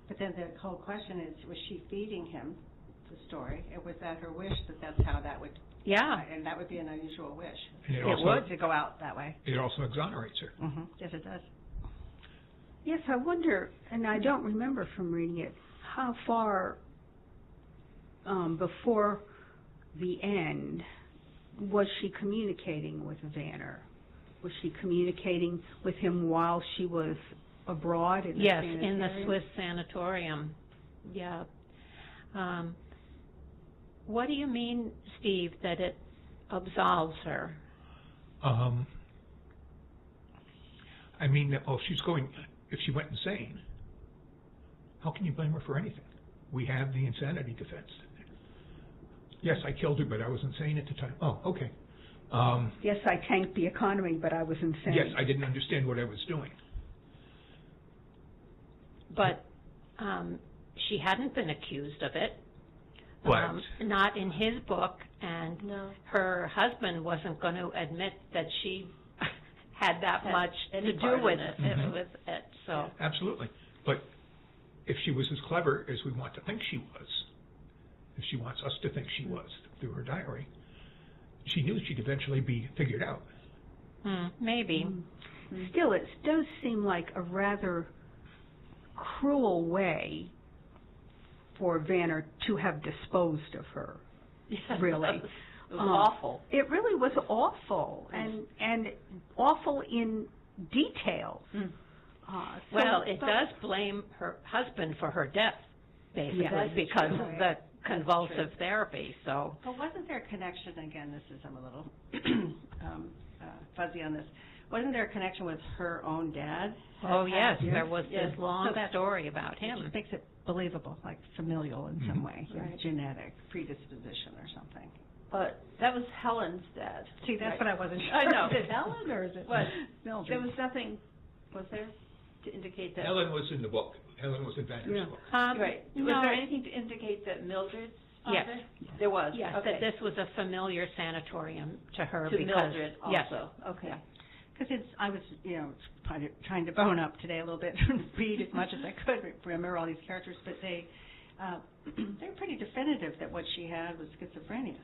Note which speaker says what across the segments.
Speaker 1: But then the whole question is, was she feeding him the story? Was that her wish that that's how that would...
Speaker 2: Yeah.
Speaker 1: And that would be an unusual wish.
Speaker 3: And
Speaker 2: It would to go out that way.
Speaker 3: It also exonerates her.
Speaker 1: Mm-hmm. Yes, it does.
Speaker 4: Yes, I wonder, and I don't remember from reading it, how far before the end was she communicating with Vanner? Was she communicating with him while she was abroad in the
Speaker 2: Yes,
Speaker 4: sanitarium?
Speaker 2: in the Swiss sanatorium. Yeah. What do you mean, Steve, that it absolves her?
Speaker 3: I mean, she's going, if she went insane, how can you blame her for anything? We have the insanity defense. Yes, I killed her, but I was insane at the time. Oh, okay.
Speaker 4: Yes, I tanked the economy, but I was insane.
Speaker 3: Yes, I didn't understand what I was doing.
Speaker 2: But she hadn't been accused of it.
Speaker 3: But
Speaker 2: not in his book, and
Speaker 5: No.
Speaker 2: her husband wasn't going to admit that she had that
Speaker 5: Had
Speaker 2: much
Speaker 5: any
Speaker 2: to
Speaker 5: part
Speaker 2: do with
Speaker 5: in it.
Speaker 3: Mhm.
Speaker 2: with it. So
Speaker 3: absolutely. But if she was as clever as we want to think she was, if she wants us to think she was through her diary, she knew she'd eventually be figured out.
Speaker 2: maybe.
Speaker 4: Still, it does seem like a rather cruel way for Vanner to have disposed of her.
Speaker 5: Yeah,
Speaker 4: Really.
Speaker 5: It was awful.
Speaker 4: It really was awful, and awful in details.
Speaker 2: Well, it does blame her husband for her death, basically,
Speaker 4: Yes.
Speaker 2: because of the convulsive
Speaker 5: true.
Speaker 2: therapy. So
Speaker 1: But wasn't there a connection, again, this is, I'm a little fuzzy on this, wasn't there a connection with her own dad?
Speaker 2: oh yes,
Speaker 1: Yes.
Speaker 2: there was
Speaker 1: Yes.
Speaker 2: this long
Speaker 1: So that-
Speaker 2: story about
Speaker 1: It
Speaker 2: him.
Speaker 1: just makes it believable, like familial in some way,
Speaker 5: Right.
Speaker 1: genetic predisposition or something.
Speaker 5: But that was Helen's dad.
Speaker 1: See, that's what I wasn't sure.
Speaker 5: I know.
Speaker 1: Is it Helen or is it
Speaker 5: What?
Speaker 1: Mildred?
Speaker 5: There was nothing, was there, to indicate that?
Speaker 3: Helen was in the book. Helen was in Vander's
Speaker 4: Yeah.
Speaker 3: book.
Speaker 5: Right. Was
Speaker 2: no,
Speaker 5: there anything to indicate that Mildred's
Speaker 2: Yes.
Speaker 5: father? There was.
Speaker 2: yes,
Speaker 5: Okay.
Speaker 2: that this was a familiar sanatorium to her
Speaker 5: To
Speaker 2: because
Speaker 5: Mildred
Speaker 2: yes,
Speaker 5: also. Okay.
Speaker 2: Yeah.
Speaker 1: Because I was, trying to bone up today a little bit and read as much as I could, remember all these characters, but they're pretty definitive that what she had was schizophrenia.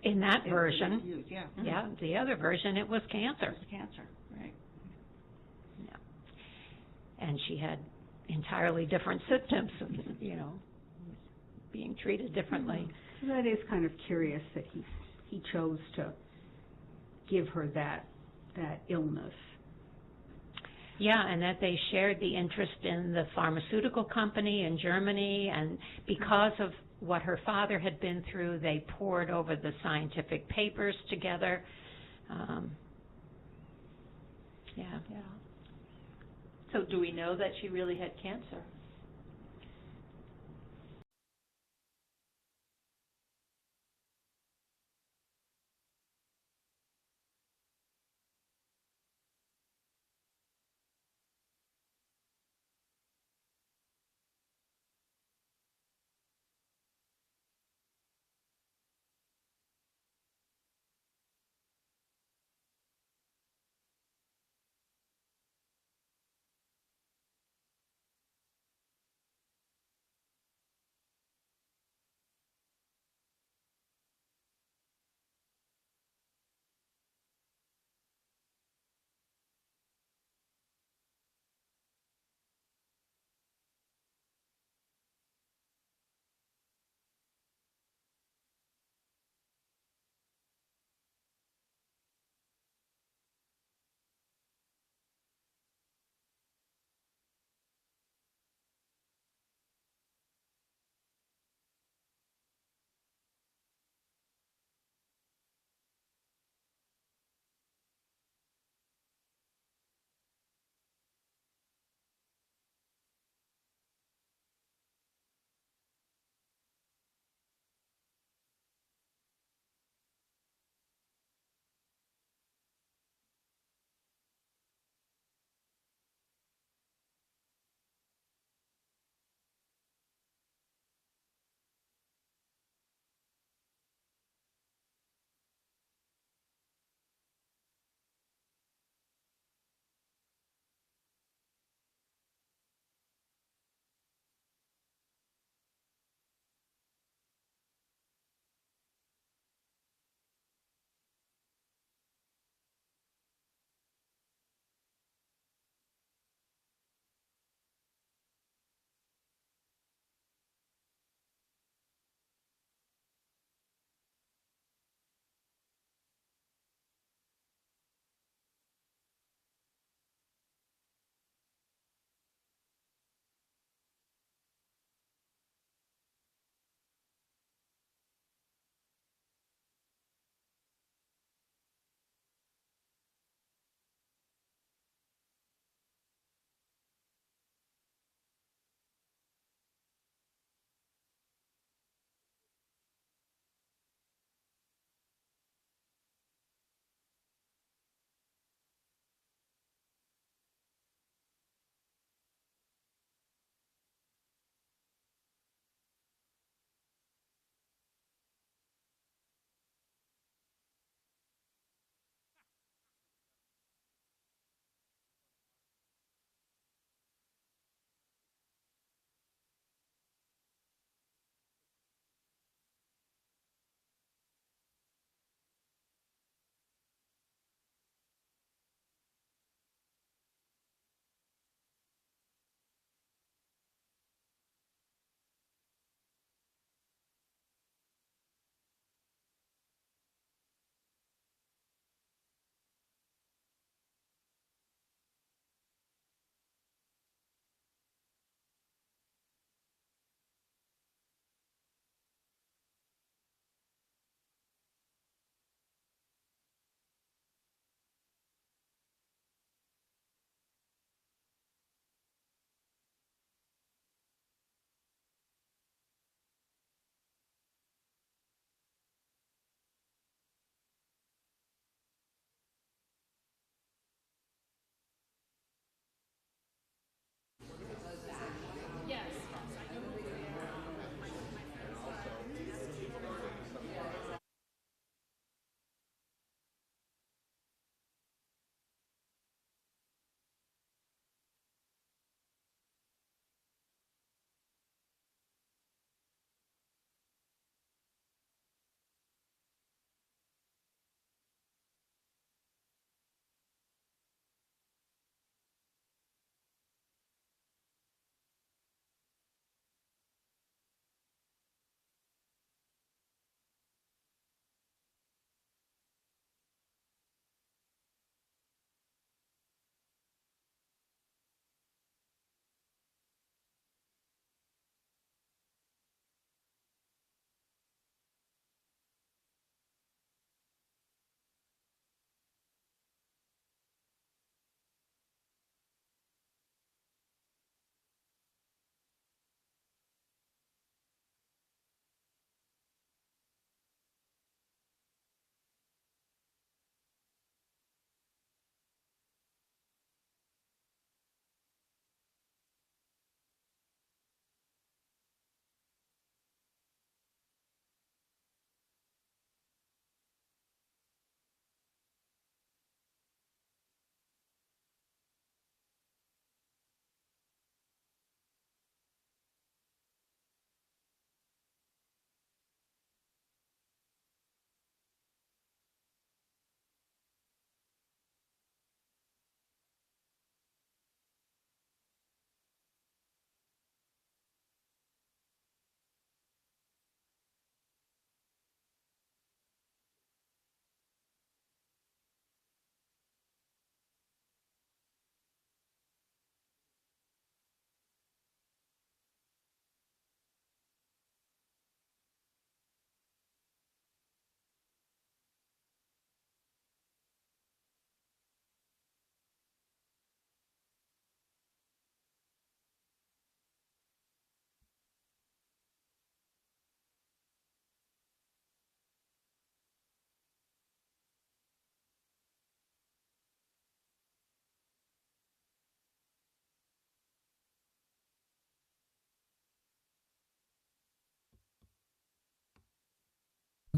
Speaker 2: in that
Speaker 1: in
Speaker 2: version.
Speaker 1: youth, yeah.
Speaker 2: Yeah, the other version it was cancer.
Speaker 1: It was cancer, right.
Speaker 2: And she had entirely different symptoms, being treated differently.
Speaker 4: That is kind of curious that he chose to give her that illness.
Speaker 2: Yeah, and that they shared the interest in the pharmaceutical company in Germany, and because of what her father had been through, they pored over the scientific papers together. Yeah.
Speaker 5: Yeah. So do we know that she really had cancer?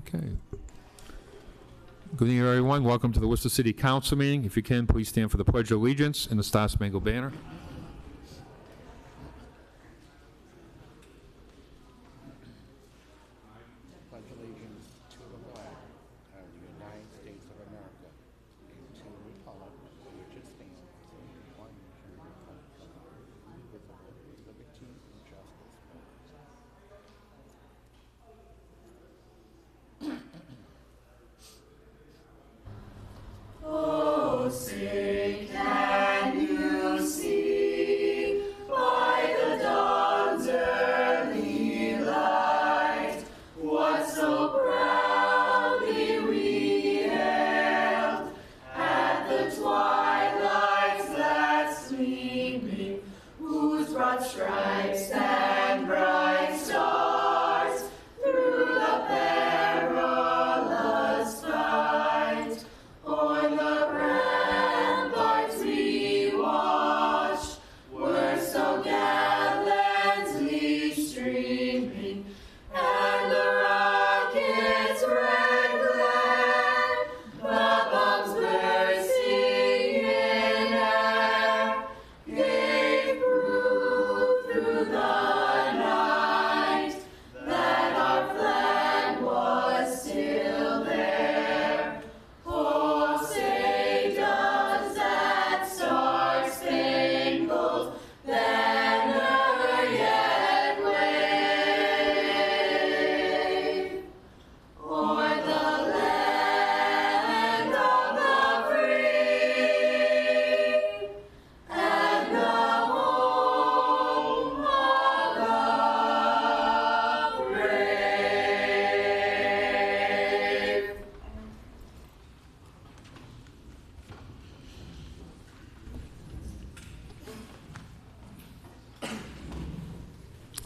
Speaker 6: Okay. Good evening, everyone. Welcome to the Worcester City Council meeting. If you can, please stand for the Pledge of Allegiance and the Star Spangled Banner.
Speaker 7: Pledge allegiance to the flag of the United States of America and to the republic for which it stands, one nation under God, indivisible, with liberty and justice for all.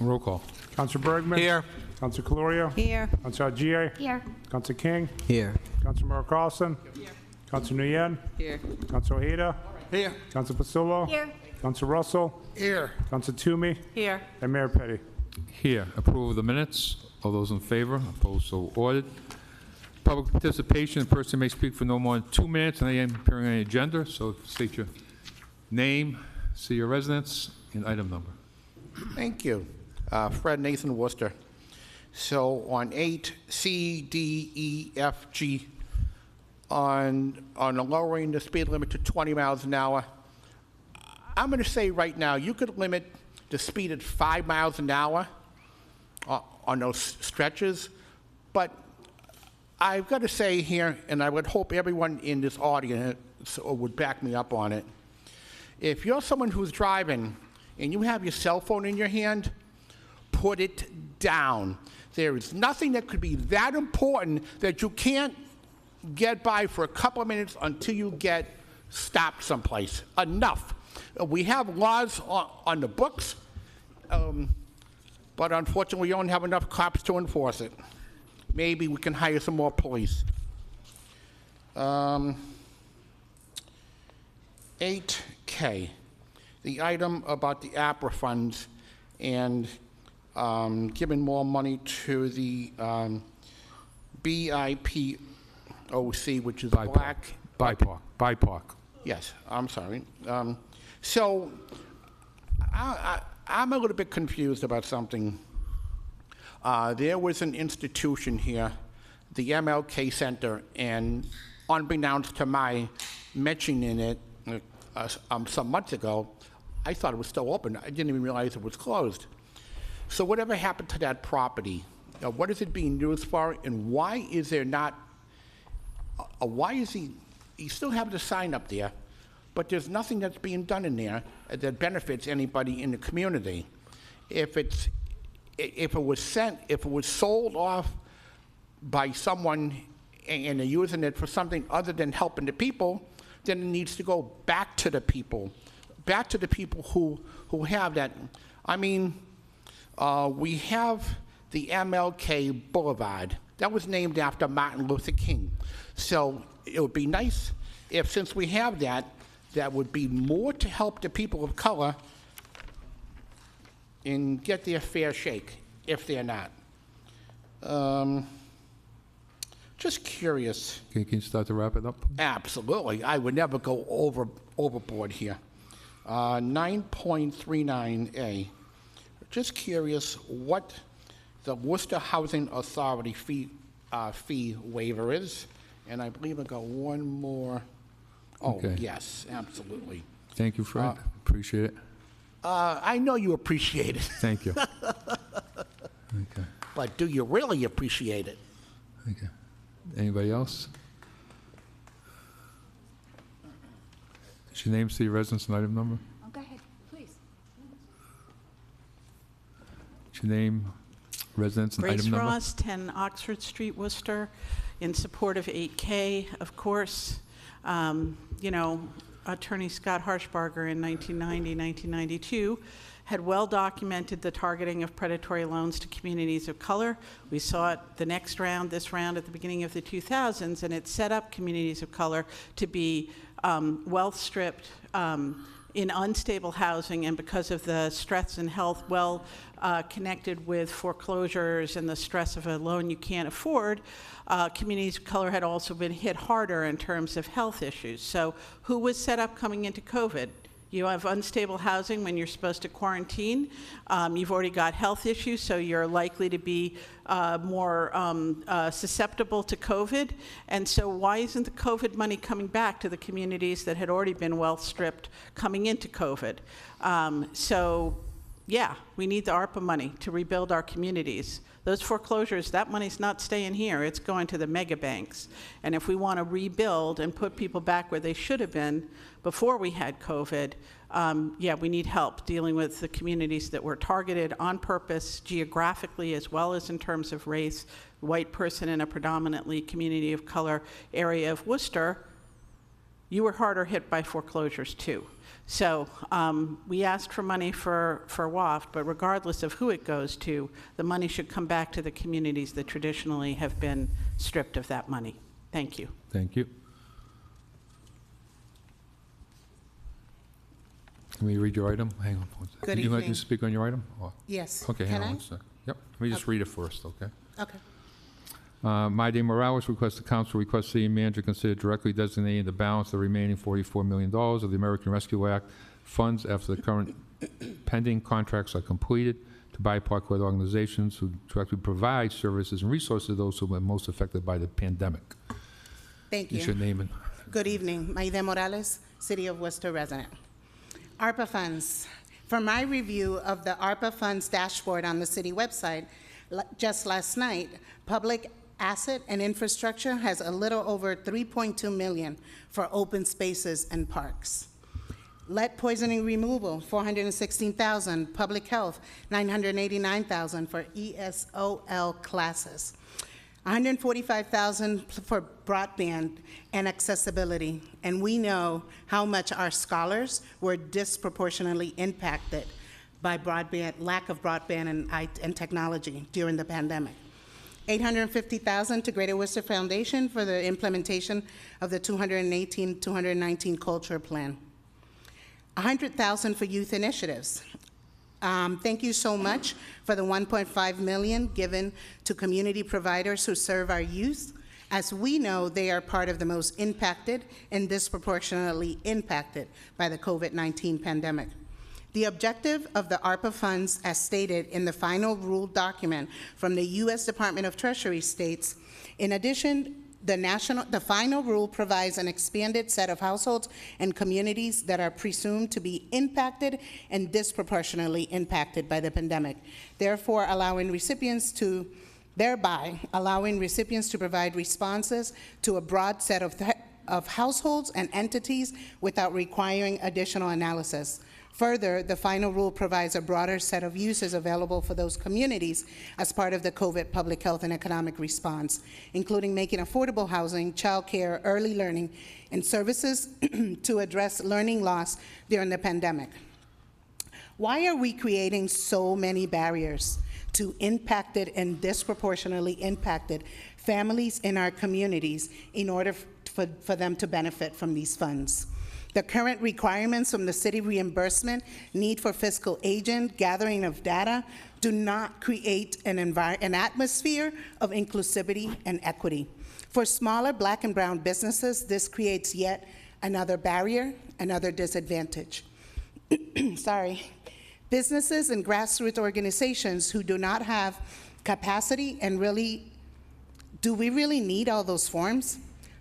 Speaker 6: Roll call.
Speaker 8: Council Bergman.
Speaker 6: Here.
Speaker 8: Council Calorio.
Speaker 5: Here.
Speaker 8: Council Agia.
Speaker 5: Here.
Speaker 8: Council King.
Speaker 7: Here.
Speaker 8: Council Merrill Carlson. Here. Council Nguyen.
Speaker 5: Here.
Speaker 8: Council Ojeda.
Speaker 7: Here.
Speaker 8: Council Pasillo.
Speaker 5: Here.
Speaker 8: Council Russell.
Speaker 7: Here.
Speaker 8: Council Toomey.
Speaker 5: Here.
Speaker 8: And Mayor Petty.
Speaker 6: Here. Approval of the minutes. All those in favor? Opposed? So ordered. Public participation. A person may speak for no more than 2 minutes, and I am appearing on the agenda, so state your name, city of residence, and item number.
Speaker 7: Thank you. Fred Nathan Worcester. So on 8C, D, E, F, G, on lowering the speed limit to 20 miles an hour, I'm going to say right now, you could limit the speed at 5 miles an hour on those stretches, but I've got to say here, and I would hope everyone in this audience would back me up on it, if you're someone who's driving and you have your cell phone in your hand, put it down. There is nothing that could be that important that you can't get by for a couple of minutes until you get stopped someplace. Enough. We have laws on the books, but unfortunately we don't have enough cops to enforce it. Maybe we can hire some more police. 8K, the item about the APRA funds and giving more money to the BIPOC, which is Black...
Speaker 3: BIPOC.
Speaker 7: Yes, I'm sorry. So I'm a little bit confused about something. There was an institution here, the MLK Center, and unbeknownst to my mentioning it some months ago, I thought it was still open. I didn't even realize it was closed. So whatever happened to that property? What is it being used for, and why is there not, why is he still have the sign up there, but there's nothing that's being done in there that benefits anybody in the community? If it was sold off by someone and they're using it for something other than helping the people, then it needs to go back to the people who have that. I mean, we have the MLK Boulevard. That was named after Martin Luther King. So it would be nice if, since we have that, that would be more to help the people of color and get their fair shake, if they're not. Just curious.
Speaker 6: Can you start to wrap it up?
Speaker 7: Absolutely. I would never go overboard here. 9.39A. Just curious what the Worcester Housing Authority fee waiver is. And I believe I got one more. Oh,
Speaker 6: Okay.
Speaker 7: yes, absolutely.
Speaker 6: Thank you, Fred. Appreciate it.
Speaker 7: I know you appreciate it,
Speaker 6: Thank you. Okay,
Speaker 7: but do you really appreciate it?
Speaker 6: okay. Anybody else? Is your name, city residence, and item number?
Speaker 4: Oh, go ahead, please.
Speaker 6: Is your name, residence, and
Speaker 9: Grace
Speaker 6: item number?
Speaker 9: Ross, 10 Oxford Street, Worcester, in support of 8K, of course. You know, Attorney Scott Harshbarger in 1990, 1992 had well documented the targeting of predatory loans to communities of color. We saw it the next round, this round at the beginning of the 2000s, and it set up communities of color to be wealth stripped in unstable housing, and because of the stress and health connected with foreclosures and the stress of a loan you can't afford, communities of color had also been hit harder in terms of health issues. So who was set up coming into COVID? You have unstable housing when you're supposed to quarantine. You've already got health issues, so you're likely to be more susceptible to COVID. And so why isn't the COVID money coming back to the communities that had already been wealth stripped coming into COVID? So yeah, we need the ARPA money to rebuild our communities. Those foreclosures, that money's not staying here, it's going to the mega banks. And if we want to rebuild and put people back where they should have been before we had COVID, yeah, we need help dealing with the communities that were targeted on purpose, geographically as well as in terms of race. White person in a predominantly community of color area of Worcester, you were harder hit by foreclosures too. So we asked for money for WAFT, but regardless of who it goes to, the money should come back to the communities that traditionally have been stripped of that money. Thank you.
Speaker 6: Thank you. Can we read your item? Hang on. one second.
Speaker 10: Good
Speaker 6: You like to
Speaker 10: evening.
Speaker 6: speak on your item? Or-
Speaker 10: Yes.
Speaker 6: Okay,
Speaker 10: Can
Speaker 6: hang on
Speaker 10: I?
Speaker 6: one second. Yep, let me just read it first, okay?
Speaker 10: Okay.
Speaker 6: Maide Morales requests the council request city manager consider directly designating the balance of the remaining $44 million of the American Rescue Act funds after the current pending contracts are completed to BIPOC-led organizations who directly provide services and resources to those who have been most affected by the pandemic.
Speaker 10: Thank
Speaker 6: Is your
Speaker 10: you.
Speaker 6: name and
Speaker 10: Good evening. Maide Morales, City of Worcester resident. ARPA funds. For my review of the ARPA funds dashboard on the city website, just last night, Public Asset and Infrastructure has a little over $3.2 million for open spaces and parks. Lead poisoning removal, $416,000. Public health, $989,000 for ESOL classes. $145,000 for broadband and accessibility. And we know how much our scholars were disproportionately impacted by lack of broadband and technology during the pandemic. $850,000 to Greater Worcester Foundation for the implementation of the 218-219 culture plan. $100,000 for youth initiatives. Thank you so much for the $1.5 million given to community providers who serve our youth. As we know, they are part of the most impacted and disproportionately impacted by the COVID-19 pandemic. The objective of the ARPA funds, as stated in the final rule document from the U.S. Department of Treasury, states, in addition, the final rule provides an expanded set of households and communities that are presumed to be impacted and disproportionately impacted by the pandemic, thereby allowing recipients to provide responses to a broad set of households and entities without requiring additional analysis. Further, the final rule provides a broader set of uses available for those communities as part of the COVID public health and economic response, including making affordable housing, childcare, early learning, and services to address learning loss during the pandemic. Why are we creating so many barriers to impacted and disproportionately impacted families in our communities in order for them to benefit from these funds? The current requirements from the city reimbursement, need for fiscal agent, gathering of data, do not create an atmosphere of inclusivity and equity. For smaller Black and brown businesses, this creates yet another barrier, another disadvantage. Sorry. Businesses and grassroots organizations who do not have capacity and really, do we really need all those forms?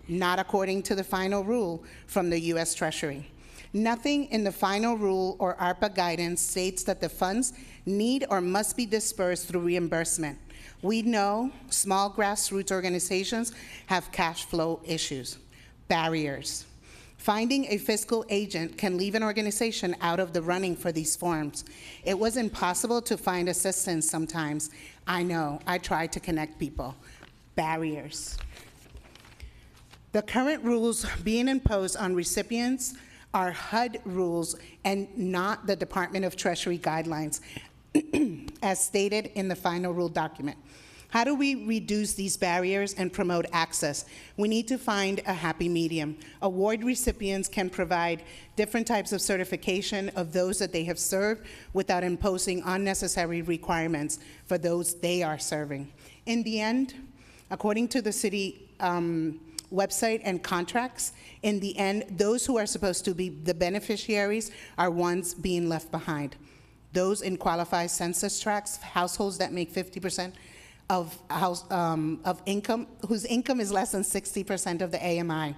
Speaker 10: Not according to the final rule from the U.S. Treasury. Nothing in the final rule or ARPA guidance states that the funds need or must be dispersed through reimbursement. We know small grassroots organizations have cash flow issues, barriers. Finding a fiscal agent can leave an organization out of the running for these forms. It was impossible to find assistance sometimes. I know, I tried to connect people. Barriers. The current rules being imposed on recipients are HUD rules and not the Department of Treasury guidelines, as stated in the final rule document. How do we reduce these barriers and promote access? We need to find a happy medium. Award recipients can provide different types of certification of those that they have served without imposing unnecessary requirements for those they are serving. In the end, according to the city website and contracts, in the end, those who are supposed to be the beneficiaries are ones being left behind. Those in qualified census tracts, households that make 50% of income, whose income is less than 60% of the AMI.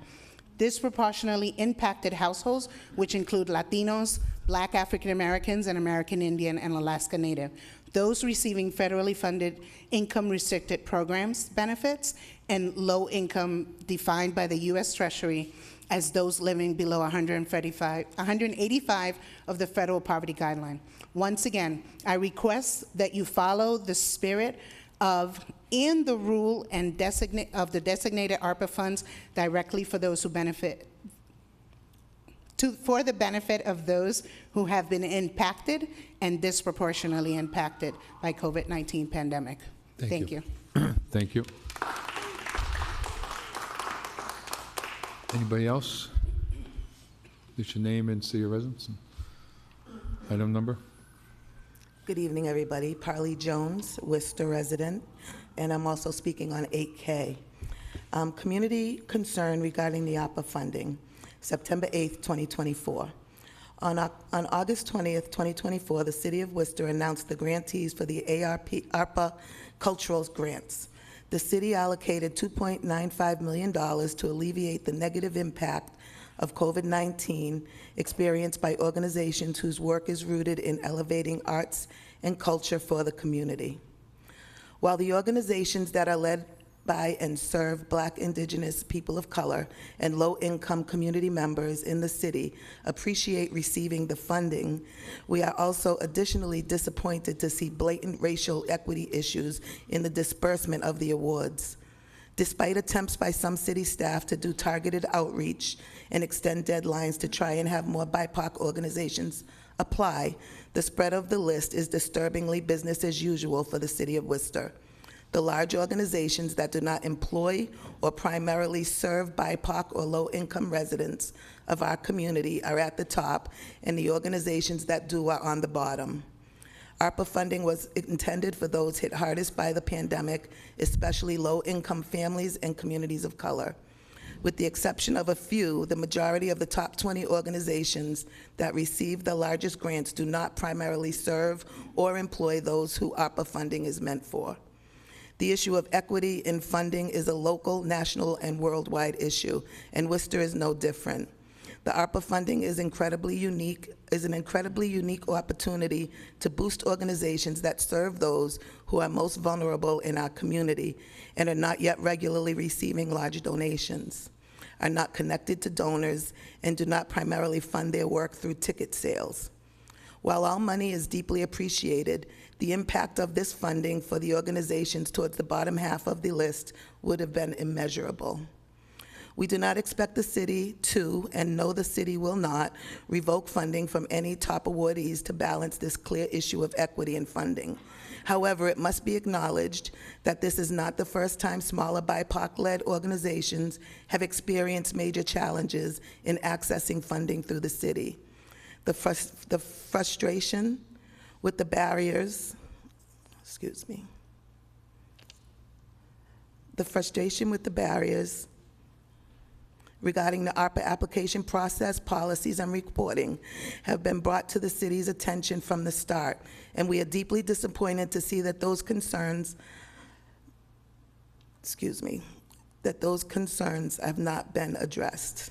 Speaker 10: Disproportionately impacted households, which include Latinos, Black African Americans, and American Indian and Alaska Native. Those receiving federally funded income-restricted programs benefits, and low income defined by the U.S. Treasury as those living below 185 of the federal poverty guideline. Once again, I request that you follow the spirit of in the rule and of the designated ARPA funds directly for those who benefit, for the benefit of those who have been impacted and disproportionately impacted by COVID-19 pandemic. Thank you.
Speaker 6: Thank you. Anybody else? Just your name and city of residence. Item number.
Speaker 11: Good evening, everybody. Parley Jones, Worcester resident, and I'm also speaking on 8K. Community concern regarding the ARPA funding, September 8th, 2024. On August 20th, 2024, the City of Worcester announced the grantees for the ARPA Cultural Grants. The city allocated $2.95 million to alleviate the negative impact of COVID-19 experienced by organizations whose work is rooted in elevating arts and culture for the community. While the organizations that are led by and serve Black, Indigenous, people of color, and low-income community members in the city appreciate receiving the funding, we are also additionally disappointed to see blatant racial equity issues in the disbursement of the awards. Despite attempts by some city staff to do targeted outreach and extend deadlines to try and have more BIPOC organizations apply, the spread of the list is disturbingly business as usual for the City of Worcester. The large organizations that do not employ or primarily serve BIPOC or low-income residents of our community are at the top, and the organizations that do are on the bottom. ARPA funding was intended for those hit hardest by the pandemic, especially low-income families and communities of color. With the exception of a few, the majority of the top 20 organizations that receive the largest grants do not primarily serve or employ those who ARPA funding is meant for. The issue of equity in funding is a local, national, and worldwide issue, and Worcester is no different. The ARPA funding is an incredibly unique opportunity to boost organizations that serve those who are most vulnerable in our community and are not yet regularly receiving large donations, are not connected to donors, and do not primarily fund their work through ticket sales. While all money is deeply appreciated, the impact of this funding for the organizations towards the bottom half of the list would have been immeasurable. We do not expect the city to, and know the city will not, revoke funding from any top awardees to balance this clear issue of equity in funding. However, it must be acknowledged that this is not the first time smaller BIPOC-led organizations have experienced major challenges in accessing funding through the city. The frustration with the barriers, the frustration with the barriers regarding the ARPA application process, policies, and reporting have been brought to the city's attention from the start, and we are deeply disappointed to see that those concerns, have not been addressed.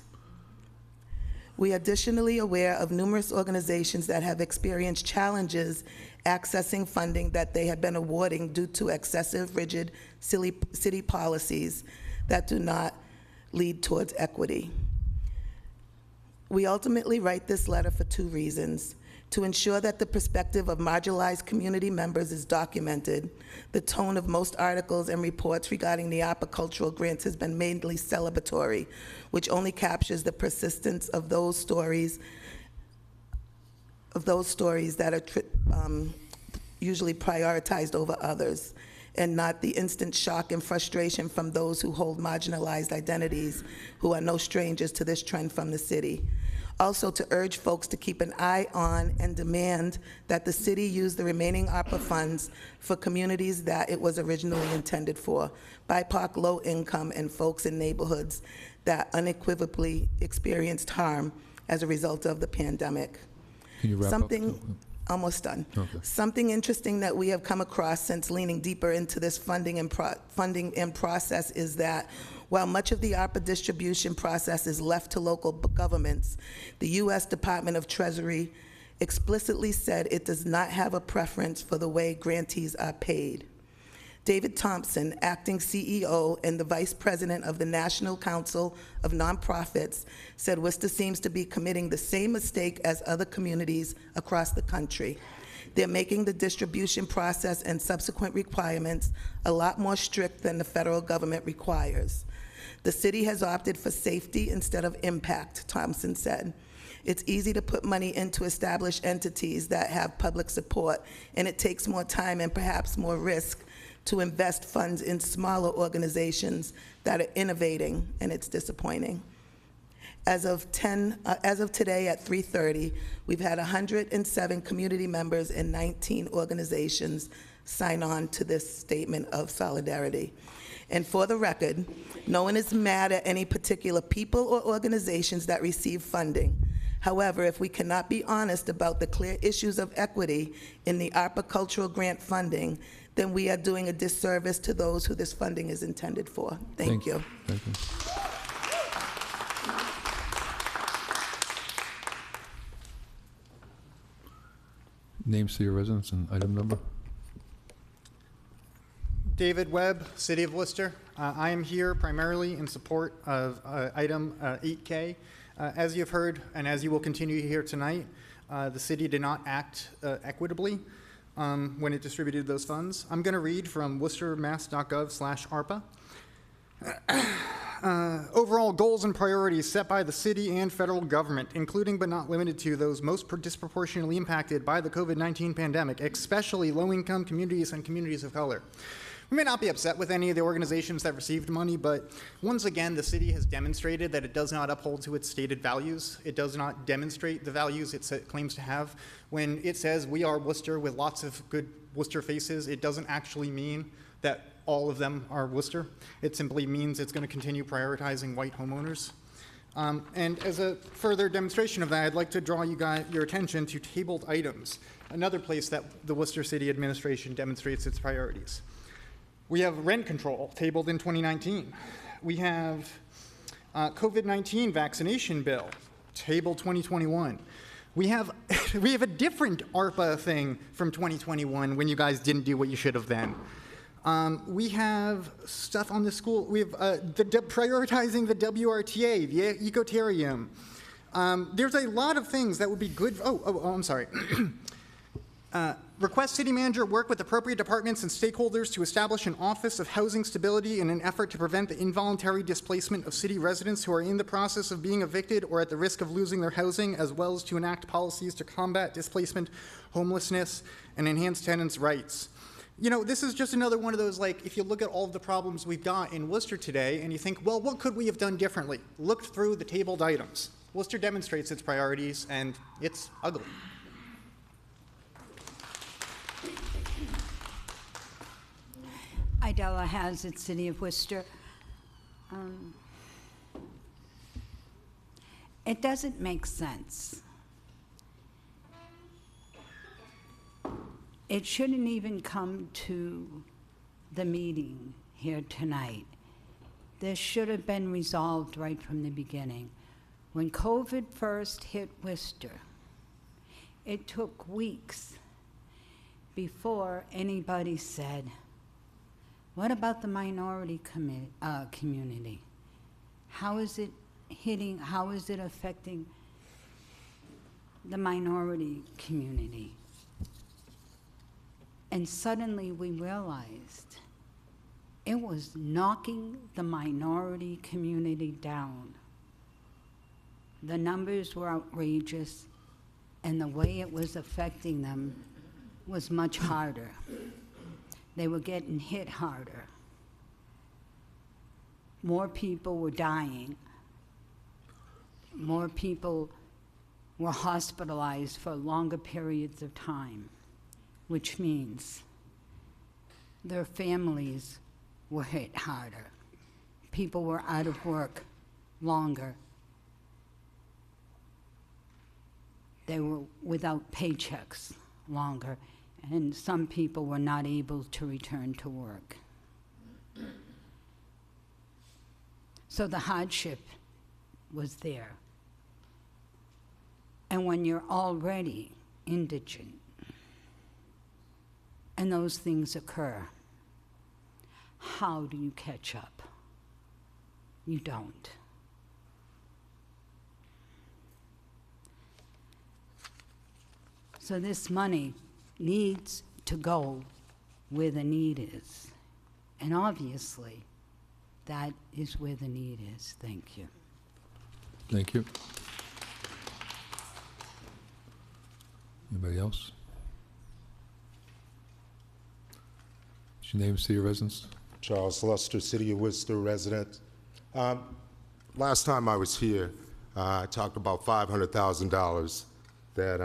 Speaker 11: We are additionally aware of numerous organizations that have experienced challenges accessing funding that they have been awarding due to excessive, rigid city policies that do not lead towards equity. We ultimately write this letter for two reasons: to ensure that the perspective of marginalized community members is documented. The tone of most articles and reports regarding the ARPA cultural grants has been mainly celebratory, which only captures the persistence of those stories that are usually prioritized over others, and not the instant shock and frustration from those who hold marginalized identities, who are no strangers to this trend from the city. Also, to urge folks to keep an eye on and demand that the city use the remaining ARPA funds for communities that it was originally intended for: BIPOC, low income, and folks in neighborhoods that unequivocally experienced harm as a result of the pandemic.
Speaker 6: Can you wrap up?
Speaker 11: Almost done.
Speaker 6: Okay.
Speaker 11: Something interesting that we have come across since leaning deeper into this funding and process is that while much of the ARPA distribution process is left to local governments, the U.S. Department of Treasury explicitly said it does not have a preference for the way grantees are paid. David Thompson, acting CEO and the Vice President of the National Council of Nonprofits, said Worcester seems to be committing the same mistake as other communities across the country. They're making the distribution process and subsequent requirements a lot more strict than the federal government requires. The city has opted for safety instead of impact, Thompson said. It's easy to put money into established entities that have public support, and it takes more time and perhaps more risk to invest funds in smaller organizations that are innovating, and it's disappointing. As of today at 3:30, we've had 107 community members and 19 organizations sign on to this statement of solidarity. And for the record, no one is mad at any particular people or organizations that receive funding. However, if we cannot be honest about the clear issues of equity in the ARPA cultural grant funding, then we are doing a disservice to those who this funding is intended for. Thank you.
Speaker 6: Thank you. Names to your residence and item number.
Speaker 12: David Webb, City of Worcester. I am here primarily in support of item 8K. As you've heard, and as you will continue to hear tonight, the city did not act equitably when it distributed those funds. I'm going to read from worcestermass.gov/ARPA. Overall goals and priorities set by the city and federal government, including but not limited to those most disproportionately impacted by the COVID-19 pandemic, especially low-income communities and communities of color. We may not be upset with any of the organizations that received money, but once again, the city has demonstrated that it does not uphold to its stated values. It does not demonstrate the values it claims to have. When it says we are Worcester with lots of good Worcester faces, it doesn't actually mean that all of them are Worcester. It simply means it's going to continue prioritizing white homeowners. And as a further demonstration of that, I'd like to draw your attention to tabled items, another place that the Worcester City Administration demonstrates its priorities. We have rent control, tabled in 2019. We have COVID-19 vaccination bill, tabled 2021. We have a different ARPA thing from 2021 when you guys didn't do what you should have then. We have stuff on the school. We have prioritizing the WRTA, the Ecotarium. There's a lot of things that would be good. I'm sorry. Request city manager work with appropriate departments and stakeholders to establish an office of housing stability in an effort to prevent the involuntary displacement of city residents who are in the process of being evicted or at the risk of losing their housing, as well as to enact policies to combat displacement, homelessness, and enhance tenants' rights. You know, this is just another one of those, like, if you look at all of the problems we've got in Worcester today and you think, well, what could we have done differently? Look through the tabled items. Worcester demonstrates its priorities, and it's ugly.
Speaker 13: I Idella Hazard, City of Worcester. It doesn't make sense. It shouldn't even come to the meeting here tonight. This should have been resolved right from the beginning. When COVID first hit Worcester, it took weeks before anybody said, what about the minority community? How is it hitting, how is it affecting the minority community? And suddenly we realized it was knocking the minority community down. The numbers were outrageous, and the way it was affecting them was much harder. They were getting hit harder. More people were dying. More people were hospitalized for longer periods of time, which means their families were hit harder. People were out of work longer. They were without paychecks longer, and some people were not able to return to work. So the hardship was there. And when you're already indigent, and those things occur, how do you catch up? You don't. So this money needs to go where the need is. And obviously, that is where the need is. Thank you.
Speaker 6: Thank you. Anybody else? What's your name, city of residence?
Speaker 14: Charles Luster, City of Worcester resident. Last time I was here, I talked about $500,000 that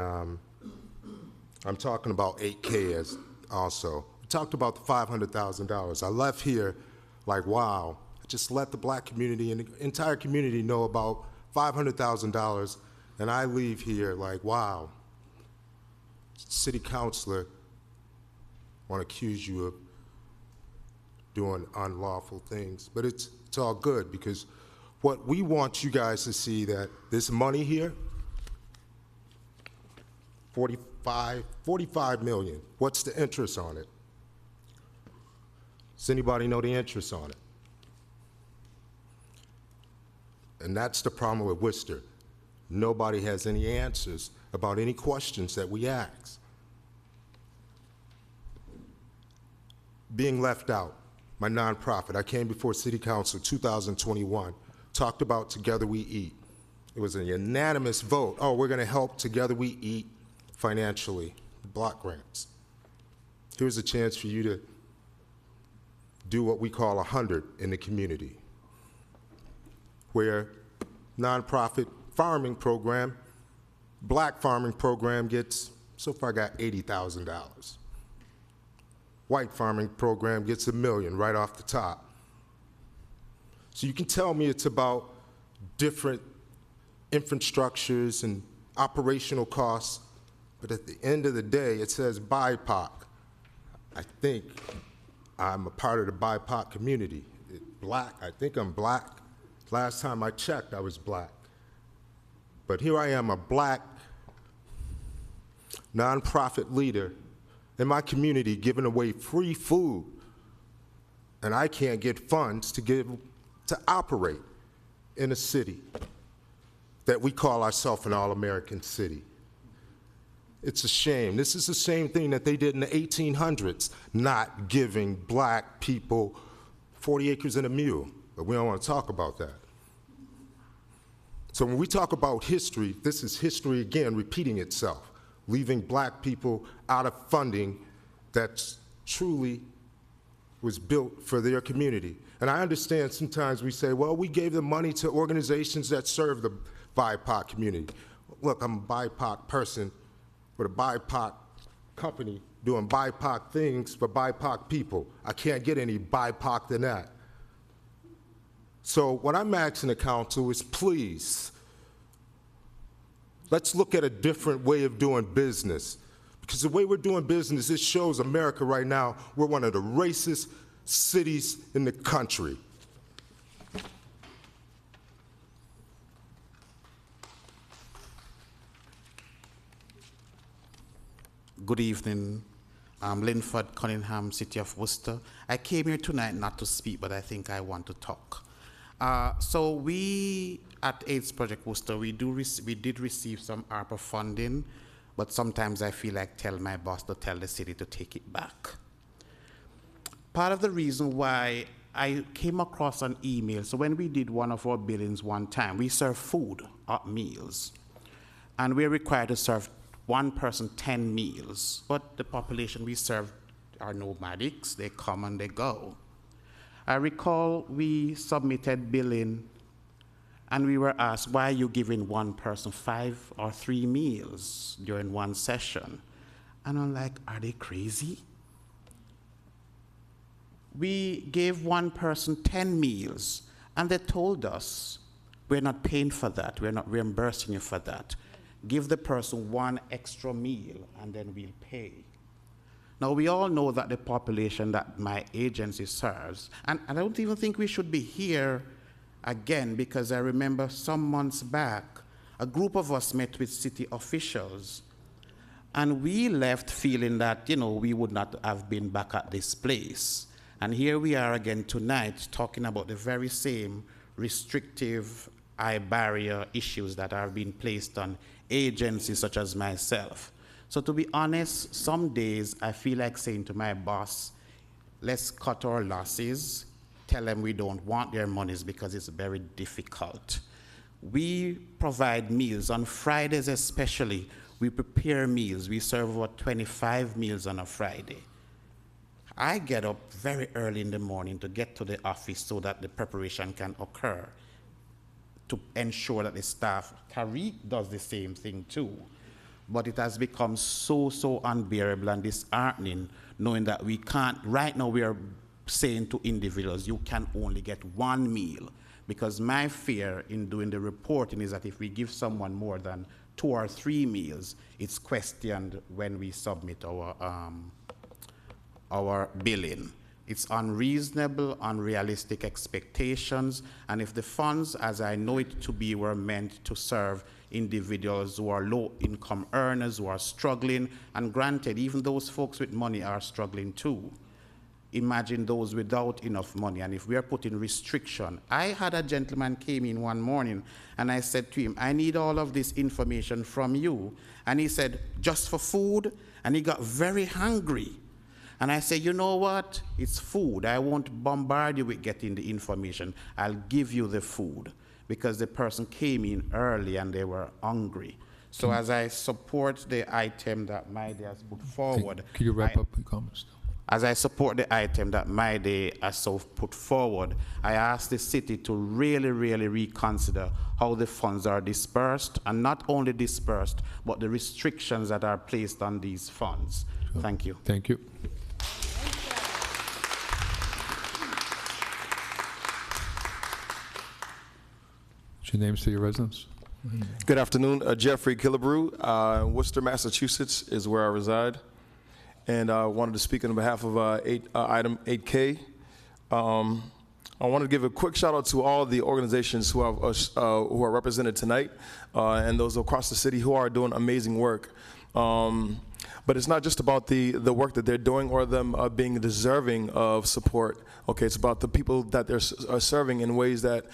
Speaker 14: I'm talking about 8K as also. We talked about the $500,000. I left here like, wow, I just let the black community and the entire community know about $500,000, and I leave here like, wow, city councilor want to accuse you of doing unlawful things. But it's all good, because what we want you guys to see, that this money here, 45 million. What's the interest on it? Does anybody know the interest on it? And that's the problem with Worcester. Nobody has any answers about any questions that we ask. Being left out, my nonprofit, I came before City Council 2021, talked about Together We Eat. It was a unanimous vote. Oh, we're gonna help Together We Eat financially, block grants. Here's a chance for you to do what we call 100 in the community, where nonprofit farming program, black farming program gets, so far got $80,000. White farming program gets $1 million right off the top. So you can tell me it's about different infrastructures and operational costs, but at the end of the day, it says BIPOC. I think I'm a part of the BIPOC community. Black, I think I'm black. Last time I checked, I was black. But here I am, a black nonprofit leader in my community giving away free food, and I can't get funds to operate in a city that we call ourselves an all-American city. It's a shame. This is the same thing that they did in the 1800s, not giving black people 40 acres and a mule, but we don't want to talk about that. So when we talk about history, this is history again repeating itself, leaving black people out of funding that truly was built for their community. And I understand sometimes we say, well, we gave the money to organizations that serve the BIPOC community. Look, I'm a BIPOC person with a BIPOC company doing BIPOC things for BIPOC people. I can't get any BIPOC than that. So what I'm asking the council is, please, let's look at a different way of doing business. Because the way we're doing business, it shows America right now, we're one of the racist cities in the country.
Speaker 15: Good evening. I'm Linford Cunningham, City of Worcester. I came here tonight not to speak, but I think I want to talk. So we at AIDS Project Worcester, we did receive some ARPA funding, but sometimes I feel like tell my boss to tell the city to take it back. Part of the reason why I came across an email, so when we did one of our billings one time, we serve food at meals, and we're required to serve one person 10 meals, but the population we serve are nomadics. They come and they go. I recall we submitted billing and we were asked, why are you giving one person 5 or 3 meals during one session? And I'm like, are they crazy? We gave one person 10 meals and they told us, we're not paying for that, we're not reimbursing you for that. Give the person 1 extra meal and then we'll pay. Now, we all know that the population that my agency serves, and I don't even think we should be here again, because I remember some months back, a group of us met with city officials, and we left feeling that, we would not have been back at this place. And here we are again tonight talking about the very same restrictive high barrier issues that are being placed on agencies such as myself. So to be honest, some days I feel like saying to my boss, let's cut our losses, tell them we don't want their monies because it's very difficult. We provide meals. On Fridays especially, we prepare meals. We serve about 25 meals on a Friday. I get up very early in the morning to get to the office so that the preparation can occur, to ensure that the staff, Tariq does the same thing too. But it has become so unbearable and disheartening knowing that we can't, right now we are saying to individuals, you can only get 1 meal. Because my fear in doing the reporting is that if we give someone more than 2 or 3 meals, it's questioned when we submit our billing. It's unreasonable, unrealistic expectations, and if the funds, as I know it to be, were meant to serve individuals who are low-income earners, who are struggling, and granted, even those folks with money are struggling too. Imagine those without enough money, and if we are putting restriction. I had a gentleman came in one morning, and I said to him, I need all of this information from you. And he said, just for food? And he got very hungry. And I say, you know what? It's food. I won't bombard you with getting the information. I'll give you the food. Because the person came in early and they were hungry. So as I support the item that MyDay has put forward.
Speaker 6: Could you wrap up your comments?
Speaker 15: As I support the item that MyDay has so put forward, I ask the city to really reconsider how the funds are dispersed, and not only dispersed, but the restrictions that are placed on these funds. Sure. Thank you.
Speaker 6: Thank you. What's your name, city of residence?
Speaker 16: Good afternoon. Jeffrey Killebrew. Worcester, Massachusetts is where I reside. And I wanted to speak on behalf of item 8K. I want to give a quick shout out to all the organizations who are represented tonight and those across the city who are doing amazing work. But it's not just about the work that they're doing or them being deserving of support. Okay, it's about the people that they're serving in ways that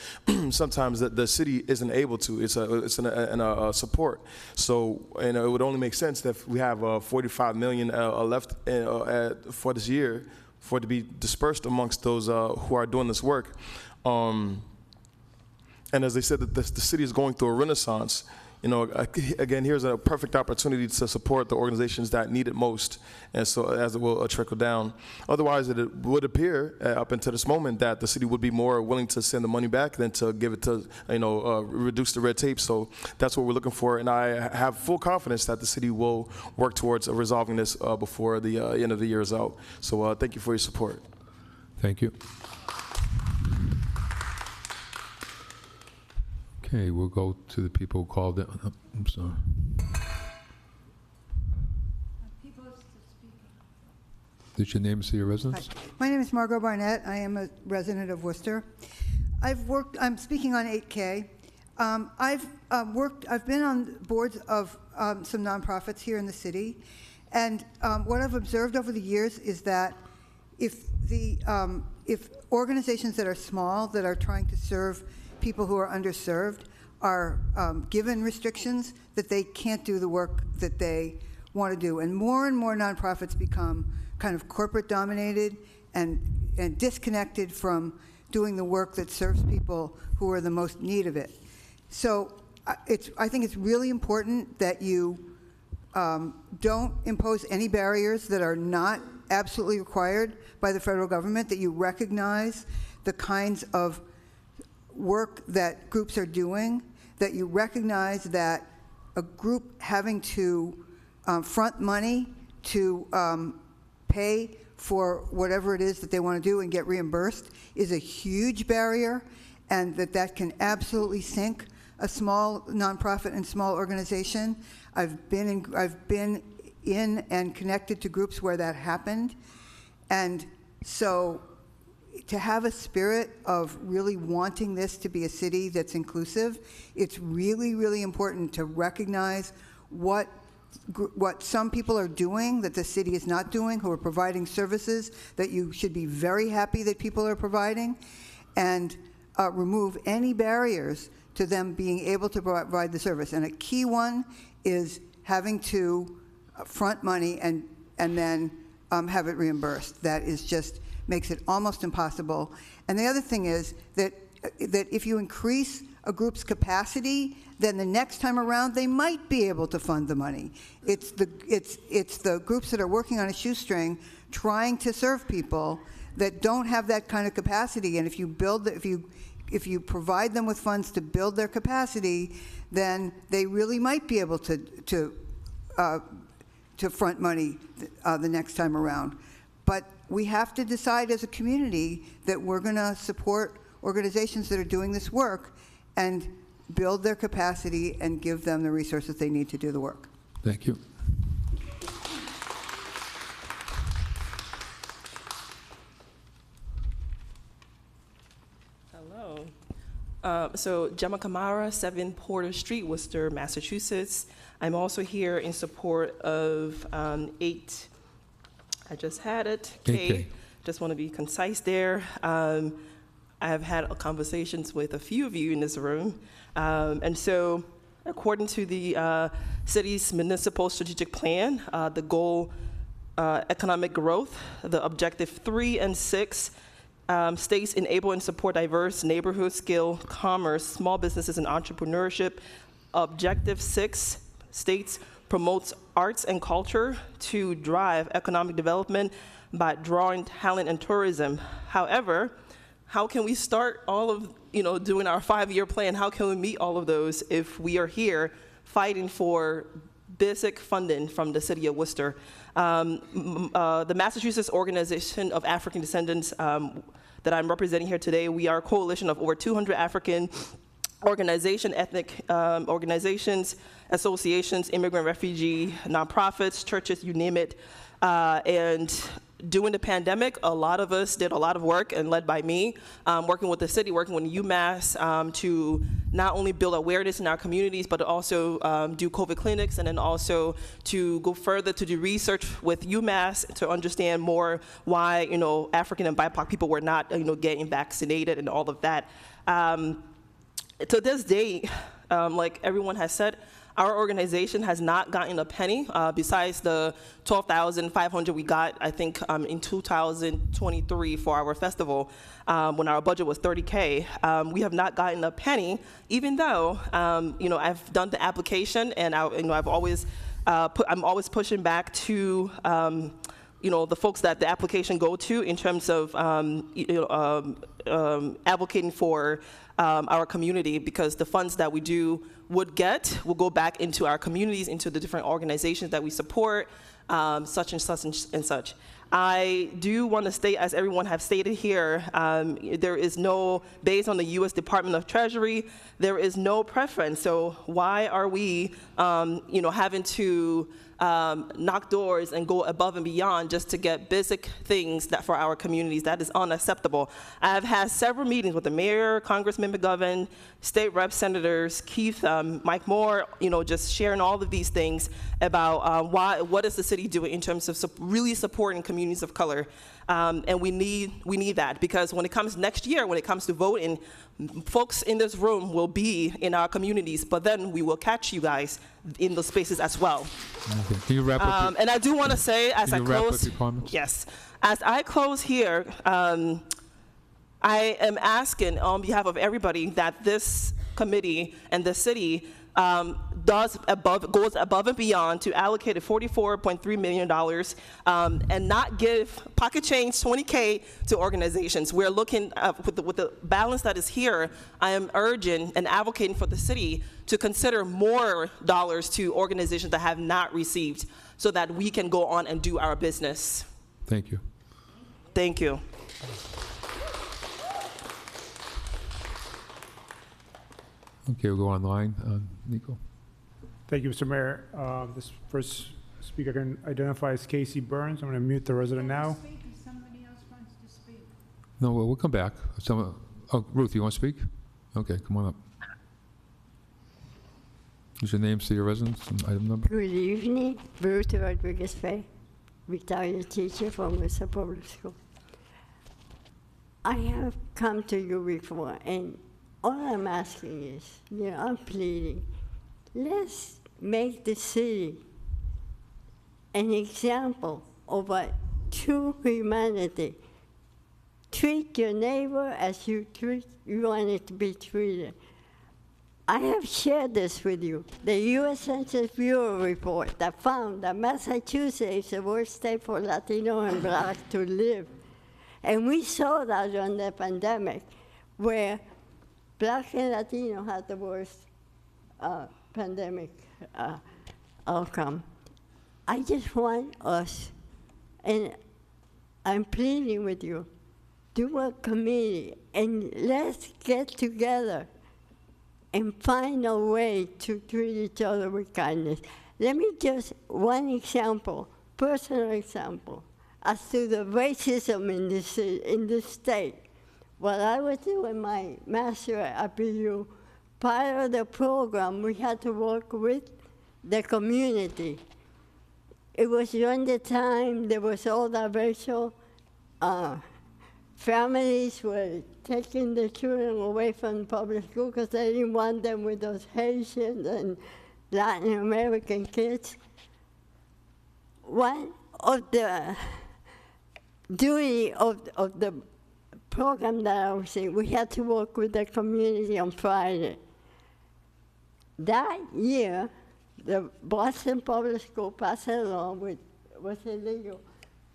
Speaker 16: sometimes the city isn't able to. It's a support. So, and it would only make sense that we have $45 million left for this year for it to be dispersed amongst those who are doing this work. And as they said, that the city is going through a renaissance. again, here's a perfect opportunity to support the organizations that need it most, and so as it will trickle down. Otherwise, it would appear up until this moment that the city would be more willing to send the money back than to give it to, reduce the red tape. So that's what we're looking for, and I have full confidence that the city will work towards resolving this before the end of the year is out. So thank you for your support.
Speaker 6: Thank you. Okay, we'll go to the people who called it. Oh, I'm sorry. Did your name say your residence?
Speaker 17: Hi. My name is Margot Barnett. I am a resident of Worcester. I'm speaking on 8K. I've been on boards of some nonprofits here in the city, and what I've observed over the years is that if organizations that are small, that are trying to serve people who are underserved, are given restrictions, that they can't do the work that they want to do. And more nonprofits become kind of corporate dominated and disconnected from doing the work that serves people who are the most in need of it. So I think it's really important that you don't impose any barriers that are not absolutely required by the federal government, that you recognize the kinds of work that groups are doing, that you recognize that a group having to front money to pay for whatever it is that they want to do and get reimbursed is a huge barrier, and that can absolutely sink a small nonprofit and small organization. I've been in and connected to groups where that happened, and so to have a spirit of really wanting this to be a city that's inclusive, it's really, really important to recognize what some people are doing that the city is not doing, who are providing services that you should be very happy that people are providing, and remove any barriers to them being able to provide the service. And a key one is having to front money and then have it reimbursed. That is just makes it almost impossible. And the other thing is that if you increase a group's capacity, then the next time around they might be able to fund the money. It's the groups that are working on a shoestring trying to serve people that don't have that kind of capacity. And if you provide them with funds to build their capacity, then they really might be able to front money the next time around. But we have to decide as a community that we're going to support organizations that are doing this work and build their capacity and give them the resources they need to do the work.
Speaker 6: Thank you.
Speaker 18: Hello. So Gemma Kamara, 7 Porter Street, Worcester, Massachusetts. I'm also here in support of 8, I just had it, K. Just want to be concise there. I have had conversations with a few of you in this room. And so according to the city's municipal strategic plan, the goal, economic growth, the objective 3 and 6 states enable and support diverse neighborhood skill, commerce, small businesses, and entrepreneurship. Objective 6 states promotes arts and culture to drive economic development by drawing talent and tourism. However, how can we start all of, doing our 5-year plan? How can we meet all of those if we are here fighting for basic funding from the city of Worcester? The Massachusetts Organization of African Descendants that I'm representing here today, we are a coalition of over 200 African ethnic organizations, associations, immigrant, refugee, nonprofits, churches, you name it. And during the pandemic, a lot of us did a lot of work, and led by me, working with the city, working with UMass to not only build awareness in our communities, but also do COVID clinics, and then also to go further to do research with UMass to understand more why, African and BIPOC people were not, getting vaccinated and all of that. To this day, like everyone has said, Our organization has not gotten a penny besides the $12,500 we got, I think, in 2023 for our festival when our budget was $30K. We have not gotten a penny, even though I've done the application, and I've always I'm always pushing back to the folks that the application go to in terms of advocating for our community, because the funds that we would get will go back into our communities, into the different organizations that we support, such and such and such. I do want to state, as everyone have stated here, there is no, based on the U.S. Department of Treasury, there is no preference. So why are we, having to knock doors and go above and beyond just to get basic things that for our communities? That is unacceptable. I have had several meetings with the mayor, Congressman McGovern, state rep senators, Keith, Mike Moore, just sharing all of these things about what is the city doing in terms of really supporting communities of color. And we need that, because when it comes next year, when it comes to voting, folks in this room will be in our communities, but then we will catch you guys in those spaces as well.
Speaker 6: Okay. Can you wrap up?
Speaker 18: And I do want to say, as I
Speaker 6: Can you wrap up
Speaker 18: close,
Speaker 6: your comments?
Speaker 18: yes, as I close here, I am asking on behalf of everybody that this committee and the city goes above and beyond to allocate $44.3 million and not give pocket change $20K to organizations. We're looking with the balance that is here. I am urging and advocating for the city to consider more dollars to organizations that have not received, so that we can go on and do our business.
Speaker 6: Thank you.
Speaker 18: Thank you.
Speaker 6: Okay, we'll go online. Nico?
Speaker 8: Thank you, Mr. Mayor. This first speaker can identify as Casey Burns. I'm going to mute the resident now.
Speaker 6: No, we'll come back. Ruth, you want to speak? Okay, come on up. Is your name, city of residence, and item number?
Speaker 19: Good evening, Ruth Rodriguez Fay, retired teacher from Worcester Public School. I have come to you before, and all I'm asking is, I'm pleading, let's make the city an example of what true humanity. Treat your neighbor as you want it to be treated. I have shared this with you. The U.S. Census Bureau report that found that Massachusetts is the worst state for Latino and Black to live. And we saw that during the pandemic, where Black and Latino had the worst pandemic outcome. I just want us, and I'm pleading with you, do a committee, and let's get together and find a way to treat each other with kindness. Let me just, one example, personal example, as to the racism in this state. While I was doing my master at BU, part of the program, we had to work with the community. It was during the time there was all the racial families were taking the children away from public school because they didn't want them with those Haitian and Latin American kids. One of the duty of the program that I was in, we had to work with the community on Friday. That year, the Boston Public School passed a law which was illegal,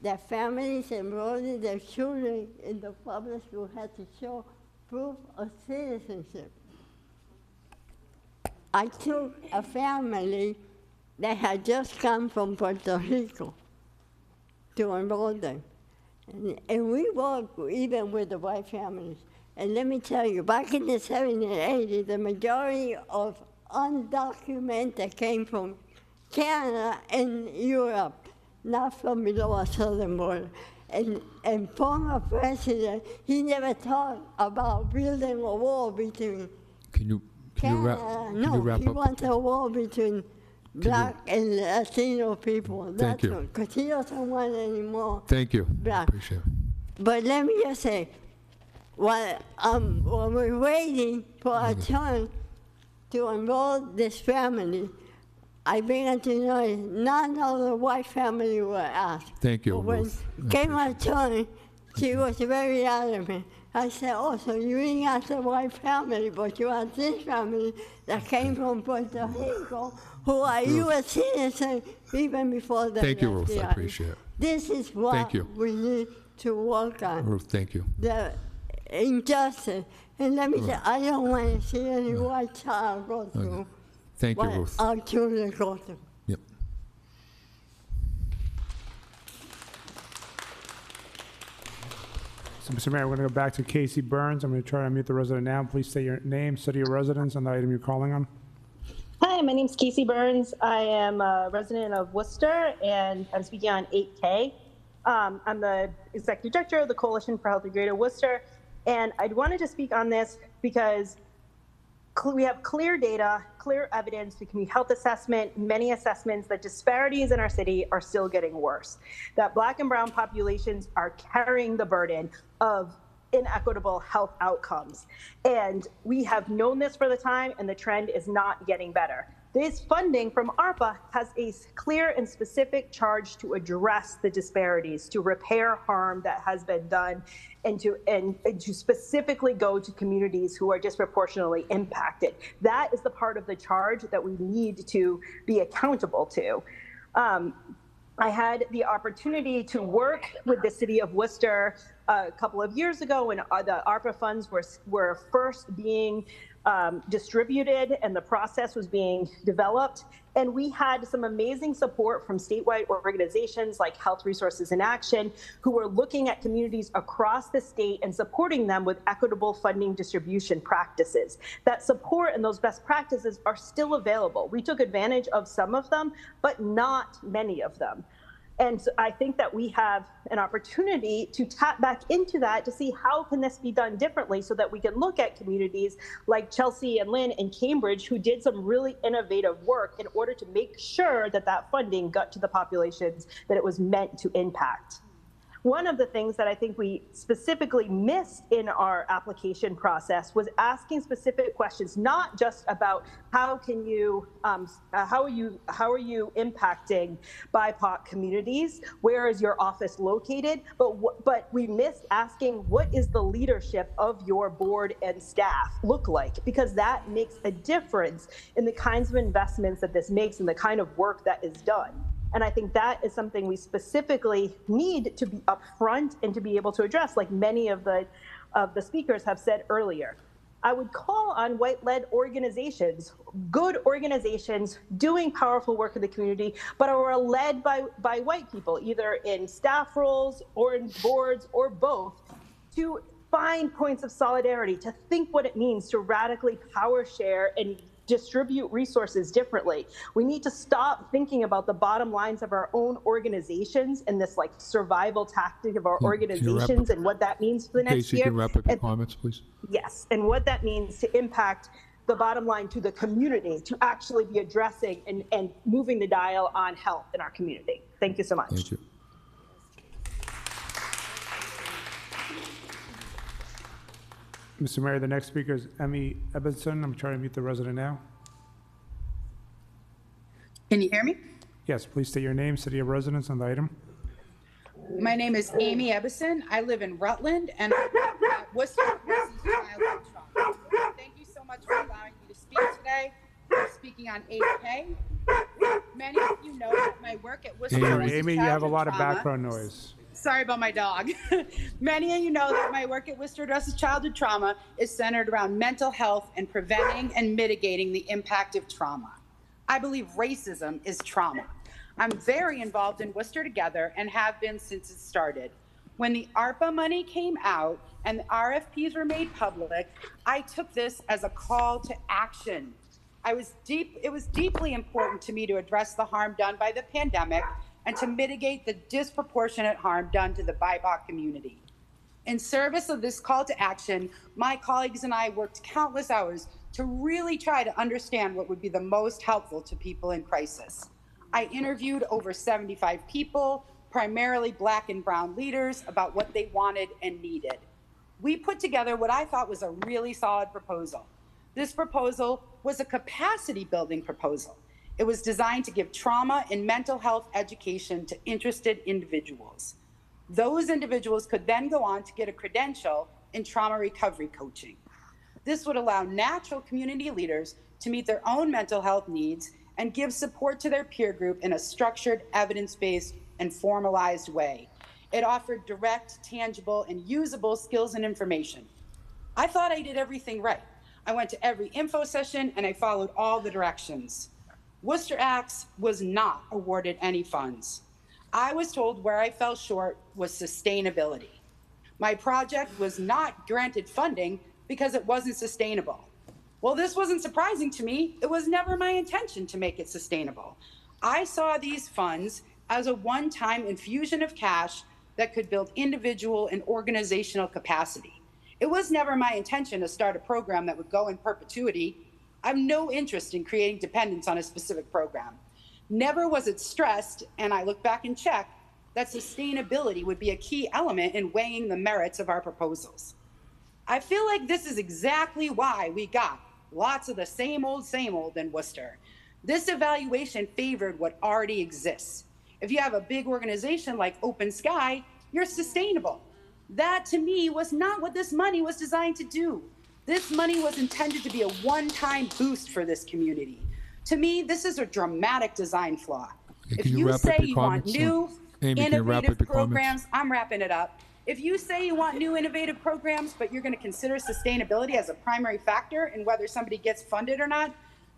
Speaker 19: that families enrolling their children in the public school had to show proof of citizenship. I took a family that had just come from Puerto Rico to enroll them. And we worked even with the white families. And let me tell you, back in the 70s and 80s, the majority of undocumented came from Canada and Europe, not from below a southern border. And former president, he never talked about building a wall between
Speaker 6: Can you wrap
Speaker 19: he
Speaker 6: up?
Speaker 19: wants a wall between Black and Latino people.
Speaker 6: Thank you.
Speaker 19: Because he doesn't want any more
Speaker 6: Thank you.
Speaker 19: Black.
Speaker 6: Appreciate it.
Speaker 19: But let me just say, while we're waiting for our turn to enroll this family, I began to notice none of the white family were asked.
Speaker 6: Thank you,
Speaker 19: But when
Speaker 6: Ruth.
Speaker 19: came my turn, she was very adamant. I said, oh, so you didn't ask the white family, but you asked this family that came from Puerto Rico, who are U.S. citizens even before they
Speaker 6: Thank you,
Speaker 19: left
Speaker 6: Ruth.
Speaker 19: the
Speaker 6: I
Speaker 19: island.
Speaker 6: appreciate it.
Speaker 19: This is what
Speaker 6: Thank you.
Speaker 19: we need to work on.
Speaker 6: Ruth, thank you.
Speaker 19: The injustice. And let me say, I don't want to see any white child go through
Speaker 6: Thank you,
Speaker 19: what
Speaker 6: Ruth.
Speaker 19: our children go through.
Speaker 6: Yep.
Speaker 8: So, Mr. Mayor, we're going to go back to Casey Burns. I'm going to try to unmute the resident now. Please state your name, city of residence, and the item you're calling on.
Speaker 20: Hi, my name's Casey Burns. I am a resident of Worcester, and I'm speaking on 8K. I'm the executive director of the Coalition for Healthy Greater Worcester, and I wanted to speak on this because we have clear data, clear evidence, the community health assessment, many assessments that disparities in our city are still getting worse, that Black and brown populations are carrying the burden of inequitable health outcomes. And we have known this for the time, and the trend is not getting better. This funding from ARPA has a clear and specific charge to address the disparities, to repair harm that has been done, and to specifically go to communities who are disproportionately impacted. That is the part of the charge that we need to be accountable to. I had the opportunity to work with the city of Worcester a couple of years ago when the ARPA funds were first being distributed and the process was being developed. And we had some amazing support from statewide organizations like Health Resources in Action, who were looking at communities across the state and supporting them with equitable funding distribution practices. That support and those best practices are still available. We took advantage of some of them, but not many of them. And so I think that we have an opportunity to tap back into that to see how can this be done differently so that we can look at communities like Chelsea and Lynn and Cambridge who did some really innovative work in order to make sure that that funding got to the populations that it was meant to impact. One of the things that I think we specifically missed in our application process was asking specific questions, not just about how are you impacting BIPOC communities, where is your office located, but we missed asking what is the leadership of your board and staff look like, because that makes a difference in the kinds of investments that this makes and the kind of work that is done. And I think that is something we specifically need to be upfront and to be able to address, like many of the speakers have said earlier. I would call on white-led organizations, good organizations doing powerful work in the community, but are led by white people, either in staff roles or in boards or both, to find points of solidarity, to think what it means to radically power share and distribute resources differently. We need to stop thinking about the bottom lines of our own organizations and this like survival tactic of our organizations and what that means for the next
Speaker 6: Casey,
Speaker 20: year.
Speaker 6: can you wrap up your comments, please?
Speaker 20: Yes, and what that means to impact the bottom line to the community, to actually be addressing and moving the dial on health in our community. Thank you so much.
Speaker 6: Thank you.
Speaker 8: Mr. Mayor, the next speaker is Emmy Ebenson. I'm trying to mute the resident now.
Speaker 21: Can you hear me?
Speaker 8: Yes, please state your name, city of residence, and the item.
Speaker 21: My name is Amy Ebbison. I live in Rutland, and I work at Worcester Versus Childhood Trauma. Thank you so much for allowing me to speak today. I'm speaking on 8K. Many of you know that my work at Worcester Versus
Speaker 8: Amy, you have a lot of
Speaker 21: Trauma-
Speaker 8: background noise.
Speaker 21: Sorry about my dog. Many of you know that my work at Worcester Addresses Childhood Trauma is centered around mental health and preventing and mitigating the impact of trauma. I believe racism is trauma. I'm very involved in Worcester Together and have been since it started. When the ARPA money came out and the RFPs were made public, I took this as a call to action. It was deeply important to me to address the harm done by the pandemic and to mitigate the disproportionate harm done to the BIPOC community. In service of this call to action, my colleagues and I worked countless hours to really try to understand what would be the most helpful to people in crisis. I interviewed over 75 people, primarily Black and brown leaders, about what they wanted and needed. We put together what I thought was a really solid proposal. This proposal was a capacity building proposal. It was designed to give trauma and mental health education to interested individuals. Those individuals could then go on to get a credential in trauma recovery coaching. This would allow natural community leaders to meet their own mental health needs and give support to their peer group in a structured, evidence-based, and formalized way. It offered direct, tangible, and usable skills and information. I thought I did everything right. I went to every info session and I followed all the directions. Worcester ACTS was not awarded any funds. I was told where I fell short was sustainability. My project was not granted funding because it wasn't sustainable. Well, this wasn't surprising to me. It was never my intention to make it sustainable. I saw these funds as a one-time infusion of cash that could build individual and organizational capacity. It was never my intention to start a program that would go in perpetuity. I have no interest in creating dependence on a specific program. Never was it stressed, and I look back and check, that sustainability would be a key element in weighing the merits of our proposals. I feel like this is exactly why we got lots of the same old in Worcester. This evaluation favored what already exists. If you have a big organization like Open Sky, you're sustainable. That, to me, was not what this money was designed to do. This money was intended to be a one-time boost for this community. To me, this is a dramatic design flaw. If you say you want new, innovative programs, I'm wrapping it up. If you say you want new innovative programs, but you're going to consider sustainability as a primary factor in whether somebody gets funded or not,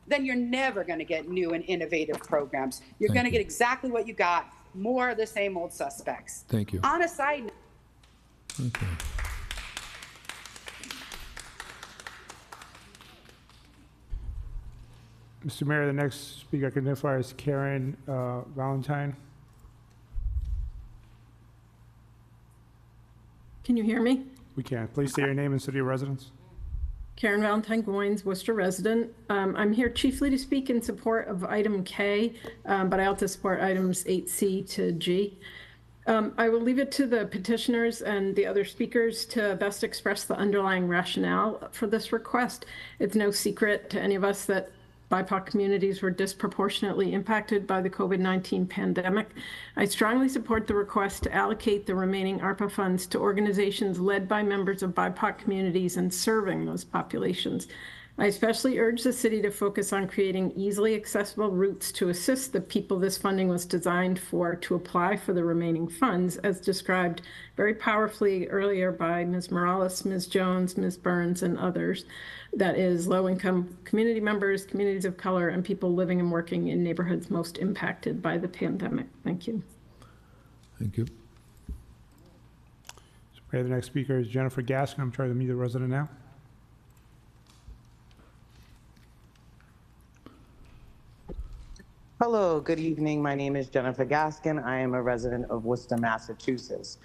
Speaker 21: then you're never going to get new and innovative programs. You're going to get exactly what you got, more of the same old suspects.
Speaker 6: Thank you.
Speaker 21: On a side note,
Speaker 6: Okay.
Speaker 8: Mr. Mayor, the next speaker I can identify is Karen Valentine.
Speaker 1: Can you hear me?
Speaker 8: We can. Please state your name and city of residence.
Speaker 1: Karen Valentine Goins, Worcester resident. I'm here chiefly to speak in support of item K, but I also support items 8C to G. I will leave it to the petitioners and the other speakers to best express the underlying rationale for this request. It's no secret to any of us that BIPOC communities were disproportionately impacted by the COVID-19 pandemic. I strongly support the request to allocate the remaining ARPA funds to organizations led by members of BIPOC communities and serving those populations. I especially urge the city to focus on creating easily accessible routes to assist the people this funding was designed for to apply for the remaining funds, as described very powerfully earlier by Ms. Morales, Ms. Jones, Ms. Burns, and others. That is low-income community members, communities of color, and people living and working in neighborhoods most impacted by the pandemic. Thank you.
Speaker 6: Thank you.
Speaker 8: The next speaker is Jennifer Gaskin. I'm trying to meet the resident now.
Speaker 22: Hello, good evening. My name is Jennifer Gaskin. I am a resident of Worcester, Massachusetts.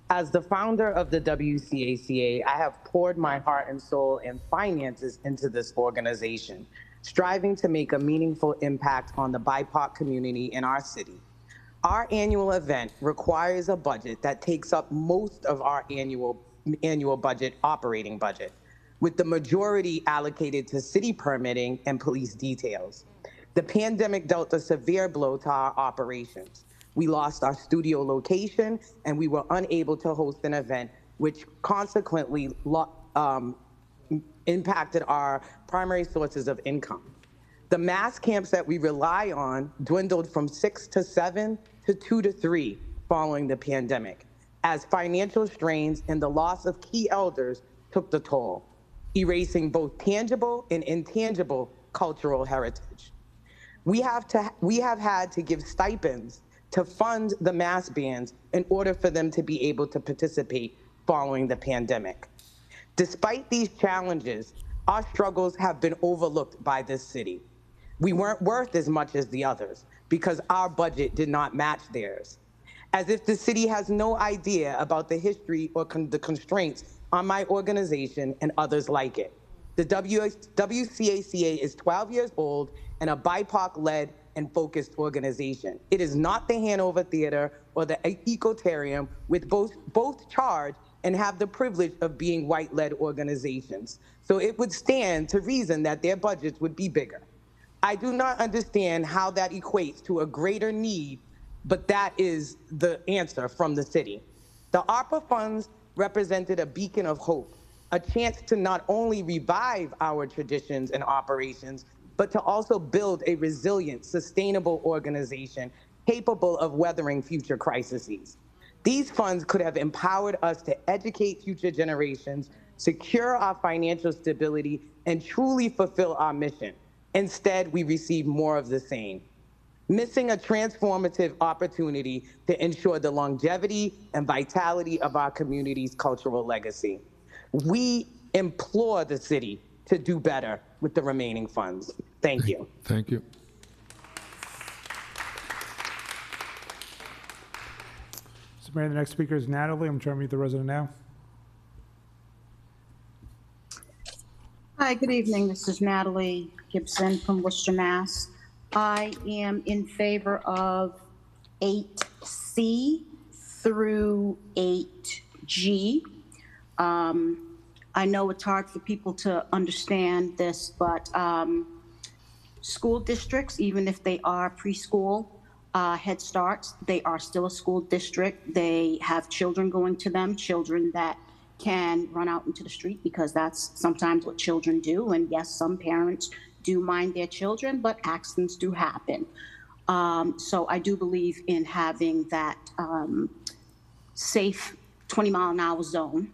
Speaker 22: As the founder of the WCACA, I have poured my heart and soul and finances into this organization, striving to make a meaningful impact on the BIPOC community in our city. Our annual event requires a budget that takes up most of our annual budget, operating budget, with the majority allocated to city permitting and police details. The pandemic dealt a severe blow to our operations. We lost our studio location and we were unable to host an event, which consequently impacted our primary sources of income. The mass camps that we rely on dwindled from 6 to 7 to 2 to 3 following the pandemic, as financial strains and the loss of key elders took the toll, erasing both tangible and intangible cultural heritage. We have had to give stipends to fund the mass bands in order for them to be able to participate following the pandemic. Despite these challenges, our struggles have been overlooked by this city. We weren't worth as much as the others because our budget did not match theirs. As if the city has no idea about the history or the constraints on my organization and others like it. The WCACA is 12 years old and a BIPOC-led and focused organization. It is not the Hanover Theater or the Ecotarium, with both charge and have the privilege of being white-led organizations. So it would stand to reason that their budgets would be bigger. I do not understand how that equates to a greater need, but that is the answer from the city. The ARPA funds represented a beacon of hope, a chance to not only revive our traditions and operations, but to also build a resilient, sustainable organization capable of weathering future crises. These funds could have empowered us to educate future generations, secure our financial stability, and truly fulfill our mission. Instead, we receive more of the same, missing a transformative opportunity to ensure the longevity and vitality of our community's cultural legacy. We implore the city to do better with the remaining funds. Thank you.
Speaker 6: Thank you.
Speaker 8: Mr. Mayor, the next speaker is Natalie. I'm trying to meet the resident now.
Speaker 2: Hi, good evening. This is Natalie Gibson from Worcester, Mass. I am in favor of 8C through 8G. I know it's hard for people to understand this, but school districts, even if they are preschool Head Starts, they are still a school district. They have children going to them, children that can run out into the street because that's sometimes what children do. And yes, some parents do mind their children, but accidents do happen. So I do believe in having that safe 20-mile-an-hour zone.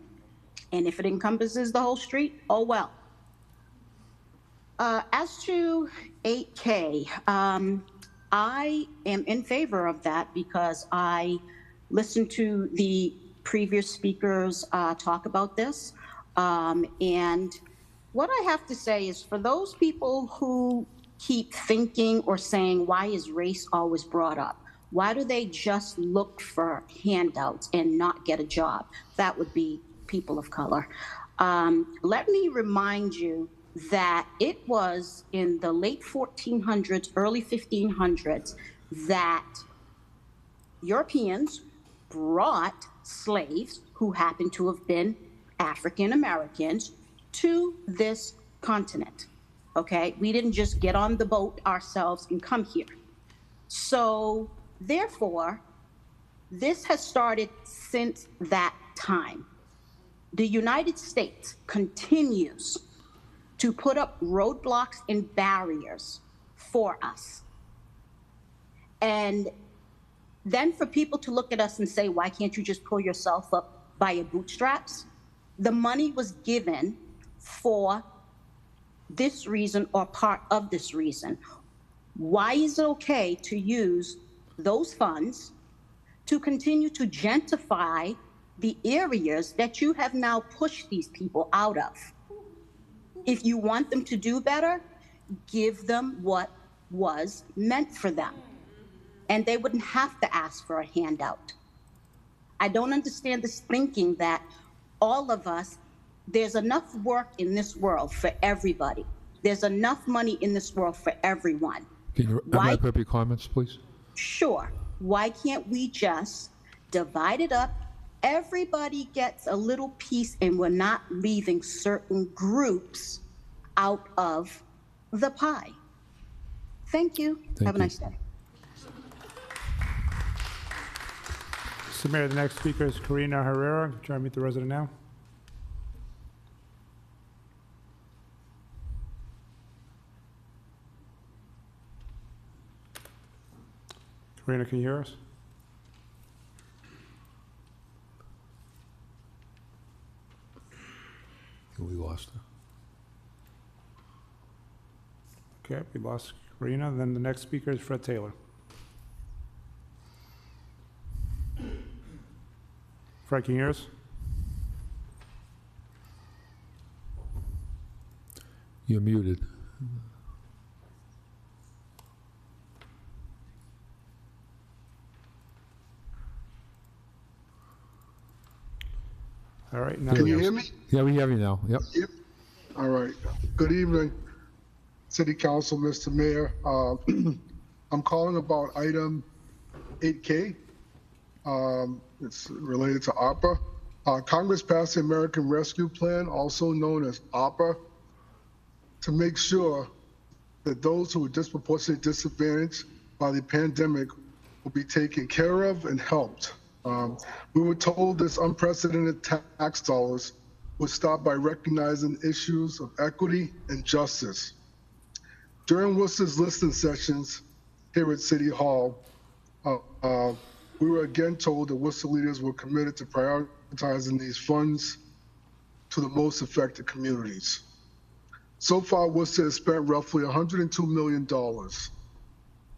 Speaker 2: And if it encompasses the whole street, oh well. As to 8K, I am in favor of that because I listened to the previous speakers talk about this. And what I have to say is for those people who keep thinking or saying, why is race always brought up? Why do they just look for handouts and not get a job? That would be people of color. Let me remind you that it was in the late 1400s, early 1500s, that Europeans brought slaves who happened to have been African Americans to this continent. Okay, we didn't just get on the boat ourselves and come here. So therefore, this has started since that time. The United States continues to put up roadblocks and barriers for us. And then for people to look at us and say, why can't you just pull yourself up by your bootstraps? The money was given for this reason or part of this reason. Why is it okay to use those funds to continue to gentrify the areas that you have now pushed these people out of? If you want them to do better, give them what was meant for them. And they wouldn't have to ask for a handout. I don't understand this thinking that all of us, there's enough work in this world for everybody. There's enough money in this world for everyone.
Speaker 6: Can you wrap up your comments, please?
Speaker 2: Sure. Why can't we just divide it up? Everybody gets a little piece and we're not leaving certain groups out of the pie. Thank you. Have a nice day.
Speaker 8: Mr. Mayor, the next speaker is Karina Herrera. I'm trying to meet the resident now. Karina, can you hear us?
Speaker 6: We lost her.
Speaker 8: Okay, we lost Karina. Then the next speaker is Fred Taylor. Fred, can you hear us?
Speaker 6: You're muted.
Speaker 8: All right. Now
Speaker 5: Can you hear me?
Speaker 6: Yeah, we have you now. Yep.
Speaker 5: Yep. All right. Good evening, City Council, Mr. Mayor. I'm calling about item 8K. It's related to ARPA. Congress passed the American Rescue Plan, also known as ARPA, to make sure that those who were disproportionately disadvantaged by the pandemic will be taken care of and helped. We were told this unprecedented tax dollars would start by recognizing issues of equity and justice. During Worcester's listening sessions here at City Hall, we were again told that Worcester leaders were committed to prioritizing these funds to the most affected communities. So far, Worcester has spent roughly $102 million.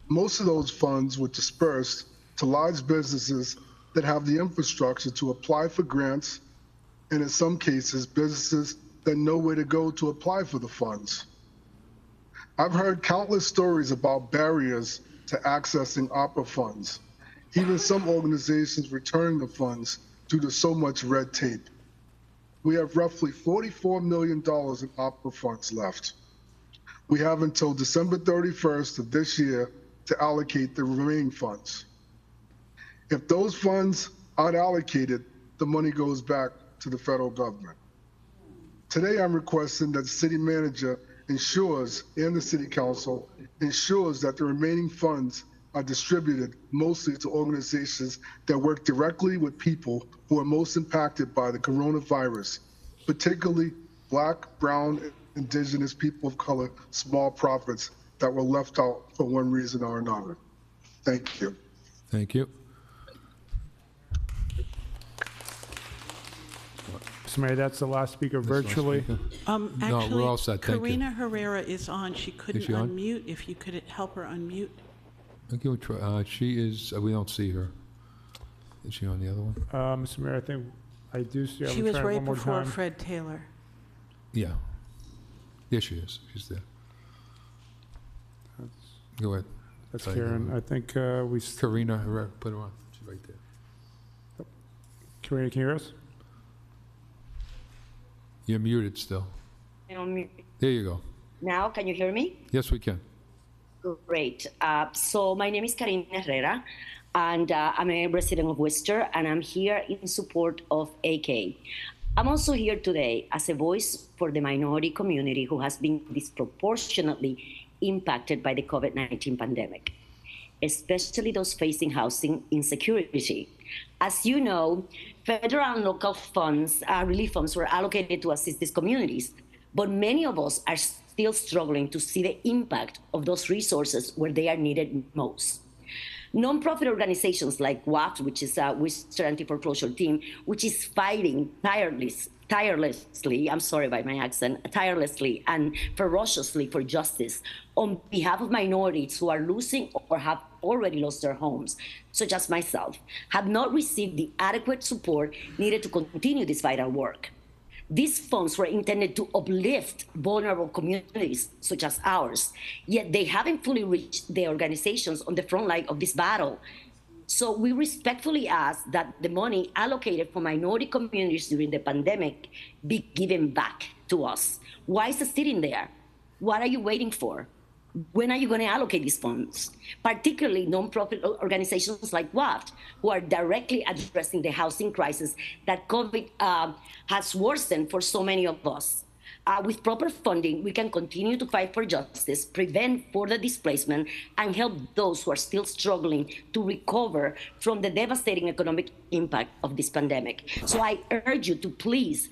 Speaker 5: Most of those funds were dispersed to large businesses that have the infrastructure to apply for grants, and in some cases, businesses that know where to go to apply for the funds. I've heard countless stories about barriers to accessing ARPA funds, even some organizations returning the funds due to so much red tape. We have roughly $44 million in ARPA funds left. We have until December 31st of this year to allocate the remaining funds. If those funds aren't allocated, the money goes back to the federal government. Today, I'm requesting that the city manager ensures, and the city council ensures, that the remaining funds are distributed mostly to organizations that work directly with people who are most impacted by the coronavirus, particularly Black, Brown, Indigenous, people of color, small profits that were left out for one reason or another. Thank you.
Speaker 6: Thank you.
Speaker 8: Mr. Mayor, that's the last speaker virtually.
Speaker 6: No,
Speaker 9: Actually,
Speaker 6: we're all set, thank you.
Speaker 9: Karina Herrera is on. She couldn't
Speaker 6: she on?
Speaker 9: unmute. If you could help her unmute.
Speaker 6: Okay, we'll try. She is, we don't see her. Is she on the other one?
Speaker 8: Mr. Mayor, I think I do see.
Speaker 9: She was right before Fred Taylor.
Speaker 6: Yeah. Yes, she is. She's there. Go ahead.
Speaker 8: That's
Speaker 6: Sorry,
Speaker 8: Karen. I think we.
Speaker 6: Karina Herrera, put her on. She's right there.
Speaker 8: Karina, can you hear us?
Speaker 6: You're muted still. There you go.
Speaker 3: Now, can you hear me?
Speaker 6: Yes, we can.
Speaker 3: Great. So my name is Karina Herrera, and I'm a resident of Worcester, and I'm here in support of AK. I'm also here today as a voice for the minority community who has been disproportionately impacted by the COVID-19 pandemic, especially those facing housing insecurity. As you know, federal and local funds, relief funds, were allocated to assist these communities, but many of us are still struggling to see the impact of those resources where they are needed most. Nonprofit organizations like WAFT, which is a Worcester Anti-Foreclosure Team, which is fighting tirelessly, I'm sorry about my accent, tirelessly and ferociously for justice on behalf of minorities who are losing or have already lost their homes, such as myself, have not received the adequate support needed to continue this vital work. These funds were intended to uplift vulnerable communities such as ours, yet they haven't fully reached the organizations on the front line of this battle. So we respectfully ask that the money allocated for minority communities during the pandemic be given back to us. Why is it sitting there? What are you waiting for? When are you going to allocate these funds? Particularly nonprofit organizations like WAFT, who are directly addressing the housing crisis that COVID has worsened for so many of us. With proper funding, we can continue to fight for justice, prevent further displacement, and help those who are still struggling to recover from the devastating economic impact of this pandemic. So I urge you to please,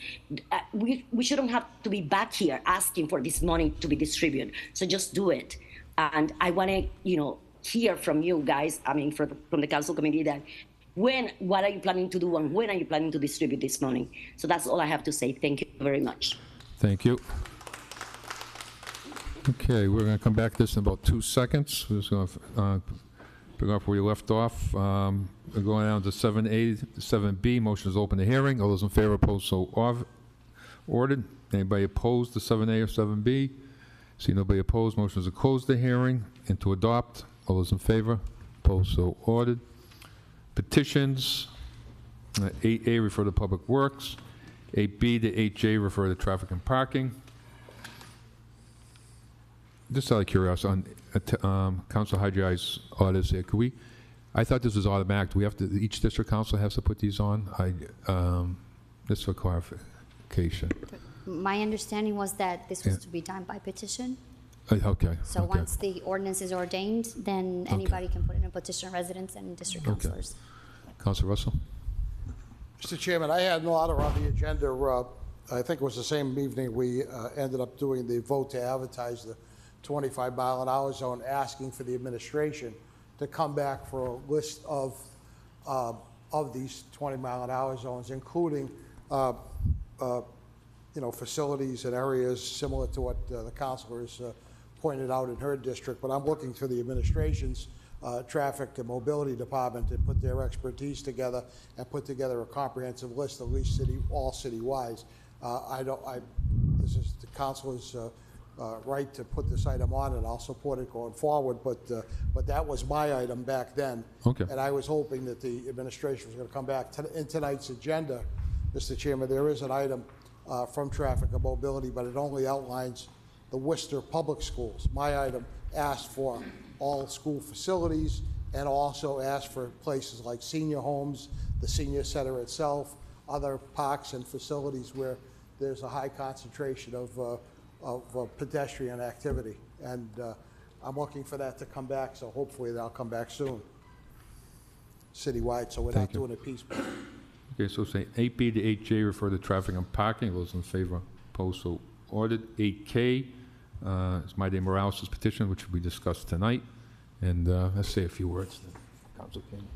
Speaker 3: we shouldn't have to be back here asking for this money to be distributed. So just do it. And I want to, hear from you guys, from the council committee, that what are you planning to do and when are you planning to distribute this money? So that's all I have to say. Thank you very much.
Speaker 6: Thank you. Okay, we're going to come back to this in about 2 seconds. We're just going to pick up where you left off. We're going down to 7A to 7B. Motion is open to hearing. All those in favor, opposed, so ordered. Anybody opposed to 7A or 7B? See nobody opposed. Motion is to close the hearing and to adopt. All those in favor, opposed, so ordered. Petitions. 8A, refer to Public Works. 8B to 8J, refer to Traffic and Parking. Just out of curiosity, on Council Hydri's orders here, I thought this was automatic. Do we have to, each district council has to put these on? Just for clarification.
Speaker 7: My understanding was that this was to be done by petition.
Speaker 6: Okay.
Speaker 4: So
Speaker 6: okay.
Speaker 4: once the ordinance is ordained, then anybody can put in a petition of residents and district councilors.
Speaker 6: Councilor Russell?
Speaker 7: Mr. Chairman, I had no order on the agenda. I think it was the same evening we ended up doing the vote to advertise the 25-mile-an-hour zone, asking for the administration to come back for a list of these 20-mile-an-hour zones, including facilities and areas similar to what the councilor has pointed out in her district. But I'm looking for the administration's traffic and mobility department to put their expertise together and put together a comprehensive list, at least all city-wise. This is the councilor's right to put this item on, and I'll support it going forward. But that was my item back then.
Speaker 6: Okay.
Speaker 7: And I was hoping that the administration was going to come back in tonight's agenda. Mr. Chairman, there is an item from traffic and mobility, but it only outlines the Worcester Public Schools. My item asked for all school facilities and also asked for places like senior homes, the senior center itself, other parks and facilities where there's a high concentration of pedestrian activity. And I'm looking for that to come back, so hopefully that'll come back soon, citywide, so we're not doing it piecemeal.
Speaker 6: Okay, so say 8B to 8J refer to traffic and parking. Those in favor, opposed, so ordered. 8K is Maide Morales' petition, which we discussed tonight. And let's say a few words then. Council King.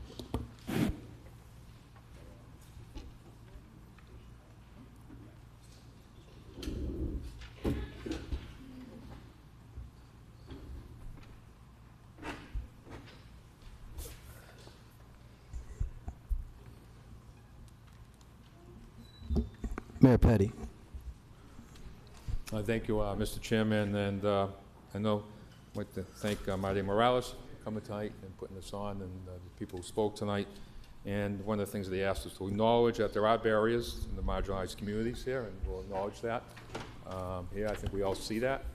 Speaker 23: Mayor Petty.
Speaker 6: Thank you, Mr. Chairman, and I know I'd like to thank Maide Morales for coming tonight and putting this on, and the people who spoke tonight. And one of the things they asked us to acknowledge that there are barriers in the marginalized communities here, and we'll acknowledge that. I think we all see that.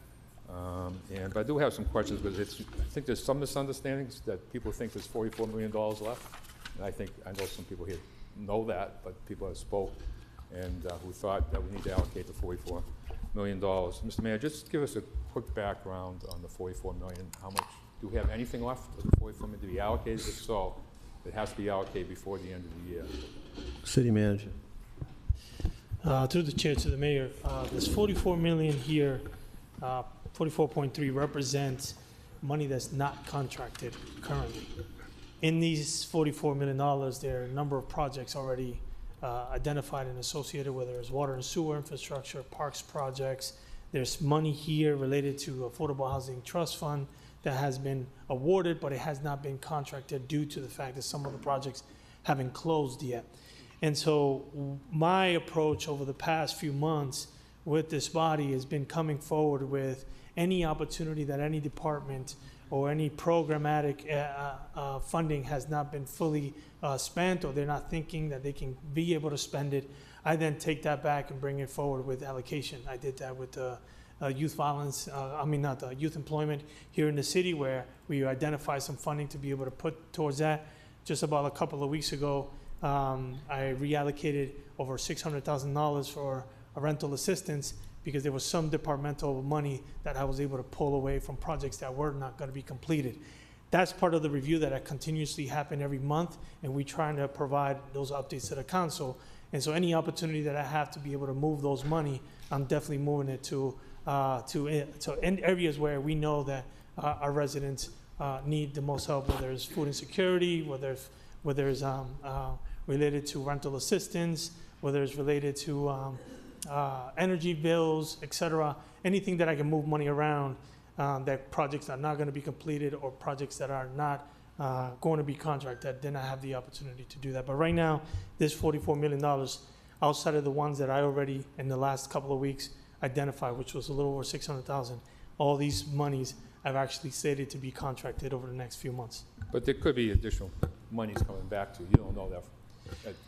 Speaker 6: But I do have some questions, because I think there's some misunderstandings that people think there's $44 million left. And I know some people here know that, but people have spoke and who thought that we need to allocate the $44 million. Mr. Mayor, just give us a quick background on the $44 million. How much, do we have anything left of the $44 million to be allocated? If so, it has to be allocated before the end of the year.
Speaker 23: City Manager.
Speaker 24: Through the chair to the mayor, this 44 million here, 44.3 represents money that's not contracted currently. In these $44 million, there are a number of projects already identified and associated, whether it's water and sewer infrastructure, parks projects. There's money here related to Affordable Housing Trust Fund that has been awarded, but it has not been contracted due to the fact that some of the projects haven't closed yet. And so my approach over the past few months with this body has been coming forward with any opportunity that any department or any programmatic funding has not been fully spent, or they're not thinking that they can be able to spend it. I then take that back and bring it forward with allocation. I did that with youth violence, youth employment here in the city, where we identified some funding to be able to put towards that. Just about a couple of weeks ago, I reallocated over $600,000 for a rental assistance, because there was some departmental money that I was able to pull away from projects that were not going to be completed. That's part of the review that continuously happen every month, and we're trying to provide those updates to the council. And so any opportunity that I have to be able to move those money, I'm definitely moving it to areas where we know that our residents need the most help, whether it's food insecurity, whether it's related to rental assistance, whether it's related to energy bills, etc. Anything that I can move money around, that projects are not going to be completed or projects that are not going to be contracted, then I have the opportunity to do that. But right now, this $44 million, outside of the ones that I already, in the last couple of weeks, identified, which was a little over 600,000, all these monies I've actually stated to be contracted over the next few months.
Speaker 6: But there could be additional monies coming back to you. You don't know that.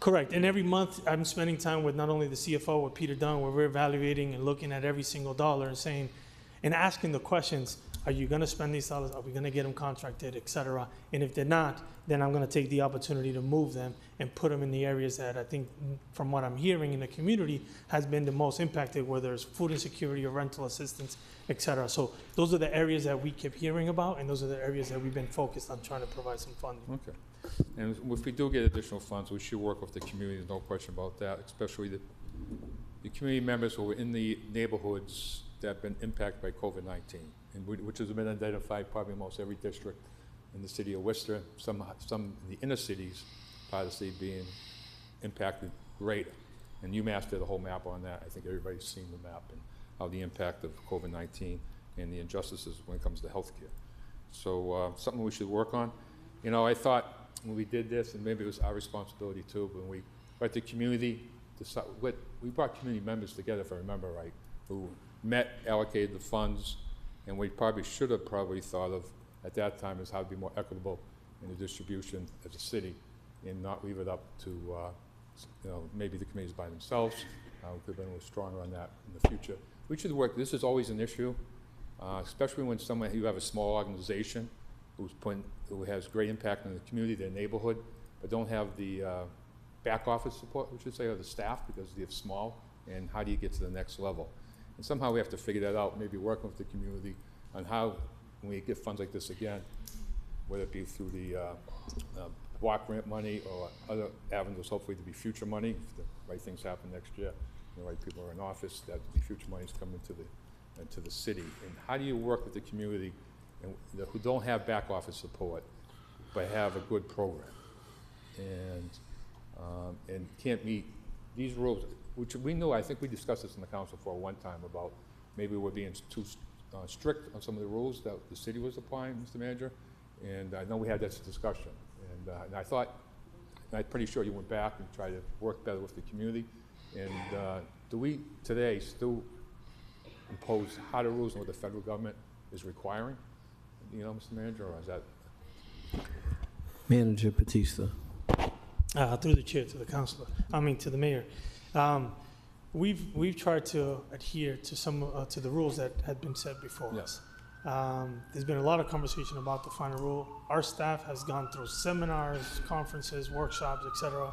Speaker 24: Correct. And every month I'm spending time with not only the CFO, with Peter Dunn, where we're evaluating and looking at every single dollar and saying, and asking the questions, Are you going to spend these dollars? Are we going to get them contracted, et cetera? And if they're not, then I'm going to take the opportunity to move them and put them in the areas that I think, from what I'm hearing in the community, has been the most impacted, whether it's food insecurity or rental assistance, et cetera. So those are the areas that we keep hearing about, and those are the areas that we've been focused on trying to provide some funding.
Speaker 6: Okay. And if we do get additional funds, we should work with the community, there's no question about that, especially the community members who are in the neighborhoods that have been impacted by COVID-19, and which has been identified probably in most every district in the city of Worcester, some in the inner cities, part of the city being impacted greater. And UMass did a whole map on that. I think everybody's seen the map and how the impact of COVID-19 and the injustices when it comes to healthcare. So something we should work on. You know, I thought when we did this, and maybe it was our responsibility too, when we brought the community, we brought community members together, if I remember right, who met, allocated the funds, and we probably should have thought of at that time is how to be more equitable in the distribution as a city and not leave it up to you know, maybe the committees by themselves. We could have been a little stronger on that in the future. We should work, this is always an issue, especially when you have a small organization who has great impact on the community, their neighborhood, but don't have the back office support, we should say, or the staff, because they're small, and how do you get to the next level? And somehow we have to figure that out, maybe working with the community on how, when we get funds like this again, whether it be through the block grant money or other avenues, hopefully to be future money, if the right things happen next year, the right people are in office, that would be future monies coming into the city. And how do you work with the community who don't have back office support, but have a good program and can't meet these rules, which we knew, I think we discussed this in the council for one time about maybe we're being too strict on some of the rules that the city was applying, Mr. Manager, and I know we had this discussion, and I thought, I'm pretty sure you went back and tried to work better with the community, and do we today still impose harder rules than what the federal government is requiring, you know, Mr. Manager, or is that?
Speaker 23: Manager Batista.
Speaker 24: Through the chair to the mayor. We've tried to adhere to some to the rules that had been set before us. There's been a lot of conversation about the final rule. Our staff has gone through seminars, conferences, workshops, etc.,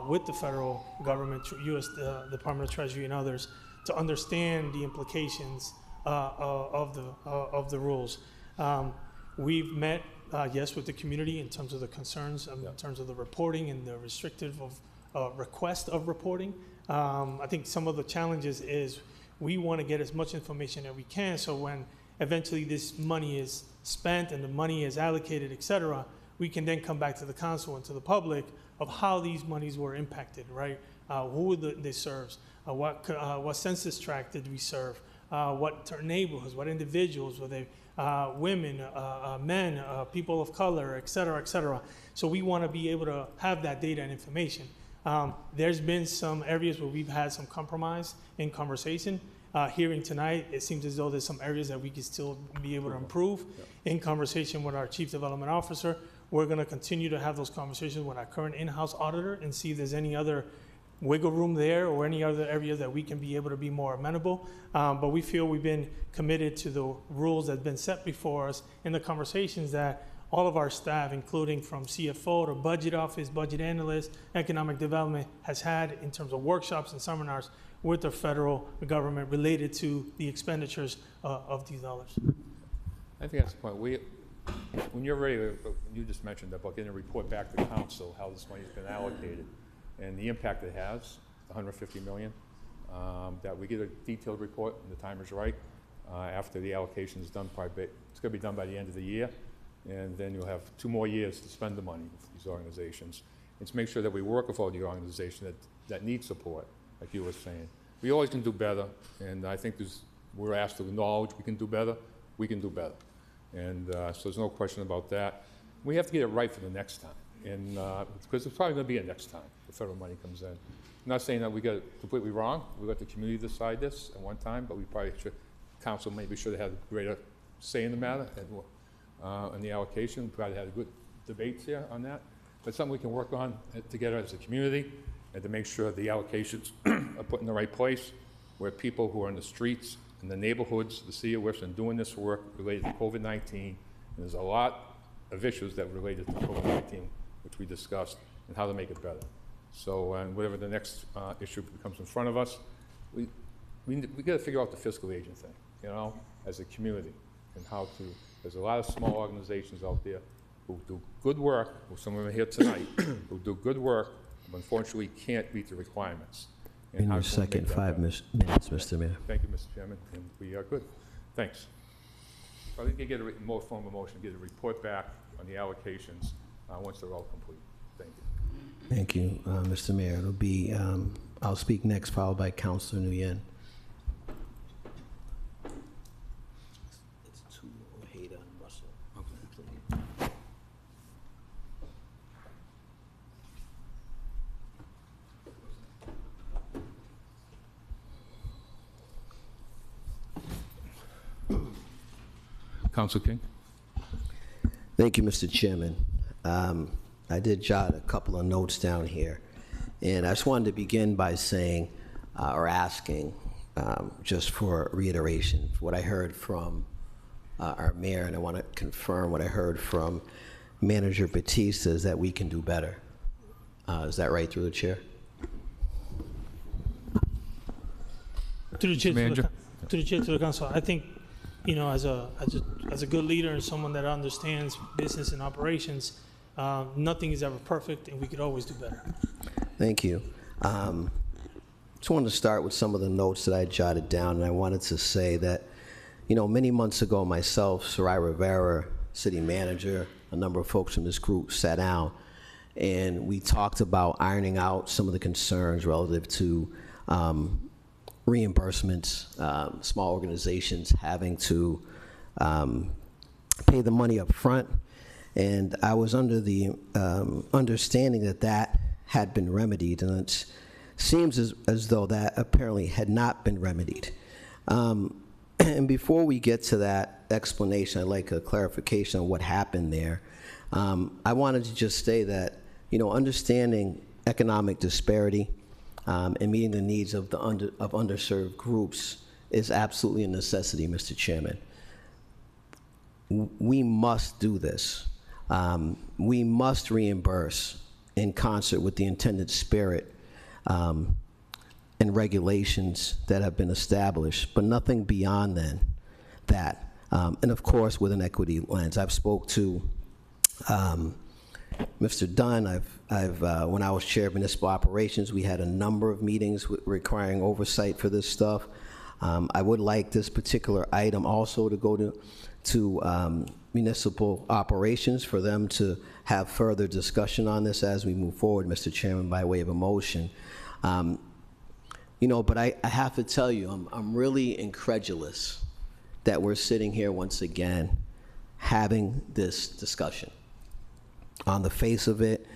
Speaker 24: with the federal government, U.S. Department of Treasury and others, to understand the implications of the rules. We've met, yes, with the community in terms of the concerns, in terms of the reporting and the restrictive of request of reporting. I think some of the challenges is we want to get as much information as we can, so when eventually this money is spent and the money is allocated, et cetera, we can then come back to the council and to the public of how these monies were impacted, right? Who they served, what census tract did we serve, what neighborhoods, what individuals, were they women, men, people of color, et cetera, et cetera. So we want to be able to have that data and information. There's been some areas where we've had some compromise in conversation. Hearing tonight, it seems as though there's some areas that we can still be able to improve. In conversation with our Chief Development Officer, we're going to continue to have those conversations with our current in-house auditor and see if there's any other wiggle room there or any other area that we can be able to be more amenable. But we feel we've been committed to the rules that have been set before us in the conversations that all of our staff, including from CFO to budget office, budget analyst, economic development, has had in terms of workshops and seminars with the federal government related to the expenditures of these dollars.
Speaker 6: I think that's the point. When you're ready, you just mentioned about getting a report back to council, how this money's been allocated and the impact it has, $150 million, that we get a detailed report when the time is right, after the allocation is done. It's going to be done by the end of the year, and then you'll have 2 more years to spend the money with these organizations. And to make sure that we work with all the organizations that need support, like you were saying. We always can do better, and I think we're asked to acknowledge we can do better. We can do better. And so there's no question about that. We have to get it right for the next time, and because it's probably going to be a next time the federal money comes in. I'm not saying that we got it completely wrong. We let the community decide this at one time, but we probably should, council maybe should have had a greater say in the matter and the allocation. We probably had a good debates here on that. But something we can work on together as a community, and to make sure the allocations are put in the right place, where people who are in the streets in the neighborhoods, the city of Worcester, and doing this work related to COVID-19. And there's a lot of issues that related to COVID-19, which we discussed, and how to make it better. So, whatever the next issue becomes in front of us, we got to figure out the fiscal agent thing, you know, as a community, and how to. There's a lot of small organizations out there who do good work. Some of them are here tonight who do good work, but unfortunately can't meet the requirements.
Speaker 23: In
Speaker 6: how
Speaker 23: your
Speaker 6: can we make
Speaker 23: second
Speaker 6: that
Speaker 23: 5
Speaker 6: better?
Speaker 23: minutes, Mr. Mayor.
Speaker 6: Thank you, Mr. Chairman, and we are good. Thanks. I think you get a more formal motion, get a report back on the allocations once they're all complete. Thank you.
Speaker 23: Thank you, Mr. Mayor. It'll be, I'll speak next, followed by Councilor Nguyen.
Speaker 6: Council King.
Speaker 23: Thank you, Mr. Chairman. I did jot a couple of notes down here, and I just wanted to begin by saying or asking, just for reiteration, what I heard from our mayor, and I want to confirm what I heard from Manager Batista, is that we can do better. Is that right, through the chair?
Speaker 24: To the chair,
Speaker 6: Manager.
Speaker 24: to the council, I think, you know, as a good leader and someone that understands business and operations, nothing is ever perfect, and we could always do better.
Speaker 23: Thank you. Just wanted to start with some of the notes that I jotted down, and I wanted to say that, you know, many months ago, myself, Sarai Rivera, city manager, a number of folks from this group sat down, and we talked about ironing out some of the concerns relative to reimbursements, small organizations having to pay the money up front. And I was under the understanding that that had been remedied, and it seems as though that apparently had not been remedied. And before we get to that explanation, I'd like a clarification on what happened there. I wanted to just say that, you know, understanding economic disparity and meeting the needs of the underserved groups is absolutely a necessity, Mr. Chairman. We must do this. We must reimburse in concert with the intended spirit and regulations that have been established, but nothing beyond that. And of course, with an equity lens. I've spoke to Mr. Dunn. When I was chair of municipal operations, we had a number of meetings requiring oversight for this stuff. I would like this particular item also to go to municipal operations for them to have further discussion on this as we move forward, Mr. Chairman, by way of a motion. You know, but I have to tell you, I'm really incredulous that we're sitting here once again having this discussion. On the face of it,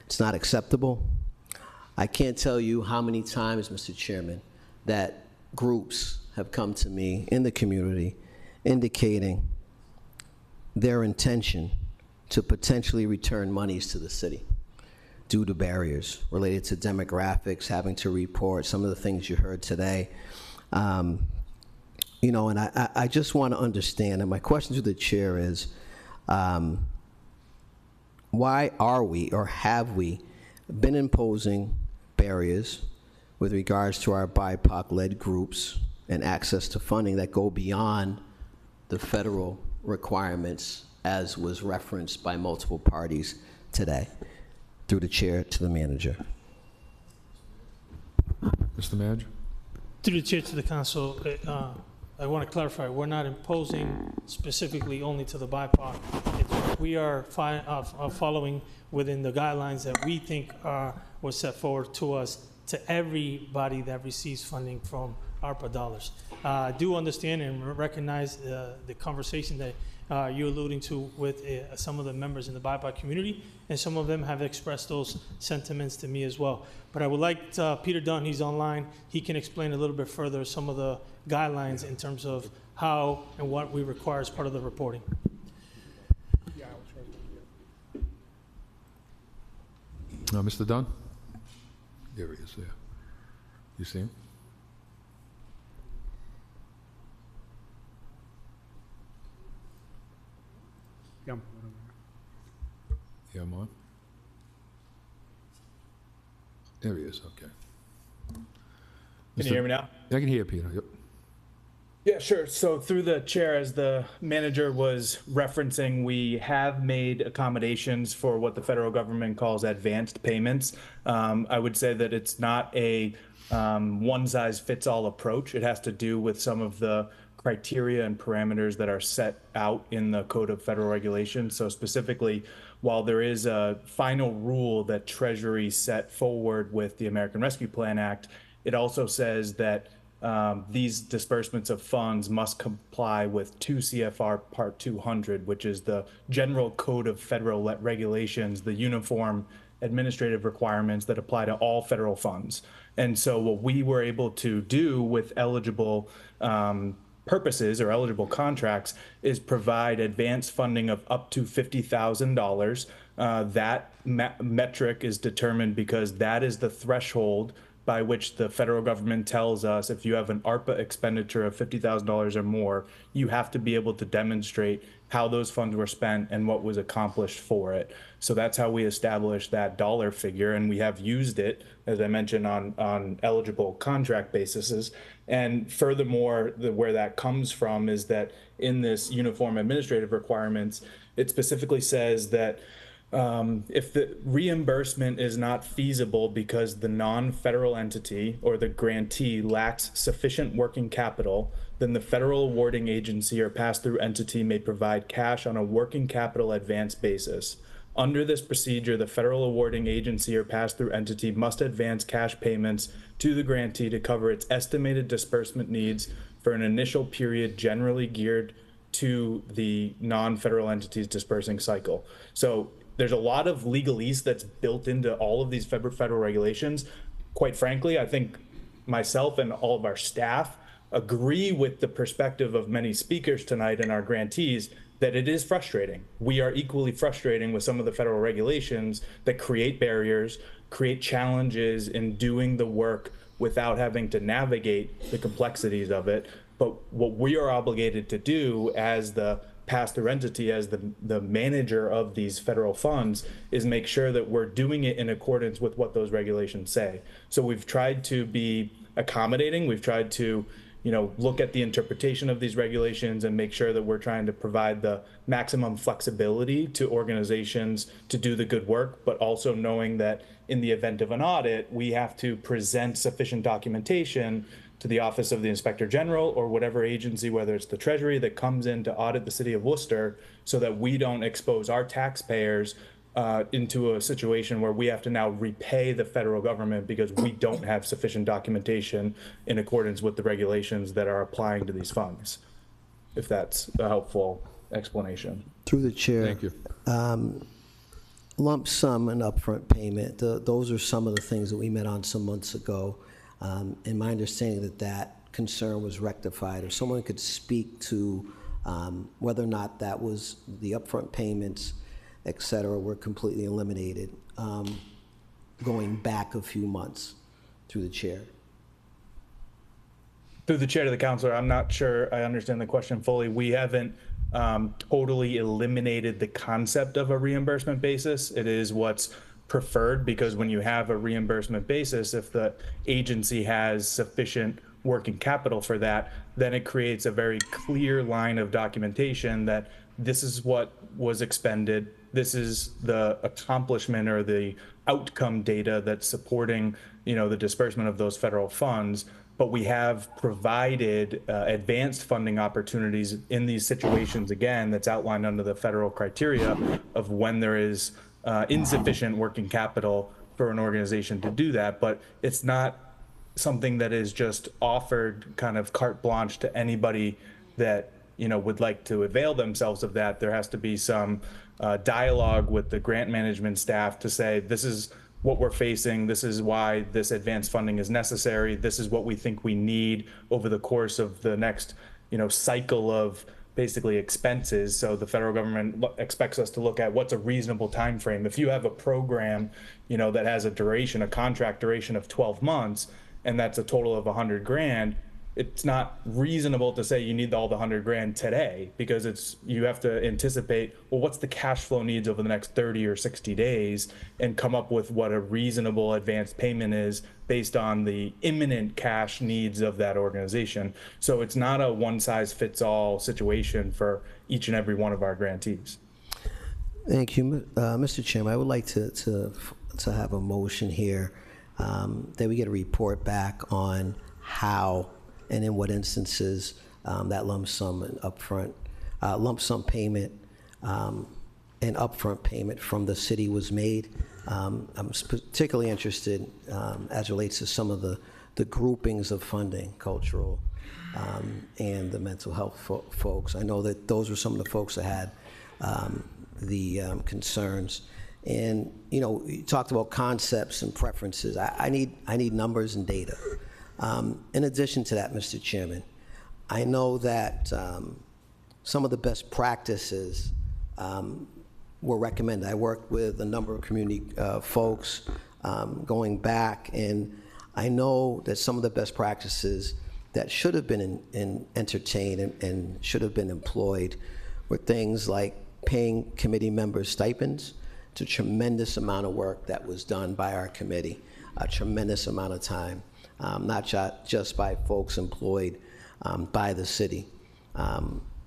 Speaker 23: it's not acceptable. I can't tell you how many times, Mr. Chairman, that groups have come to me in the community indicating their intention to potentially return monies to the city due to barriers related to demographics, having to report some of the things you heard today. You know, and I just want to understand, and my question to the chair is, why are we, or have we, been imposing barriers with regards to our BIPOC-led groups and access to funding that go beyond the federal requirements, as was referenced by multiple parties today? Through the chair to the manager.
Speaker 6: Mr. Manager.
Speaker 24: Through the chair to the council, I want to clarify, we're not imposing specifically only to the BIPOC. We are following within the guidelines that we think were set forward to us, to everybody that receives funding from ARPA dollars. I do understand and recognize the conversation that you're alluding to with some of the members in the BIPOC community, and some of them have expressed those sentiments to me as well. But I would like Peter Dunn, he's online, he can explain a little bit further some of the guidelines in terms of how and what we require as part of the reporting.
Speaker 6: Mr. Dunn? There he is, there. You see him?
Speaker 8: Yeah.
Speaker 6: Yeah, I'm on. There he is, okay.
Speaker 10: Can you hear me now?
Speaker 6: I can hear you, Peter. Yep.
Speaker 10: Yeah, sure. So through the chair, as the manager was referencing, we have made accommodations for what the federal government calls advanced payments. I would say that it's not a one-size-fits-all approach. It has to do with some of the criteria and parameters that are set out in the Code of Federal Regulations. So specifically, while there is a final rule that Treasury set forward with the American Rescue Plan Act, it also says that these disbursements of funds must comply with 2 CFR Part 200, which is the General Code of Federal Regulations, the uniform administrative requirements that apply to all federal funds. And so what we were able to do with eligible purposes or eligible contracts is provide advance funding of up to $50,000. That metric is determined because that is the threshold by which the federal government tells us if you have an ARPA expenditure of $50,000 or more, you have to be able to demonstrate how those funds were spent and what was accomplished for it. So that's how we established that dollar figure, and we have used it, as I mentioned, on eligible contract bases. And furthermore, where that comes from is that in this uniform administrative requirements, it specifically says that if the reimbursement is not feasible because the non-federal entity or the grantee lacks sufficient working capital, then the federal awarding agency or pass-through entity may provide cash on a working capital advance basis. Under this procedure, the federal awarding agency or pass-through entity must advance cash payments to the grantee to cover its estimated disbursement needs for an initial period generally geared to the non-federal entity's dispersing cycle. So there's a lot of legalese that's built into all of these federal regulations. Quite frankly, I think myself and all of our staff agree with the perspective of many speakers tonight and our grantees that it is frustrating. We are equally frustrating with some of the federal regulations that create barriers, create challenges in doing the work without having to navigate the complexities of it. But what we are obligated to do as the pass-through entity, as the manager of these federal funds, is make sure that we're doing it in accordance with what those regulations say. So we've tried to be accommodating. We've tried to, look at the interpretation of these regulations and make sure that we're trying to provide the maximum flexibility to organizations to do the good work, but also knowing that in the event of an audit, we have to present sufficient documentation to the Office of the Inspector General or whatever agency, whether it's the Treasury that comes in to audit the city of Worcester, so that we don't expose our taxpayers into a situation where we have to now repay the federal government because we don't have sufficient documentation in accordance with the regulations that are applying to these funds, if that's a helpful explanation.
Speaker 23: Through the chair.
Speaker 6: Thank you.
Speaker 23: Lump sum and upfront payment, those are some of the things that we met on some months ago. And my understanding that concern was rectified, or someone could speak to whether or not that was the upfront payments, et cetera, were completely eliminated going back a few months, through the chair.
Speaker 10: Through the chair to the counselor, I'm not sure I understand the question fully. We haven't totally eliminated the concept of a reimbursement basis. It is what's preferred, because when you have a reimbursement basis, if the agency has sufficient working capital for that, then it creates a very clear line of documentation that this is what was expended, this is the accomplishment or the outcome data that's supporting, the disbursement of those federal funds. But we have provided advanced funding opportunities in these situations, again, that's outlined under the federal criteria of when there is insufficient working capital for an organization to do that. But it's not something that is just offered kind of carte blanche to anybody that would like to avail themselves of that. There has to be some dialogue with the grant management staff to say, this is what we're facing, this is why this advanced funding is necessary, this is what we think we need over the course of the next cycle of basically expenses. So the federal government expects us to look at what's a reasonable time frame. If you have a program that has a contract duration of 12 months, and that's a total of $100,000, it's not reasonable to say you need all the 100 grand today, because you have to anticipate, well, what's the cash flow needs over the next 30 or 60 days and come up with what a reasonable advance payment is based on the imminent cash needs of that organization. So it's not a one size fits all situation for each and every one of our grantees.
Speaker 23: Thank you, Mr. Chairman. I would like to have a motion here that we get a report back on how and in what instances that lump sum and lump sum payment and upfront payment from the city was made. I'm particularly interested as it relates to some of the groupings of funding, cultural and the mental health folks. I know that those were some of the folks that had the concerns. And you talked about concepts and preferences. I need numbers and data. In addition to that, Mr. Chairman, I know that some of the best practices were recommended. I worked with a number of community folks going back, and I know that some of the best practices that should have been entertained and should have been employed were things like paying committee members stipends. It's a tremendous amount of work that was done by our committee, a tremendous amount of time, not just by folks employed by the city.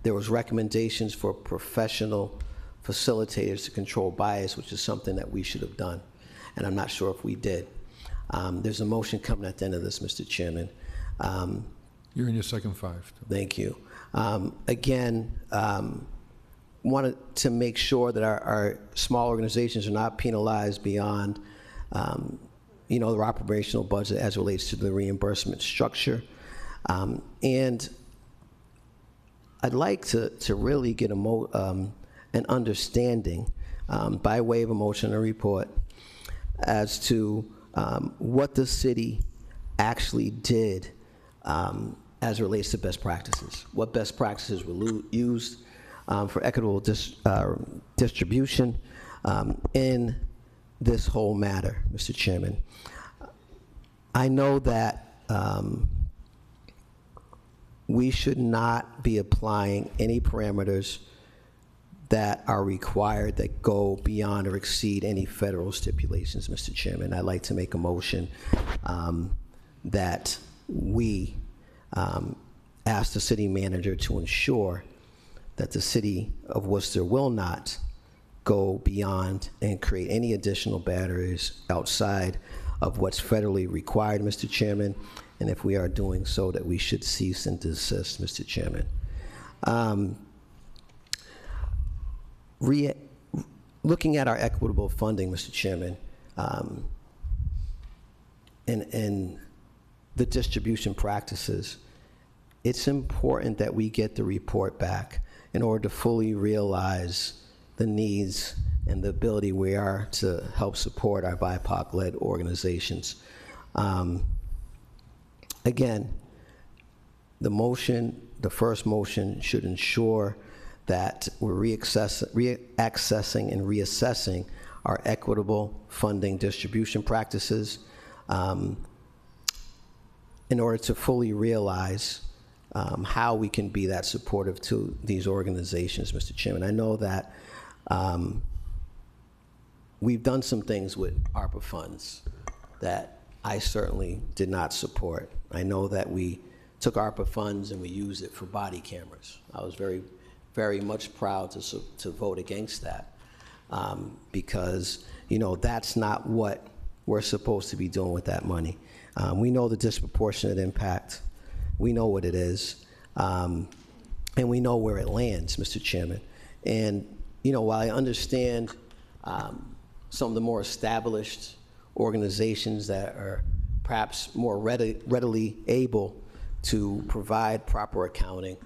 Speaker 23: There was recommendations for professional facilitators to control bias, which is something that we should have done, and I'm not sure if we did. There's a motion coming at the end of this, Mr. Chairman.
Speaker 6: You're in your second 5.
Speaker 23: Thank you. Again, wanted to make sure that our small organizations are not penalized beyond, their operational budget as it relates to the reimbursement structure. And I'd like to really get an understanding by way of a motion and report as to what the city actually did as it relates to best practices. What best practices were used for equitable distribution in this whole matter, Mr. Chairman. I know that we should not be applying any parameters that are required that go beyond or exceed any federal stipulations, Mr. Chairman. I'd like to make a motion that we ask the city manager to ensure that the city of Worcester will not go beyond and create any additional barriers outside of what's federally required, Mr. Chairman, and if we are doing so, that we should cease and desist, Mr. Chairman. Looking at our equitable funding, Mr. Chairman, and the distribution practices, it's important that we get the report back in order to fully realize the needs and the ability we are to help support our BIPOC-led organizations. Again, the first motion should ensure that we're reaccessing and reassessing our equitable funding distribution practices in order to fully realize how we can be that supportive to these organizations, Mr. Chairman. I know that we've done some things with ARPA funds that I certainly did not support. I know that we took ARPA funds and we used it for body cameras. I was very, very much proud to vote against that because, that's not what we're supposed to be doing with that money. We know the disproportionate impact. We know what it is, and we know where it lands, Mr. Chairman. And, while I understand some of the more established organizations that are perhaps more readily able to provide proper accounting,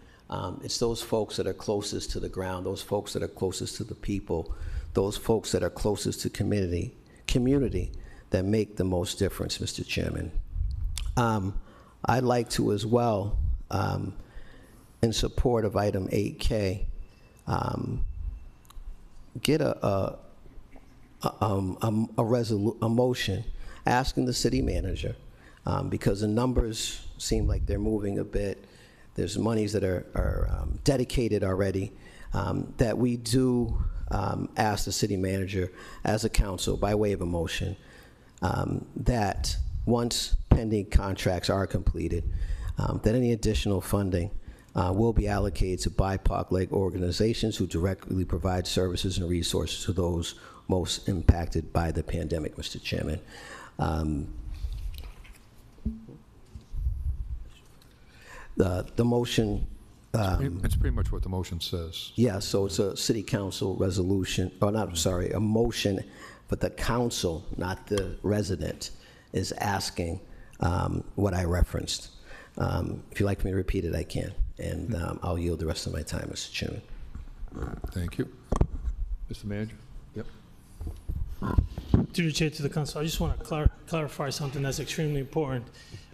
Speaker 23: it's those folks that are closest to the ground, those folks that are closest to the people, those folks that are closest to community that make the most difference, Mr. Chairman. I'd like to as well, in support of item 8K, get a motion asking the city manager because the numbers seem like they're moving a bit. There's monies that are dedicated already, that we do ask the city manager as a council by way of a motion that once pending contracts are completed, that any additional funding will be allocated to BIPOC-led organizations who directly provide services and resources to those most impacted by the pandemic, Mr. Chairman. The motion.
Speaker 6: It's pretty much what the motion says.
Speaker 23: Yeah, so it's a city council resolution, or not, sorry, a motion, but the council, not the resident, is asking what I referenced. If you'd like me to repeat it, I can, and I'll yield the rest of my time, Mr. Chairman.
Speaker 6: Thank you. Mr. Manager? Yep.
Speaker 24: Through the chair to the council, I just want to clarify something that's extremely important.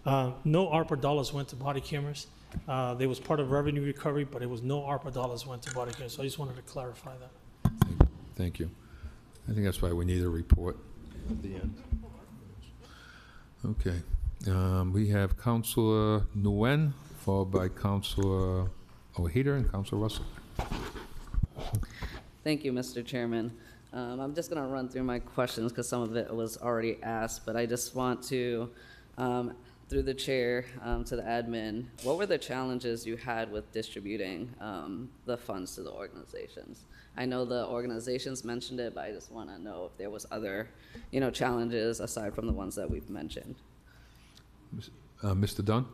Speaker 24: No ARPA dollars went to body cameras. There was part of revenue recovery, but it was no ARPA dollars went to body cameras. So I just wanted to clarify that.
Speaker 6: Thank you. I think that's why we need a report at the end. Okay. We have Councilor Nguyen, followed by Councilor Ojeda and Councilor Russell.
Speaker 11: Thank you, Mr. Chairman. I'm just going to run through my questions because some of it was already asked, but I just want to, through the chair to the admin, what were the challenges you had with distributing the funds to the organizations? I know the organizations mentioned it, but I just want to know if there was other, challenges aside from the ones that we've mentioned.
Speaker 6: Mr. Dunn?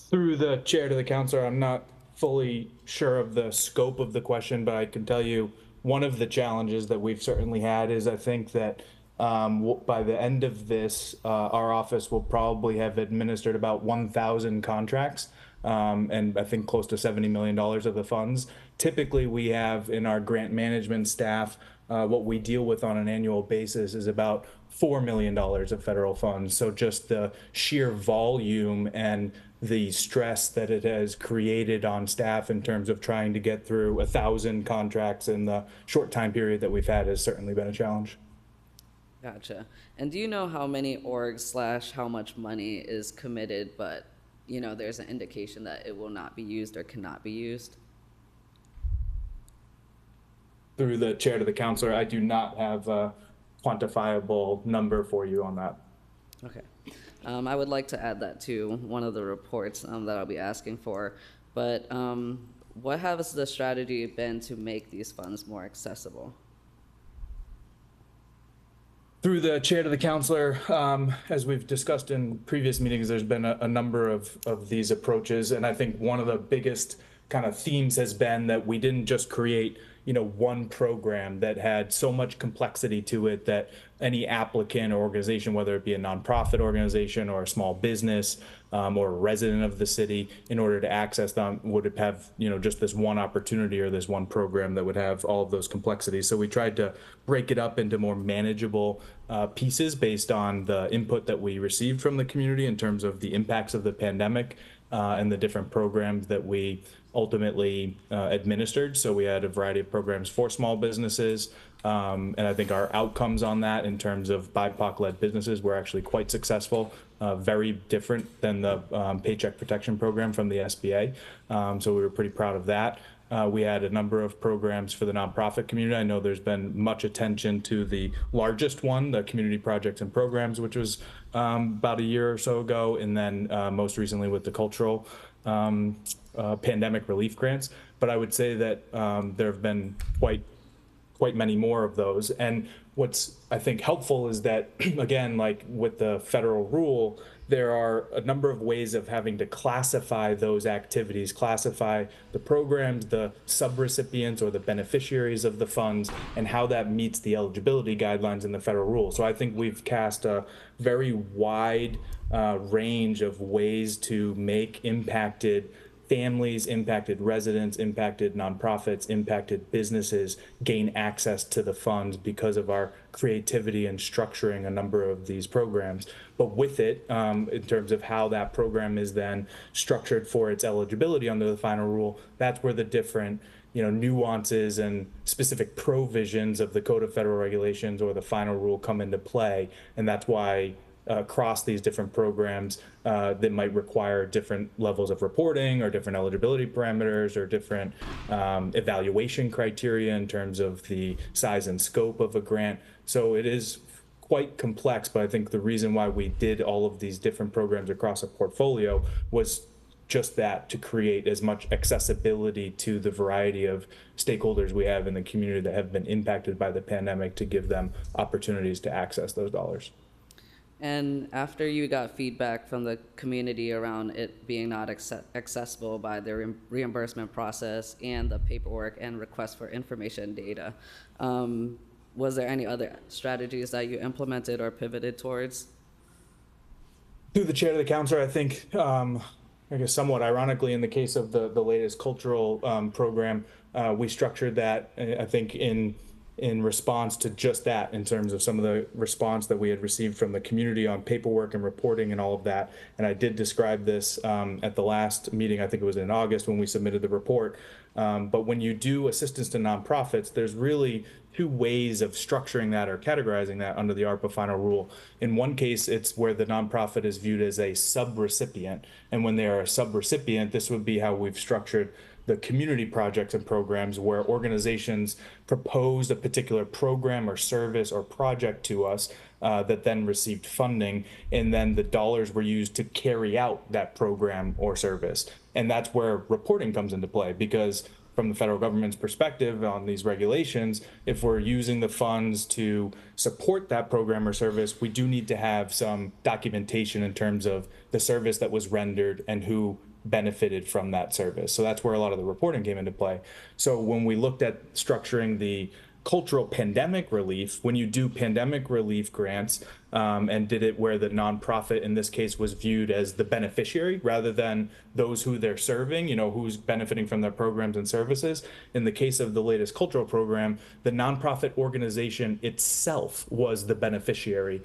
Speaker 10: Through the chair to the councilor, I'm not fully sure of the scope of the question, but I can tell you one of the challenges that we've certainly had is I think that by the end of this, our office will probably have administered about 1,000 contracts, and I think close to $70 million of the funds. Typically, we have in our grant management staff, what we deal with on an annual basis is about $4 million of federal funds. So just the sheer volume and the stress that it has created on staff in terms of trying to get through 1,000 contracts in the short time period that we've had has certainly been a challenge.
Speaker 11: Gotcha. And do you know how many orgs / how much money is committed, but there's an indication that it will not be used or cannot be used?
Speaker 10: Through the chair to the councilor, I do not have a quantifiable number for you on that.
Speaker 11: Okay. I would like to add that to one of the reports that I'll be asking for. But what has the strategy been to make these funds more accessible?
Speaker 10: Through the chair to the councilor, as we've discussed in previous meetings, there's been a number of these approaches. And I think one of the biggest kind of themes has been that we didn't just create one program that had so much complexity to it that any applicant or organization, whether it be a nonprofit organization or a small business or a resident of the city, in order to access them would have just this one opportunity or this one program that would have all of those complexities. So we tried to break it up into more manageable pieces based on the input that we received from the community in terms of the impacts of the pandemic and the different programs that we ultimately administered. So we had a variety of programs for small businesses. And I think our outcomes on that in terms of BIPOC-led businesses were actually quite successful, very different than the Paycheck Protection Program from the SBA. So we were pretty proud of that. We had a number of programs for the nonprofit community. I know there's been much attention to the largest one, the Community Projects and Programs, which was about a year or so ago, and then most recently with the cultural pandemic relief grants. But I would say that there have been quite many more of those. And what's, I think, helpful is that, again, like with the federal rule, there are a number of ways of having to classify those activities, classify the programs, the subrecipients or the beneficiaries of the funds, and how that meets the eligibility guidelines in the federal rule. So I think we've cast a very wide range of ways to make impacted families, impacted residents, impacted nonprofits, impacted businesses gain access to the funds because of our creativity and structuring a number of these programs. But with it, in terms of how that program is then structured for its eligibility under the final rule, that's where the different nuances and specific provisions of the Code of Federal Regulations or the final rule come into play. And that's why across these different programs that might require different levels of reporting or different eligibility parameters or different evaluation criteria in terms of the size and scope of a grant. So it is quite complex, but I think the reason why we did all of these different programs across a portfolio was just that, to create as much accessibility to the variety of stakeholders we have in the community that have been impacted by the pandemic, to give them opportunities to access those dollars.
Speaker 11: And after you got feedback from the community around it being not accessible by the reimbursement process and the paperwork and request for information data, was there any other strategies that you implemented or pivoted towards?
Speaker 10: Through the chair to the counselor, I think, I guess somewhat ironically, in the case of the latest cultural program, we structured that, I think, in response to just that, in terms of some of the response that we had received from the community on paperwork and reporting and all of that. And I did describe this at the last meeting, I think it was in August when we submitted the report. But when you do assistance to nonprofits, there's really two ways of structuring that or categorizing that under the ARPA final rule. In one case, it's where the nonprofit is viewed as a subrecipient. And when they are a subrecipient, this would be how we've structured the community projects and programs, where organizations proposed a particular program or service or project to us that then received funding, and then the dollars were used to carry out that program or service. And that's where reporting comes into play, because from the federal government's perspective on these regulations, if we're using the funds to support that program or service, we do need to have some documentation in terms of the service that was rendered and who benefited from that service. So that's where a lot of the reporting came into play. So when we looked at structuring the cultural pandemic relief, when you do pandemic relief grants and did it where the nonprofit in this case was viewed as the beneficiary rather than those who they're serving, who's benefiting from their programs and services. In the case of the latest cultural program, the nonprofit organization itself was the beneficiary.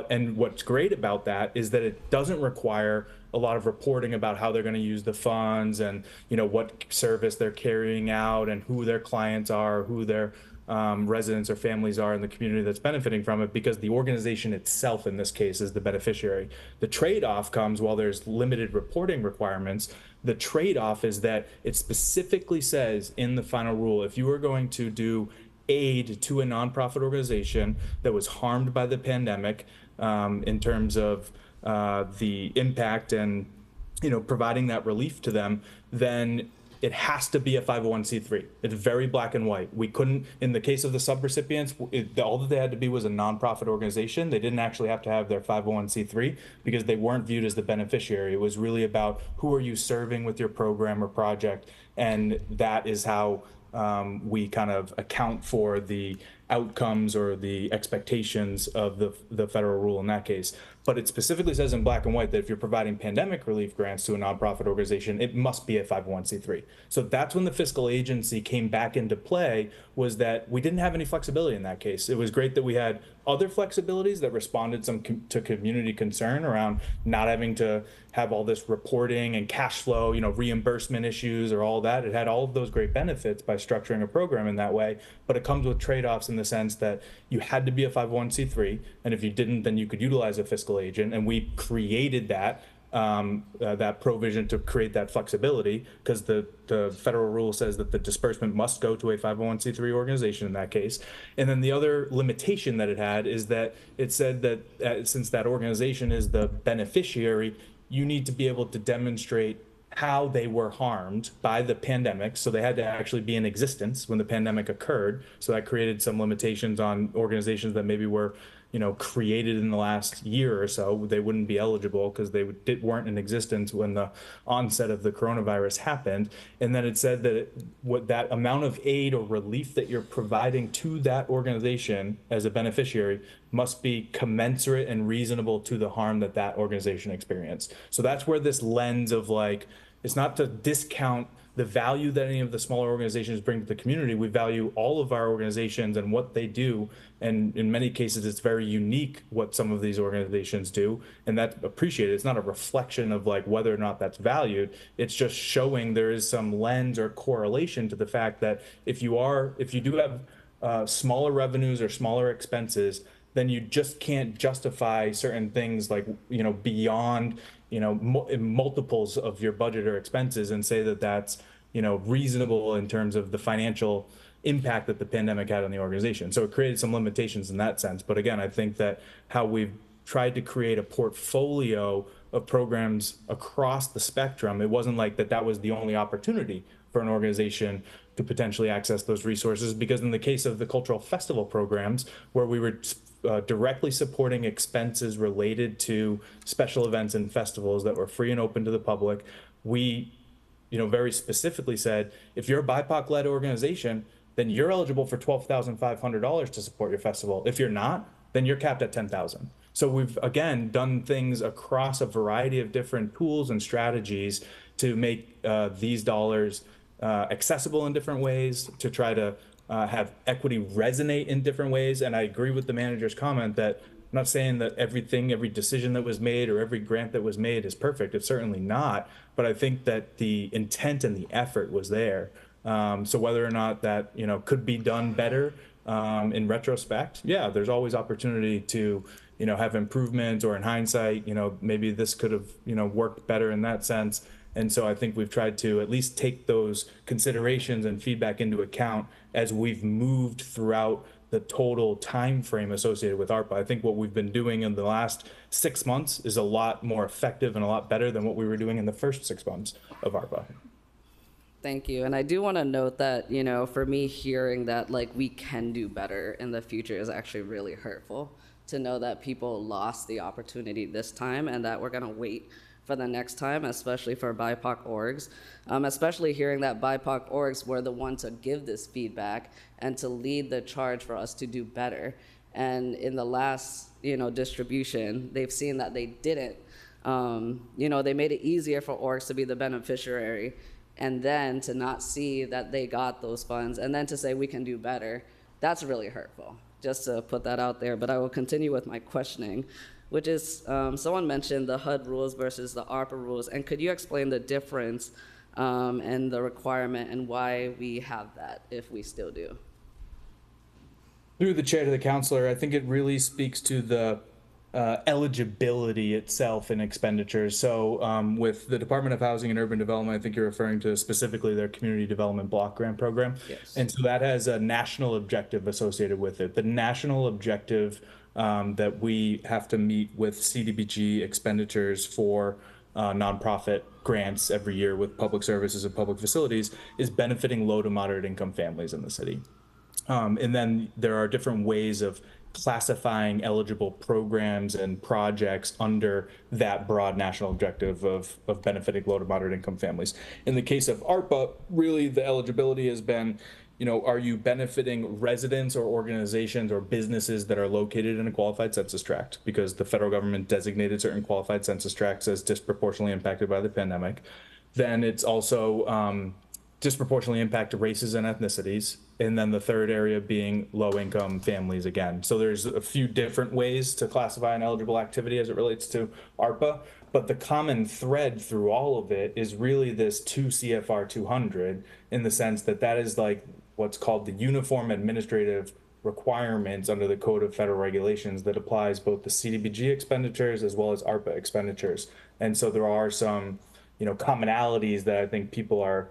Speaker 10: And what's great about that is that it doesn't require a lot of reporting about how they're going to use the funds and what service they're carrying out and who their clients are, who their residents or families are in the community that's benefiting from it, because the organization itself in this case is the beneficiary. The trade-off comes while there's limited reporting requirements. The trade-off is that it specifically says in the final rule, if you are going to do aid to a nonprofit organization that was harmed by the pandemic in terms of the impact and providing that relief to them, then it has to be a 501c3. It's very black and white. We couldn't, in the case of the subrecipients, all that they had to be was a nonprofit organization. They didn't actually have to have their 501c3 because they weren't viewed as the beneficiary. It was really about who are you serving with your program or project, and that is how we kind of account for the outcomes or the expectations of the federal rule in that case. But it specifically says in black and white that if you're providing pandemic relief grants to a nonprofit organization, it must be a 501c3. So that's when the fiscal agency came back into play, was that we didn't have any flexibility in that case. It was great that we had other flexibilities that responded to community concern around not having to have all this reporting and cash flow, reimbursement issues or all that. It had all of those great benefits by structuring a program in that way, but it comes with trade-offs in the sense that you had to be a 501c3, and if you didn't, then you could utilize a fiscal agent, and we created that provision to create that flexibility, because the federal rule says that the disbursement must go to a 501c3 organization in that case. And then the other limitation that it had is that it said that since that organization is the beneficiary, you need to be able to demonstrate how they were harmed by the pandemic. So they had to actually be in existence when the pandemic occurred. So that created some limitations on organizations that maybe were created in the last year or so. They wouldn't be eligible because they weren't in existence when the onset of the coronavirus happened. And then it said that that amount of aid or relief that you're providing to that organization as a beneficiary must be commensurate and reasonable to the harm that organization experienced. So that's where this lens of it's not to discount the value that any of the smaller organizations bring to the community. We value all of our organizations and what they do. And in many cases, it's very unique what some of these organizations do, and that's appreciated. It's not a reflection of like whether or not that's valued. It's just showing there is some lens or correlation to the fact that if you do have smaller revenues or smaller expenses, then you just can't justify certain things like, beyond, multiples of your budget or expenses and say that that's, reasonable in terms of the financial impact that the pandemic had on the organization. So it created some limitations in that sense. But again, I think that how we've tried to create a portfolio of programs across the spectrum, it wasn't like that was the only opportunity for an organization to potentially access those resources, because in the case of the cultural festival programs, where we were directly supporting expenses related to special events and festivals that were free and open to the public, we very specifically said, if you're a BIPOC-led organization, then you're eligible for $12,500 to support your festival. If you're not, then you're capped at $10,000. So we've, again, done things across a variety of different tools and strategies to make these dollars accessible in different ways, to try to have equity resonate in different ways. And I agree with the manager's comment that I'm not saying that every decision that was made or every grant that was made is perfect. It's certainly not. But I think that the intent and the effort was there. So whether or not that, could be done better in retrospect, yeah, there's always opportunity to, have improvements, or in hindsight, maybe this could have, worked better in that sense. And so I think we've tried to at least take those considerations and feedback into account as we've moved throughout the total time frame associated with ARPA. I think what we've been doing in the last 6 months is a lot more effective and a lot better than what we were doing in the first 6 months of ARPA.
Speaker 11: Thank you. And I do want to note that, for me, hearing that like we can do better in the future is actually really hurtful, to know that people lost the opportunity this time and that we're going to wait for the next time, especially for BIPOC orgs, especially hearing that BIPOC orgs were the ones to give this feedback and to lead the charge for us to do better. And in the last, distribution, they've seen that they didn't. They made it easier for orgs to be the beneficiary, and then to not see that they got those funds, and then to say we can do better. That's really hurtful, just to put that out there. But I will continue with my questioning, which is, someone mentioned the HUD rules versus the ARPA rules, and could you explain the difference and the requirement and why we have that, if we still do?
Speaker 10: Through the chair to the counselor, I think it really speaks to the eligibility itself in expenditures. So with the Department of Housing and Urban Development, I think you're referring to specifically their Community Development Block Grant Program.
Speaker 11: Yes.
Speaker 10: And so that has a national objective associated with it. The national objective that we have to meet with CDBG expenditures for nonprofit grants every year with public services and public facilities is benefiting low to moderate income families in the city. And then there are different ways of classifying eligible programs and projects under that broad national objective of benefiting low to moderate income families. In the case of ARPA, really the eligibility has been, are you benefiting residents or organizations or businesses that are located in a qualified census tract? Because the federal government designated certain qualified census tracts as disproportionately impacted by the pandemic. Then it's also disproportionately impacted races and ethnicities. And then the third area being low-income families again. So there's a few different ways to classify an eligible activity as it relates to ARPA, but the common thread through all of it is really this 2 CFR 200, in the sense that that is like what's called the uniform administrative requirements under the Code of Federal Regulations that applies both the CDBG expenditures as well as ARPA expenditures. And so there are some, commonalities that I think people are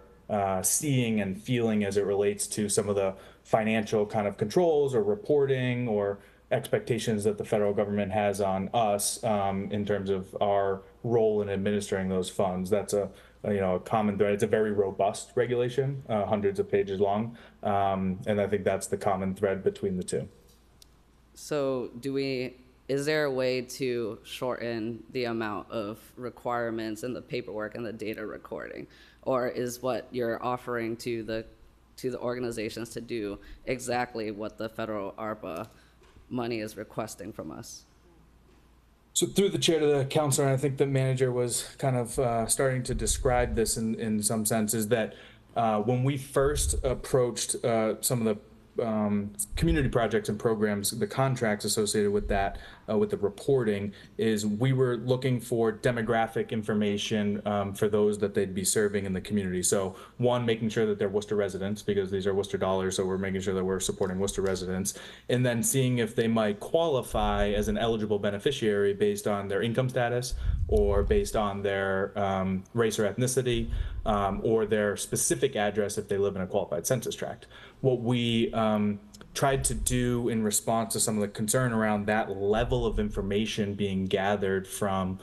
Speaker 10: seeing and feeling as it relates to some of the financial kind of controls or reporting or expectations that the federal government has on us in terms of our role in administering those funds. That's a common thread. It's a very robust regulation, hundreds of pages long, and I think that's the common thread between the two.
Speaker 11: So is there a way to shorten the amount of requirements and the paperwork and the data recording? Or is what you're offering to the organizations to do exactly what the federal ARPA money is requesting from us?
Speaker 10: So through the chair to the counselor, and I think the manager was kind of starting to describe this in some sense, is that When we first approached some of the community projects and programs, the contracts associated with that, with the reporting, is we were looking for demographic information for those that they'd be serving in the community. So one, making sure that they're Worcester residents, because these are Worcester dollars, so we're making sure that we're supporting Worcester residents, and then seeing if they might qualify as an eligible beneficiary based on their income status or based on their race or ethnicity, or their specific address if they live in a qualified census tract. What we tried to do in response to some of the concern around that level of information being gathered from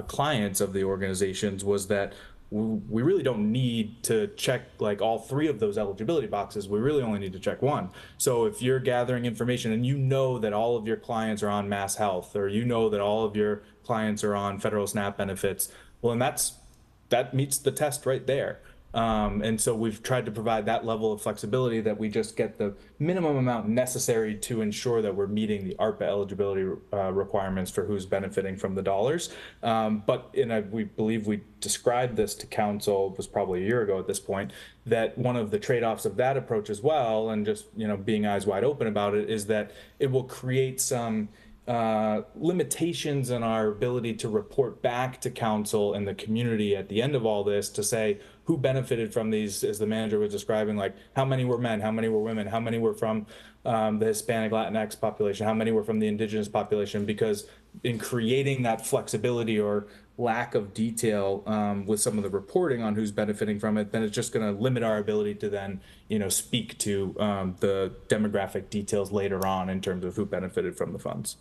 Speaker 10: clients of the organizations was that we really don't need to check like all three of those eligibility boxes. We really only need to check one. So if you're gathering information and you know that all of your clients are on Mass Health, or you know that all of your clients are on federal SNAP benefits, well, then that meets the test right there. And so we've tried to provide that level of flexibility that we just get the minimum amount necessary to ensure that we're meeting the ARPA eligibility requirements for who's benefiting from the dollars. But we believe we described this to council, it was probably a year ago at this point, that one of the trade-offs of that approach as well, and just being eyes wide open about it, is that it will create some limitations in our ability to report back to council and the community at the end of all this to say who benefited from these, as the manager was describing, like how many were men, how many were women, how many were from the Hispanic Latinx population, how many were from the indigenous population, because in creating that flexibility or lack of detail with some of the reporting on who's benefiting from it, then it's just going to limit our ability to then speak to the demographic details later on in terms of who benefited from the funds.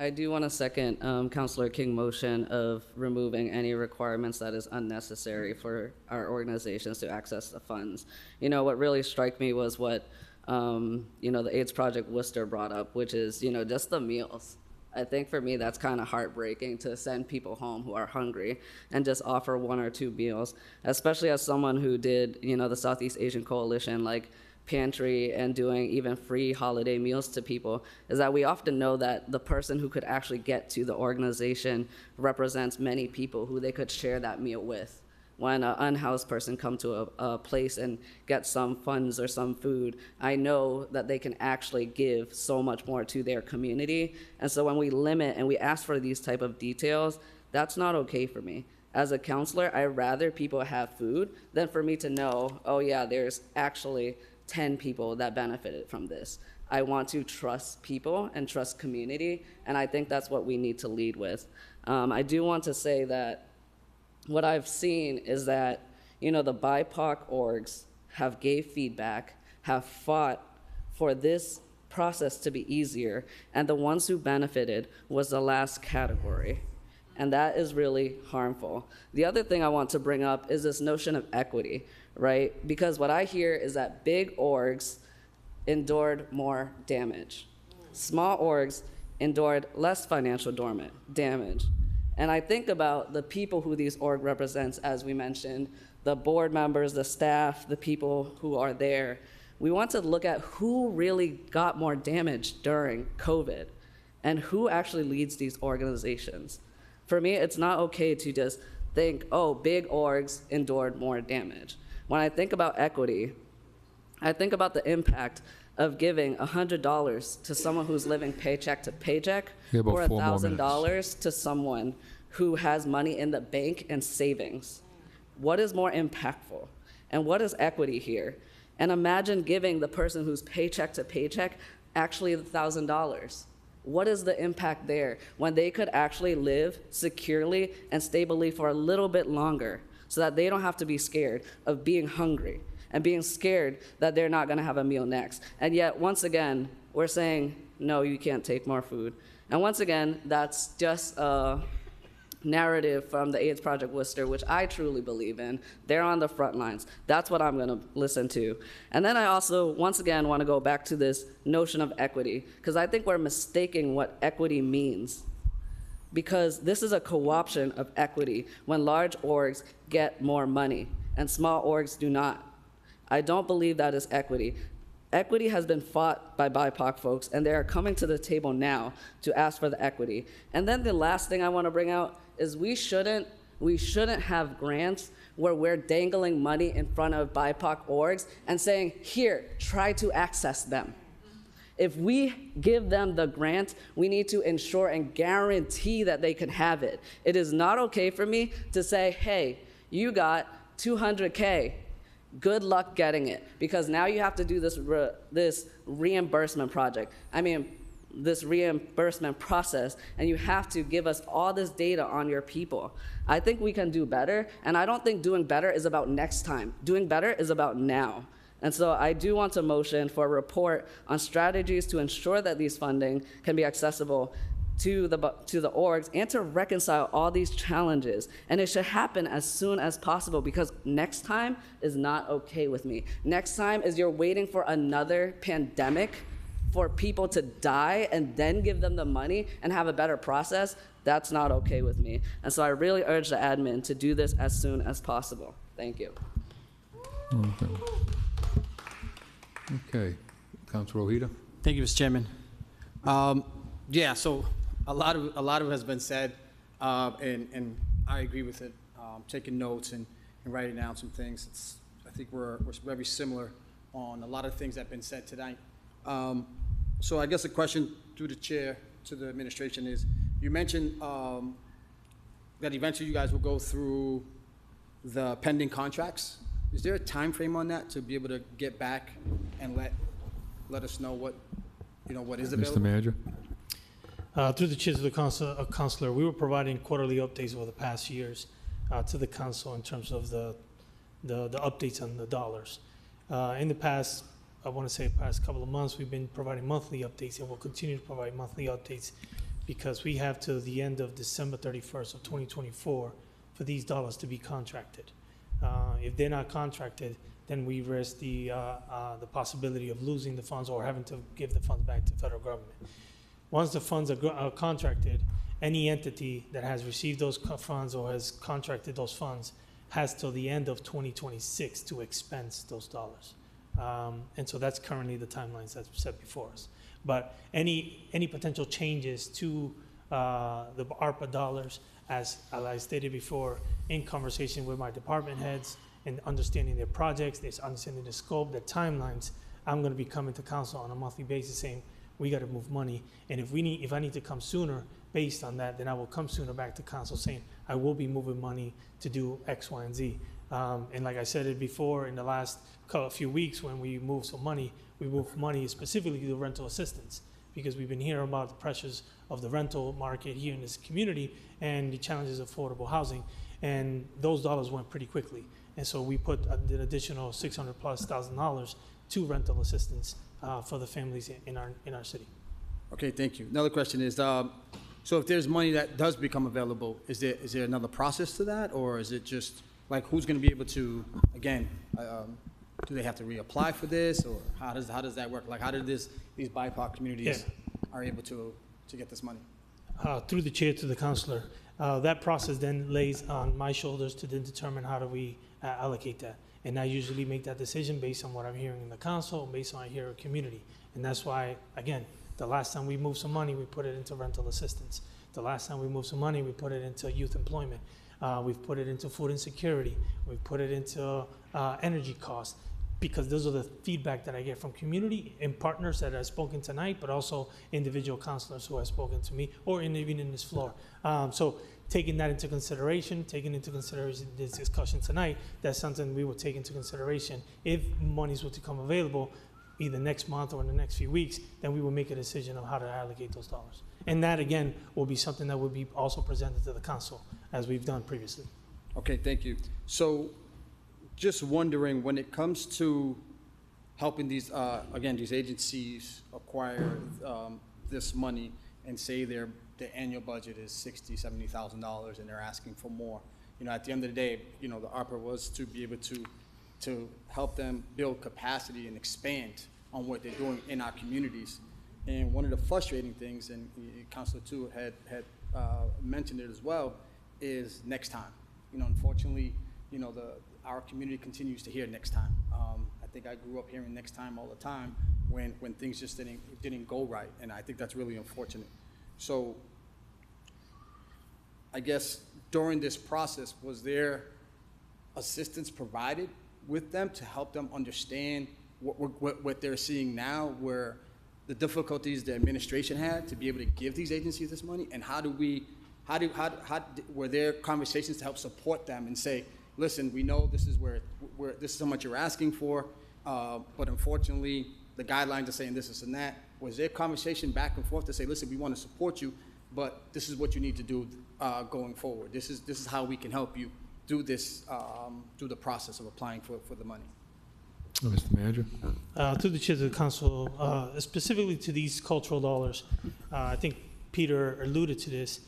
Speaker 11: I do want to second Councilor King's motion of removing any requirements that is unnecessary for our organizations to access the funds. What really struck me was what, the AIDS Project Worcester brought up, which is, just the meals. I think for me, that's kind of heartbreaking to send people home who are hungry and just offer 1 or 2 meals, especially as someone who did, the Southeast Asian Coalition, like pantry and doing even free holiday meals to people, is that we often know that the person who could actually get to the organization represents many people who they could share that meal with. When an unhoused person come to a place and get some funds or some food, I know that they can actually give so much more to their community. And so when we limit and we ask for these type of details, that's not okay for me. As a counselor, I'd rather people have food than for me to know, oh yeah, there's actually 10 people that benefited from this. I want to trust people and trust community, and I think that's what we need to lead with. I do want to say that what I've seen is that, the BIPOC orgs have gave feedback, have fought for this process to be easier, and the ones who benefited was the last category. And that is really harmful. The other thing I want to bring up is this notion of equity, right? Because what I hear is that big orgs endured more damage. Small orgs endured less financial damage. And I think about the people who these org represents, as we mentioned, the board members, the staff, the people who are there. We want to look at who really got more damage during COVID and who actually leads these organizations. For me, it's not okay to just think, oh, big orgs endured more damage. When I think about equity, I think about the impact of giving $100 to someone who's living paycheck to paycheck, or $1,000 to someone who has money in the bank and savings. What is more impactful? And what is equity here? And imagine giving the person who's paycheck to paycheck actually $1,000. What is the impact there when they could actually live securely and stably for a little bit longer so that they don't have to be scared of being hungry and being scared that they're not gonna have a meal next? And yet, once again, we're saying, no, you can't take more food. And once again, that's just a narrative from the AIDS Project Worcester, which I truly believe in. They're on the front lines. That's what I'm gonna listen to. And then I also, once again, wanna go back to this notion of equity, because I think we're mistaking what equity means. Because this is a co-option of equity when large orgs get more money and small orgs do not. I don't believe that is equity. Equity has been fought by BIPOC folks, and they are coming to the table now to ask for the equity. And then the last thing I want to bring out is we shouldn't we shouldn't have grants where we're dangling money in front of BIPOC orgs and saying, here, try to access them. If we give them the grant, we need to ensure and guarantee that they can have it. It is not okay for me to say, hey, you got $200K. Good luck getting it, because now you have to do this reimbursement project. This reimbursement process, and you have to give us all this data on your people. I think we can do better, and I don't think doing better is about next time. Doing better is about now. And so I do want to motion for a report on strategies to ensure that these funding can be accessible to the orgs and to reconcile all these challenges. And it should happen as soon as possible, because next time is not okay with me. Next time is you're waiting for another pandemic for people to die and then give them the money and have a better process. That's not okay with me. And so I really urge the admin to do this as soon as possible. Thank you.
Speaker 6: Okay. Councilor Ojeda.
Speaker 12: Thank you, Mr. Chairman. Yeah, so a lot of it has been said, and I agree with it. Taking notes and writing down some things. I think we're very similar on a lot of things that have been said tonight. So I guess the question through the chair to the administration is, you mentioned that eventually you guys will go through the pending contracts. Is there a time frame on that to be able to get back and let us know what is available?
Speaker 6: Mr. Manager.
Speaker 24: Through the chair to the councilor, we were providing quarterly updates over the past years to the council in terms of the updates on the dollars. In the past, I want to say past couple of months, we've been providing monthly updates, and we'll continue to provide monthly updates because we have to the end of December 31st of 2024 for these dollars to be contracted. If they're not contracted, then we risk the possibility of losing the funds or having to give the funds back to the federal government. Once the funds are contracted, any entity that has received those funds or has contracted those funds has till the end of 2026 to expense those dollars. And so that's currently the timelines that's set before us. But any potential changes to the ARPA dollars, as I stated before, in conversation with my department heads and understanding their projects, understanding the scope, their timelines, I'm going to be coming to council on a monthly basis saying, we got to move money. And if I need to come sooner based on that, then I will come sooner back to council saying, I will be moving money to do X, Y, and Z. And like I said it before, in the last few weeks when we moved some money, we moved money specifically to rental assistance, because we've been hearing about the pressures of the rental market here in this community and the challenges of affordable housing. And those dollars went pretty quickly. And so we put an additional $600,000+ to rental assistance for the families in our city.
Speaker 12: Okay, thank you. Another question is, so if there's money that does become available, is there another process to that, or is it just like who's going to be able to, again, do they have to reapply for this, or how does that work? Like, how did these BIPOC communities are able to get this money?
Speaker 24: Through the chair to the councilor, that process then lays on my shoulders to then determine how do we allocate that. And I usually make that decision based on what I'm hearing in the council, based on what I hear in the community. And that's why, again, the last time we moved some money, we put it into rental assistance. The last time we moved some money, we put it into youth employment. We've put it into food insecurity. We've put it into energy costs, because those are the feedback that I get from community and partners that have spoken tonight, but also individual councilors who have spoken to me, or even in this floor. So taking that into consideration, this discussion tonight, that's something we will take into consideration. If monies were to come available, either next month or in the next few weeks, then we will make a decision of how to allocate those dollars. And that, again, will be something that will be also presented to the council, as we've done previously.
Speaker 12: Okay, thank you. So just wondering, when it comes to helping these, again, these agencies acquire this money, and say their annual budget is $60,000, $70,000 and they're asking for more, at the end of the day, the ARPA was to be able to help them build capacity and expand on what they're doing in our communities. And one of the frustrating things, and Councilor Tu had mentioned it as well, is next time. Unfortunately, our community continues to hear next time. I think I grew up hearing next time all the time when things just didn't go right, and I think that's really unfortunate. So I guess during this process, was there assistance provided with them to help them understand what they're seeing now, where the difficulties the administration had to be able to give these agencies this money, and were there conversations to help support them and say, listen, we know this is where this is how much you're asking for, but unfortunately the guidelines are saying this and that. Was there conversation back and forth to say, listen, we want to support you, but this is what you need to do going forward. This is how we can help you do this, through the process of applying for the money.
Speaker 6: Mr. Manager.
Speaker 24: Through the chair to the council, specifically to these cultural dollars, I think Peter alluded to this.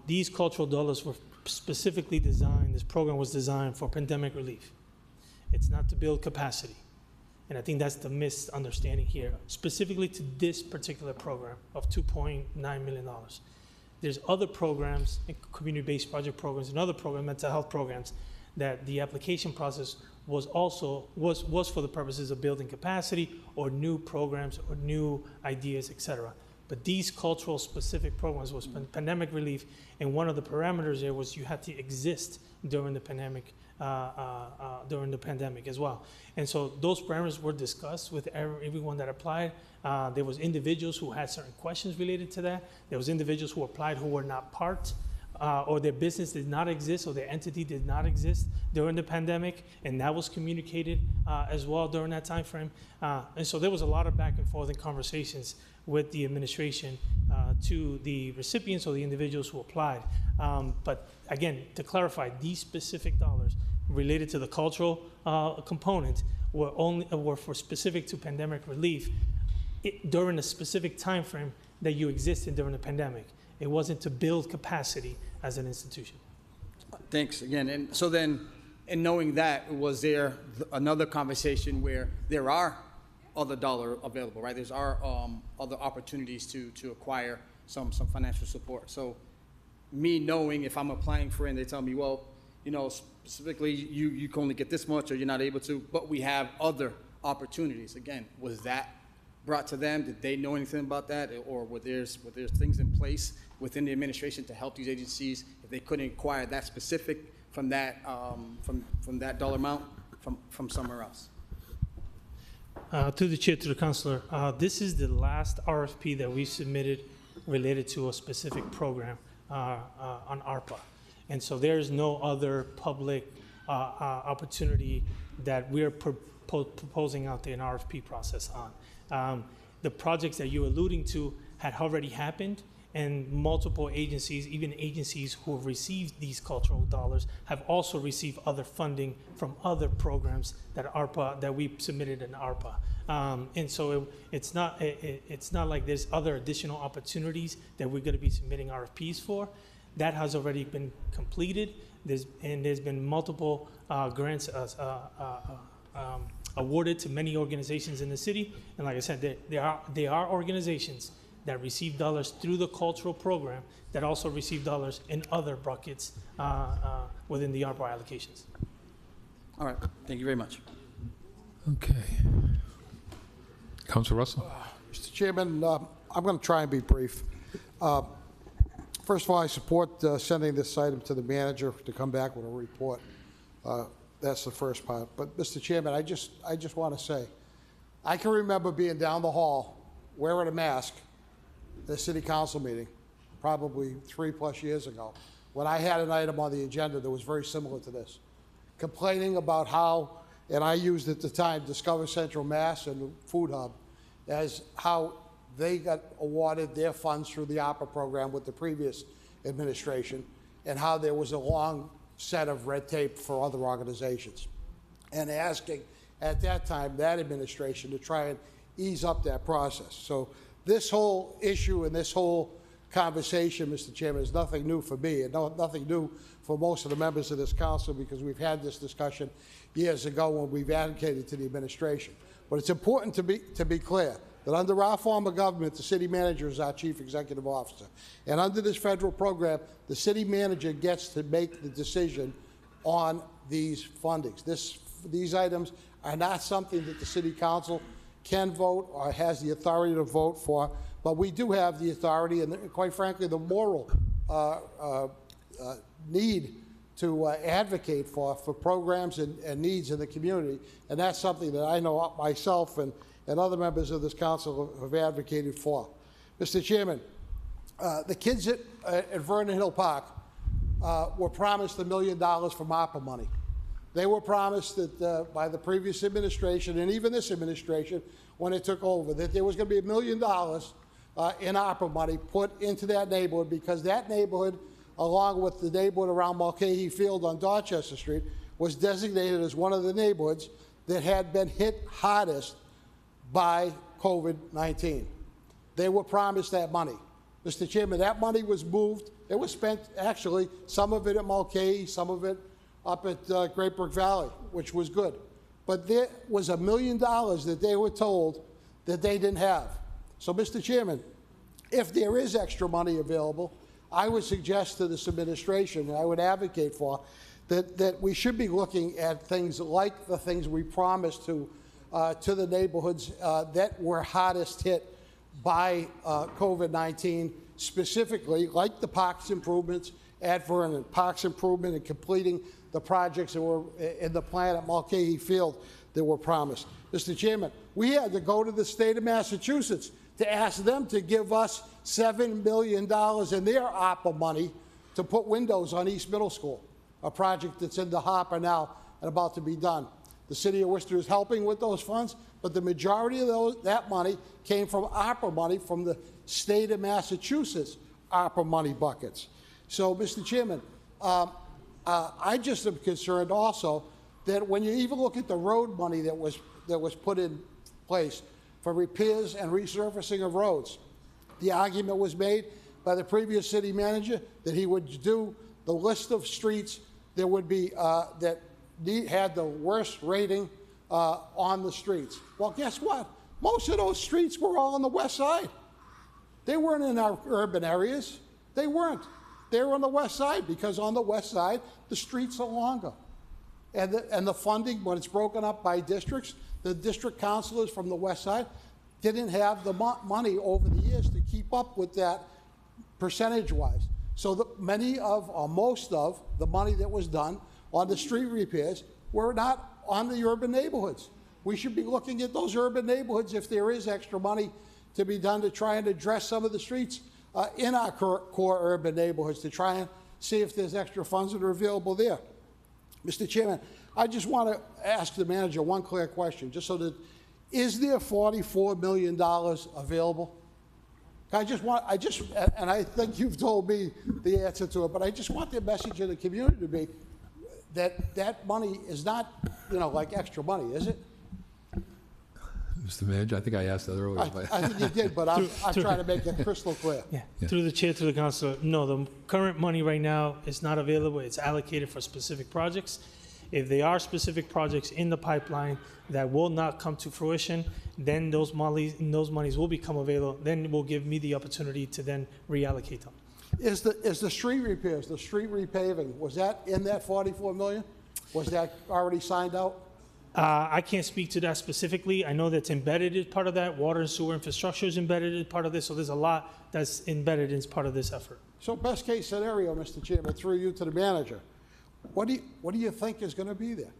Speaker 24: These cultural dollars were specifically designed, this program was designed for pandemic relief. It's not to build capacity. And I think that's the misunderstanding here, specifically to this particular program of $2.9 million. There's other programs, community-based project programs, and other programs, mental health programs, that the application process was for the purposes of building capacity or new programs or new ideas, et cetera. But these cultural specific programs was pandemic relief, and one of the parameters there was you had to exist during the pandemic as well. And so those parameters were discussed with everyone that applied. There was individuals who had certain questions related to that. There was individuals who applied who were not part or their business did not exist or their entity did not exist during the pandemic, and that was communicated as well during that time frame. And so there was a lot of back and forth and conversations with the administration to the recipients or the individuals who applied. But again, to clarify, these specific dollars related to the cultural component were for specific to pandemic relief during a specific time frame that you existed during the pandemic. It wasn't to build capacity as an institution.
Speaker 12: Thanks again. And so then, in knowing that, was there another conversation where there are other dollar available, right? There's other opportunities to acquire some financial support. So me knowing if I'm applying for it and they tell me, well, you know, specifically you can only get this much or you're not able to, but we have other opportunities. Again, was that brought to them? Did they know anything about that? Or were there things in place within the administration to help these agencies if they couldn't acquire that specific from that dollar amount from somewhere else?
Speaker 24: To the chair, to the councilor, this is the last RFP that we submitted related to a specific program on ARPA. And so there is no other public opportunity that we're proposing out there an RFP process on. The projects that you're alluding to had already happened, and multiple agencies, even agencies who have received these cultural dollars, have also received other funding from other programs that we submitted in ARPA. And so it's not like there's other additional opportunities that we're going to be submitting RFPs for. That has already been completed. There's been multiple grants awarded to many organizations in the city. And like I said, there are organizations that receive dollars through the cultural program that also receive dollars in other buckets within the ARPA allocations.
Speaker 12: All right, thank you very much.
Speaker 6: Okay. Councilor Russell.
Speaker 7: Mr. Chairman, I'm going to try and be brief. First of all, I support sending this item to the manager to come back with a report. That's the first part. But Mr. Chairman, I just want to say, I can remember being down the hall wearing a mask at a city council meeting, probably 3+ years ago, when I had an item on the agenda that was very similar to this, complaining about how, and I used at the time Discover Central Mass and Food Hub, as how they got awarded their funds through the ARPA program with the previous administration, and how there was a long set of red tape for other organizations. And asking, at that time, that administration to try and ease up that process. So this whole issue and this whole conversation, Mr. Chairman, is nothing new for me and nothing new for most of the members of this council, because we've had this discussion years ago when we've advocated to the administration. But it's important to be clear that under our form of government, the city manager is our chief executive officer. And under this federal program, the city manager gets to make the decision on these fundings. These items are not something that the city council can vote or has the authority to vote for, but we do have the authority and, quite frankly, the moral need to advocate for programs and needs in the community. And that's something that I know myself and other members of this council have advocated for. Mr. Chairman, the kids at Vernon Hill Park were promised $1 million from ARPA money. They were promised that by the previous administration and even this administration, when it took over, that there was going to be $1 million in ARPA money put into that neighborhood, because that neighborhood, along with the neighborhood around Mulcahy Field on Dorchester Street, was designated as one of the neighborhoods that had been hit hardest by COVID-19. They were promised that money. Mr. Chairman, that money was moved. It was spent, actually, some of it at Mulcahy, some of it up at Great Brook Valley, which was good. But there was $1 million that they were told that they didn't have. So, Mr. Chairman, if there is extra money available, I would suggest to this administration, and I would advocate for, that we should be looking at things like the things we promised to the neighborhoods that were hardest hit by COVID-19, specifically like the parks improvements at Vernon, parks improvement and completing the projects that were in the plan at Mulcahy Field that were promised. Mr. Chairman, we had to go to the state of Massachusetts to ask them to give us $7 million in their ARPA money to put windows on East Middle School, a project that's in the hopper now and about to be done. The city of Worcester is helping with those funds, but the majority of that money came from ARPA money from the state of Massachusetts ARPA money buckets. So, Mr. Chairman, I just am concerned also that when you even look at the road money that was put in place for repairs and resurfacing of roads, the argument was made by the previous city manager that he would do the list of streets that would be that had the worst rating on the streets. Well, guess what? Most of those streets were all on the west side. They weren't in our urban areas. They weren't. They were on the west side, because on the west side, the streets are longer. And the funding, when it's broken up by districts, the district councilors from the west side didn't have the money over the years to keep up with that percentage-wise. So many of, or most of, the money that was done on the street repairs were not on the urban neighborhoods. We should be looking at those urban neighborhoods if there is extra money to be done to try and address some of the streets in our core urban neighborhoods, to try and see if there's extra funds that are available there. Mr. Chairman, I just want to ask the manager one clear question, just so that, is there $44 million available? And I think you've told me the answer to it, but I just want the message of the community to be that that money is not, like extra money, is it?
Speaker 6: Mr. Manager, I think I asked that earlier.
Speaker 7: I think you did, but I'm trying to make it crystal clear.
Speaker 24: Yeah. Through the chair, through the council, no, the current money right now is not available. It's allocated for specific projects. If there are specific projects in the pipeline that will not come to fruition, then those monies will become available. Then it will give me the opportunity to then reallocate them.
Speaker 7: Is the street repairs, the street repaving, was that in that $44 million? Was that already signed out?
Speaker 24: I can't speak to that specifically. I know that's embedded as part of that. Water and sewer infrastructure is embedded as part of this. So there's a lot that's embedded as part of this effort.
Speaker 7: So best case scenario, Mr. Chairman, through you to the manager, what do you think is going to be there?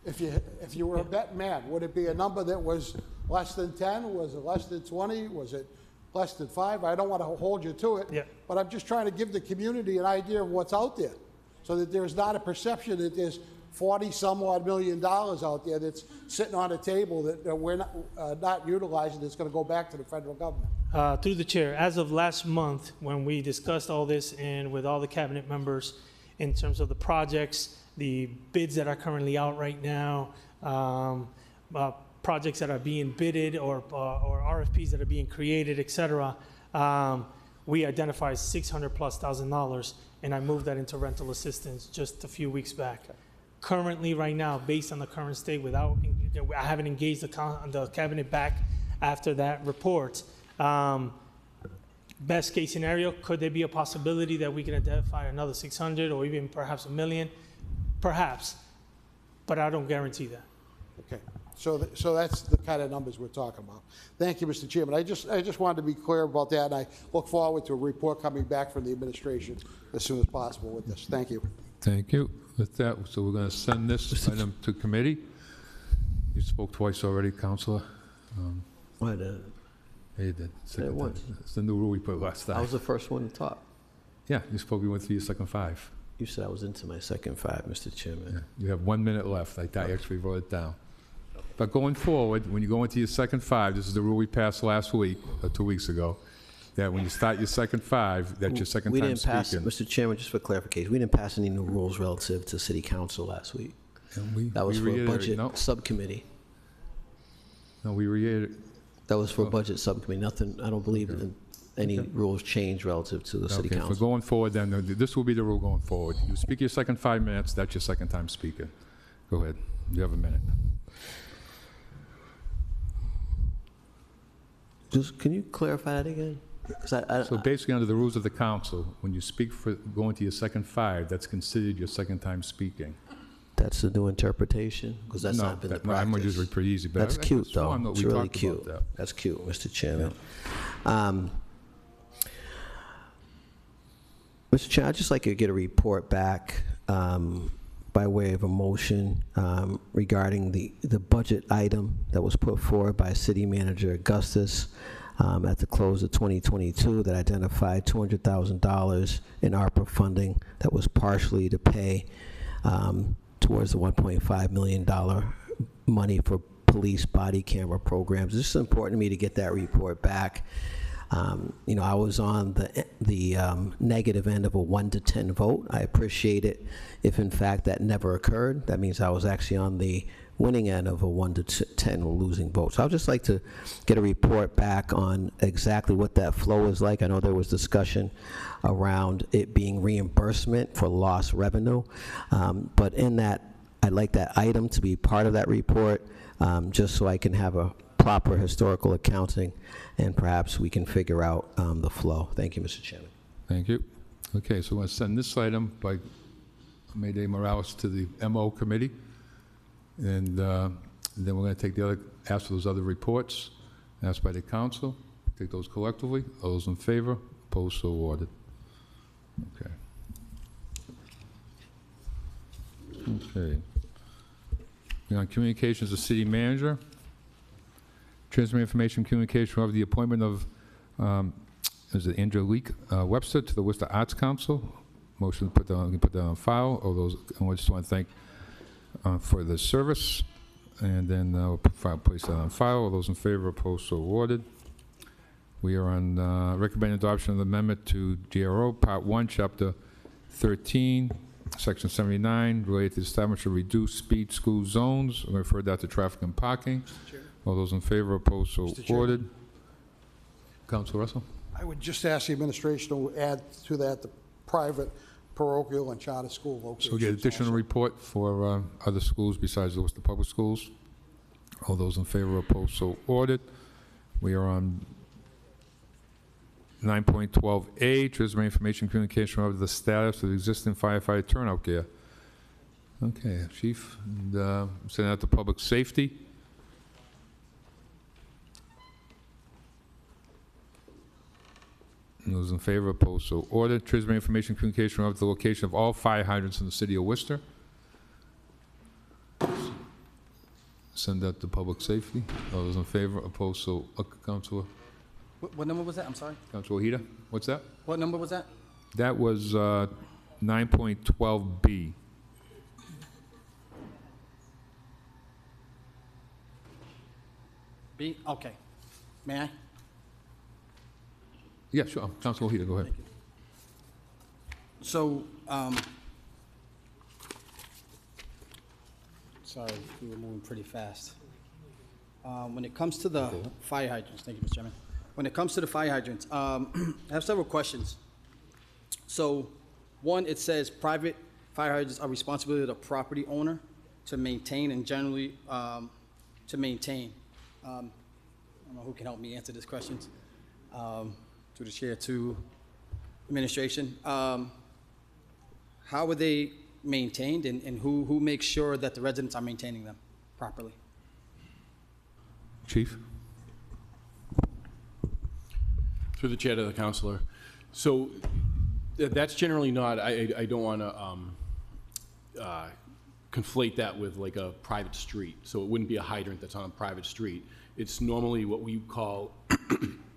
Speaker 7: If you were a betting man, would it be a number that was less than 10? Was it less than 20? Was it less than 5? I don't want to hold you to it, but I'm just trying to give the community an idea of what's out there, so that there's not a perception that there's 40-some-odd million out there that's sitting on a table that we're not utilizing, that's going to go back to the federal government.
Speaker 24: Through the chair, as of last month, when we discussed all this and with all the cabinet members in terms of the projects, the bids that are currently out right now, projects that are being bidded or RFPs that are being created, et cetera, we identified $600,000+, and I moved that into rental assistance just a few weeks back. Currently, right now, based on the current state, I haven't engaged the cabinet back after that report. Best case scenario, could there be a possibility that we can identify another 600 or even perhaps $1 million? Perhaps, but I don't guarantee that.
Speaker 7: Okay. So that's the kind of numbers we're talking about. Thank you, Mr. Chairman. I just wanted to be clear about that, and I look forward to a report coming back from the administration as soon as possible with this. Thank you.
Speaker 6: Thank you. With that, so we're going to send this item to committee. You spoke twice already, Counselor.
Speaker 23: What?
Speaker 6: Yeah, you did. Second
Speaker 23: once.
Speaker 6: time. It's the new rule we put last time.
Speaker 23: I was the first one to talk.
Speaker 6: Yeah, you spoke, we went through your second 5.
Speaker 23: You said I was into my second 5, Mr. Chairman.
Speaker 6: Yeah, you have 1 minute left. I actually wrote it down. But going forward, when you go into your second 5, this is the rule we passed last week, or 2 weeks ago, that when you start your second 5, that's your second
Speaker 23: We
Speaker 6: time
Speaker 23: didn't pass,
Speaker 6: speaking.
Speaker 23: Mr. Chairman, just for clarification, we didn't pass any new rules relative to city council last week. That was for a budget subcommittee.
Speaker 6: No, we reiterated.
Speaker 23: That was for a budget subcommittee. Nothing, I don't believe in any rules changed relative to the city
Speaker 6: Okay,
Speaker 23: council.
Speaker 6: for going forward, then, this will be the rule going forward. You speak your second 5 minutes, that's your second time speaking. Go ahead. You have a minute.
Speaker 23: Just, can you clarify that again? 'Cause
Speaker 6: So basically, under the rules of the council, when you speak for going to your second 5, that's considered your second time speaking.
Speaker 23: That's the new interpretation? Because that's not been the practice.
Speaker 6: I'm going to use it pretty easy, but
Speaker 23: That's cute,
Speaker 6: just wanna
Speaker 23: though.
Speaker 6: know
Speaker 23: It's
Speaker 6: we
Speaker 23: really
Speaker 6: talked about
Speaker 23: cute.
Speaker 6: that.
Speaker 23: That's cute, Mr. Chairman. Mr. Chair, I'd just like to get a report back by way of a motion regarding the budget item that was put forward by City Manager Augustus at the close of 2022 that identified $200,000 in ARPA funding that was partially to pay towards the $1.5 million money for police body camera programs. This is important to me to get that report back. You know, I was on the negative end of a 1 to 10 vote. I appreciate it if, in fact, that never occurred. That means I was actually on the winning end of a 1 to 10 losing vote. So I'd just like to get a report back on exactly what that flow is like. I know there was discussion around it being reimbursement for lost revenue, but in that, I'd like that item to be part of that report, just so I can have a proper historical accounting, and perhaps we can figure out the flow. Thank you, Mr. Chairman.
Speaker 6: Thank you. Okay, so we're going to send this item by Mayday Morales to the MO committee, and then we're going to take the other, ask for those other reports, asked by the council, take those collectively. All those in favor? Opposed? So ordered. Okay. Okay. On communications, the city manager. Transmit information communication of the appointment of, is it Angelique Webster to the Worcester Arts Council. Motion to put that on file. All those, I just want to thank for the service, and then place that on file. All those in favor, opposed, so awarded. We are on recommended adoption of the amendment to GRO Part 1, Chapter 13, Section 79, related to the establishment of reduced speed school zones. We refer that to traffic and parking. All those in favor, opposed, so ordered. Councilor Russell?
Speaker 7: I would just ask the administration to add to that the private, parochial, and charter school locations.
Speaker 6: So we get additional report for other schools besides the Worcester Public Schools. All those in favor, opposed, so ordered. We are on 9.12A, transmit information communication of the status of the existing firefighter turnout gear. Okay, Chief, and send out to public safety. Those in favor, opposed, so ordered. Transmit information communication of the location of all fire hydrants in the city of Worcester. Send that to public safety. All those in favor, opposed, so Councilor.
Speaker 12: What number was that? I'm sorry.
Speaker 6: Councilor Hida, what's that?
Speaker 12: What number was that?
Speaker 6: That was 9.12B.
Speaker 12: B? Okay. May I?
Speaker 6: Yeah, sure. Councilor Hida, go ahead.
Speaker 12: So, sorry, we were moving pretty fast. When it comes to the fire hydrants, thank you, Mr. Chairman. When it comes to the fire hydrants, I have several questions. So, one, it says private fire hydrants are responsibility of the property owner to maintain and generally to maintain. I don't know who can help me answer these questions. To the chair, to administration. How are they maintained, and who makes sure that the residents are maintaining them properly?
Speaker 6: Chief?
Speaker 12: Through the chair to the counselor. So that's generally not, I don't want to conflate that with like a private street. So it wouldn't be a hydrant that's on a private street. It's normally what we call,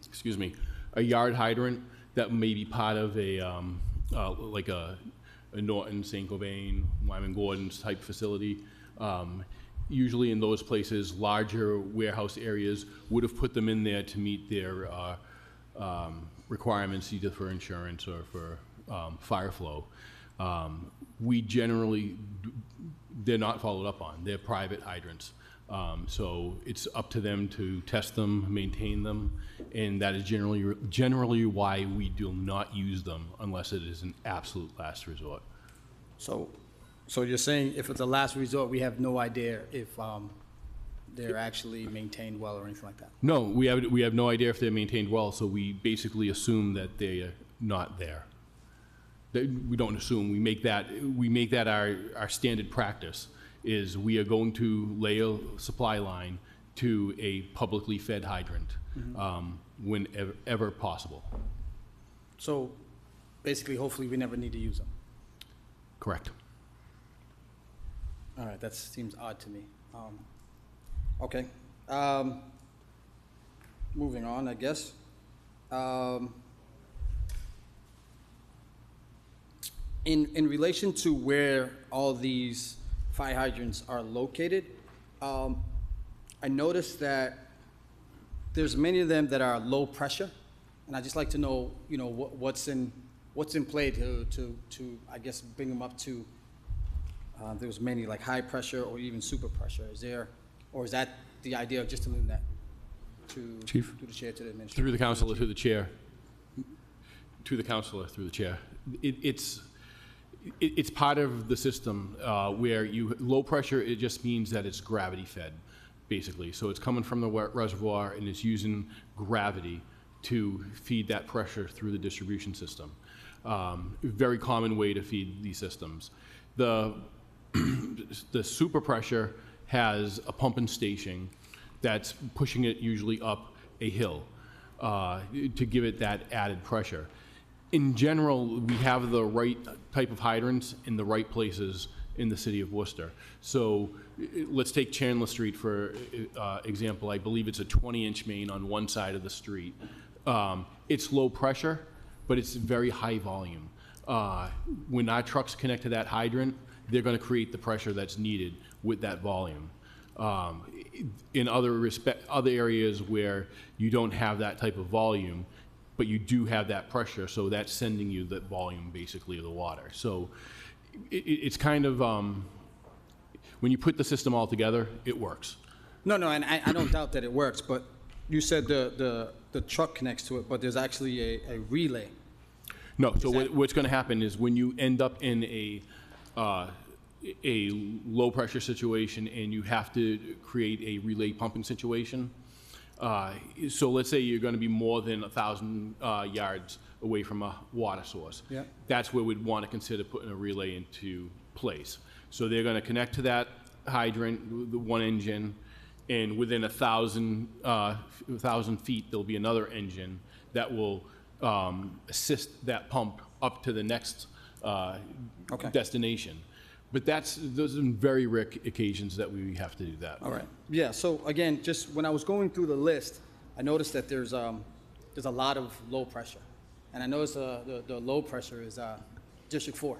Speaker 12: excuse me, a yard hydrant that may be part of a, like a Norton, St. Gobain, Wyman Gordon's type facility. Usually in those places, larger warehouse areas would have put them in there to meet their requirements, either for insurance or for fire flow. We generally, they're not followed up on. They're private hydrants. So it's up to them to test them, maintain them, and that is generally why we do not use them unless it is an absolute last resort. So you're saying if it's a last resort, we have no idea if they're actually maintained well or anything like that?
Speaker 6: No, we have no idea if they're maintained well, so we basically assume that they're not there. We don't assume, we make that our standard practice, is we are going to lay a supply line to a publicly fed hydrant whenever possible.
Speaker 12: So basically, hopefully, we never need to use them.
Speaker 6: Correct.
Speaker 12: All right, that seems odd to me. Okay. Moving on, I guess. In relation to where all these fire hydrants are located, I noticed that there's many of them that are low pressure, and I'd just like to know, what's in play to I guess bring them up to. There's many like high pressure or even super pressure. Is that the idea of just to limit that to
Speaker 6: Chief?
Speaker 12: To the chair, to the administrator?
Speaker 6: Through the counselor, to the chair. To the counselor, through the chair. It's part of the system where low pressure, it just means that it's gravity fed, basically. So it's coming from the reservoir and it's using gravity to feed that pressure through the distribution system. Very common way to feed these systems. The super pressure has a pumping station that's pushing it usually up a hill to give it that added pressure. In general, we have the right type of hydrants in the right places in the city of Worcester. So let's take Chandler Street for example. I believe it's a 20-inch main on one side of the street. It's low pressure, but it's very high volume. When our trucks connect to that hydrant, they're going to create the pressure that's needed with that volume. In other areas where you don't have that type of volume, but you do have that pressure, so that's sending you that volume, basically, of the water. So it's kind of, when you put the system all together, it works.
Speaker 12: No, and I don't doubt that it works, but you said the truck connects to it, but there's actually a relay.
Speaker 6: No, so what's going to happen is when you end up in a low pressure situation and you have to create a relay pumping situation, so let's say you're going to be more than 1,000 yards away from a water source.
Speaker 12: Yeah.
Speaker 6: That's where we'd want to consider putting a relay into place. So they're going to connect to that hydrant, the one engine, and within 1,000 feet, there'll be another engine that will assist that pump up to the next destination. But those are very rare occasions that we have to do that.
Speaker 12: All right. Yeah. So again, just when I was going through the list, I noticed that there's a lot of low pressure, and I noticed the low pressure is District 4,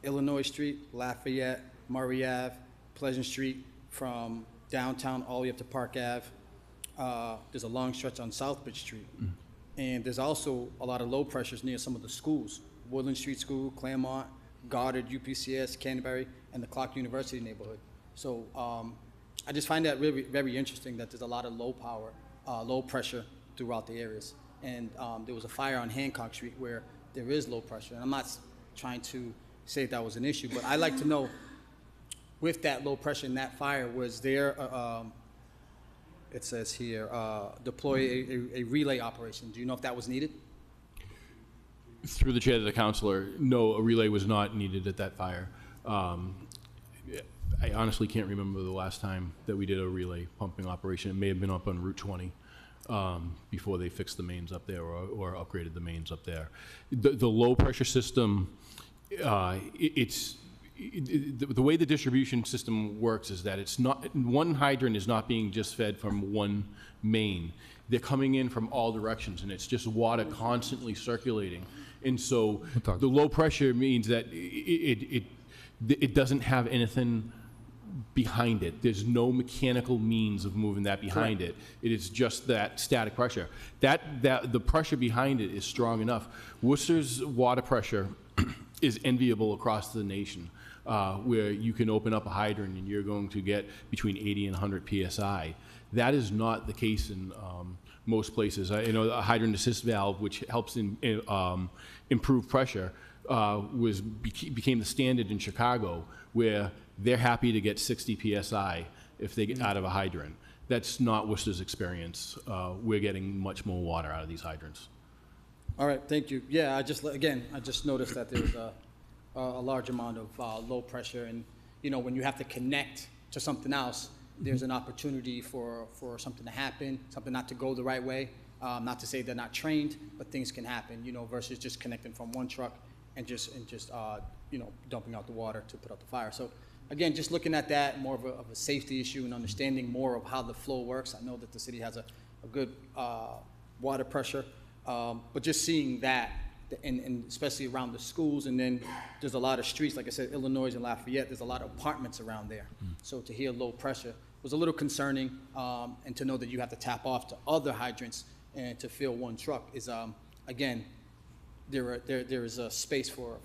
Speaker 12: Illinois Street, Lafayette, Murray Ave, Pleasant Street, from downtown all the way up to Park Ave. There's a long stretch on Southbridge Street, and there's also a lot of low pressures near some of the schools: Woodland Street School, Claremont, Goddard, UPCS, Canterbury, and the Clark University neighborhood. So I just find that really very interesting that there's a lot of low pressure throughout the areas. And there was a fire on Hancock Street where there is low pressure. And I'm not trying to say that was an issue, but I'd like to know, with that low pressure in that fire, was there, it says here, deploy a relay operation? Do you know if that was needed?
Speaker 6: Through the chair to the counselor, no, a relay was not needed at that fire.
Speaker 13: I honestly can't remember the last time that we did a relay pumping operation. It may have been up on Route 20 before they fixed the mains up there or upgraded the mains up there. The low pressure system, the way the distribution system works is that it's not, one hydrant is not being just fed from one main. They're coming in from all directions, and it's just water constantly circulating. And so the low pressure means that it doesn't have anything behind it. There's no mechanical means of moving that behind it. It is just that static pressure. The pressure behind it is strong enough. Worcester's water pressure is enviable across the nation, where you can open up a hydrant and you're going to get between 80 and 100 psi. That is not the case in most places. You know, a hydrant assist valve, which helps improve pressure, became the standard in Chicago, where they're happy to get 60 psi if they get out of a hydrant. That's not Worcester's experience. We're getting much more water out of these hydrants.
Speaker 12: All right, thank you. Yeah, I just noticed that there's a large amount of low pressure, and you know, when you have to connect to something else, there's an opportunity for something to happen, something not to go the right way. Not to say they're not trained, but things can happen, you know, versus just connecting from one truck and just you know, dumping out the water to put out the fire. So again, just looking at that, more of a safety issue and understanding more of how the flow works. I know that the city has a good water pressure, but just seeing that, and especially around the schools, and then there's a lot of streets, like I said, Illinois and Lafayette, there's a lot of apartments around there. So to hear low pressure was a little concerning, and to know that you have to tap off to other hydrants and to fill one truck is, again, there is a space for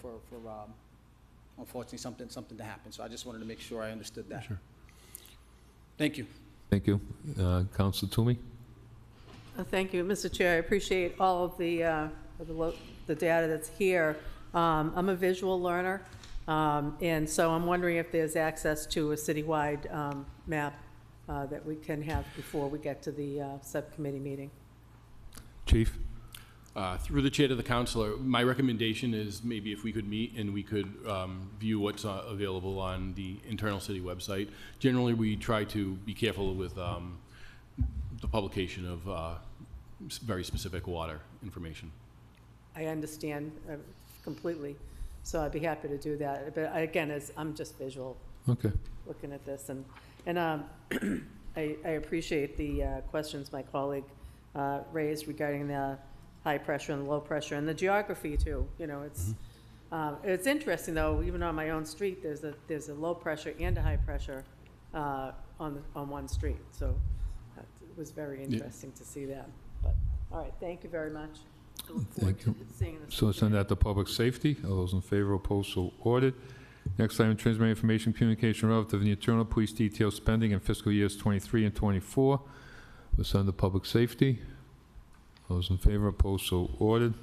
Speaker 12: unfortunately something to happen. So I just wanted to make sure I understood that.
Speaker 6: Sure.
Speaker 12: Thank you.
Speaker 6: Thank you. Councilor Toomey?
Speaker 14: Thank you, Mr. Chair. I appreciate all of the data that's here. I'm a visual learner, and so I'm wondering if there's access to a citywide map that we can have before we get to the subcommittee meeting.
Speaker 6: Chief?
Speaker 13: Through the chair to the councilor, my recommendation is maybe if we could meet and we could view what's available on the internal city website. Generally, we try to be careful with the publication of very specific water information.
Speaker 14: I understand completely, so I'd be happy to do that. But again, I'm just visual.
Speaker 6: Okay.
Speaker 14: Looking at this, and I appreciate the questions my colleague raised regarding the high pressure and low pressure, and the geography too. You know, it's interesting though. Even on my own street, there's a low pressure and a high pressure on one street. So it was very interesting to see that. But all right, thank you very much.
Speaker 6: Thank you. So send that to public safety. All those in favor, opposed, so ordered. Next item, transmit information communication relative to the internal police detail spending in fiscal years 23 and 24. We'll send to public safety. Those in favor, opposed, so ordered.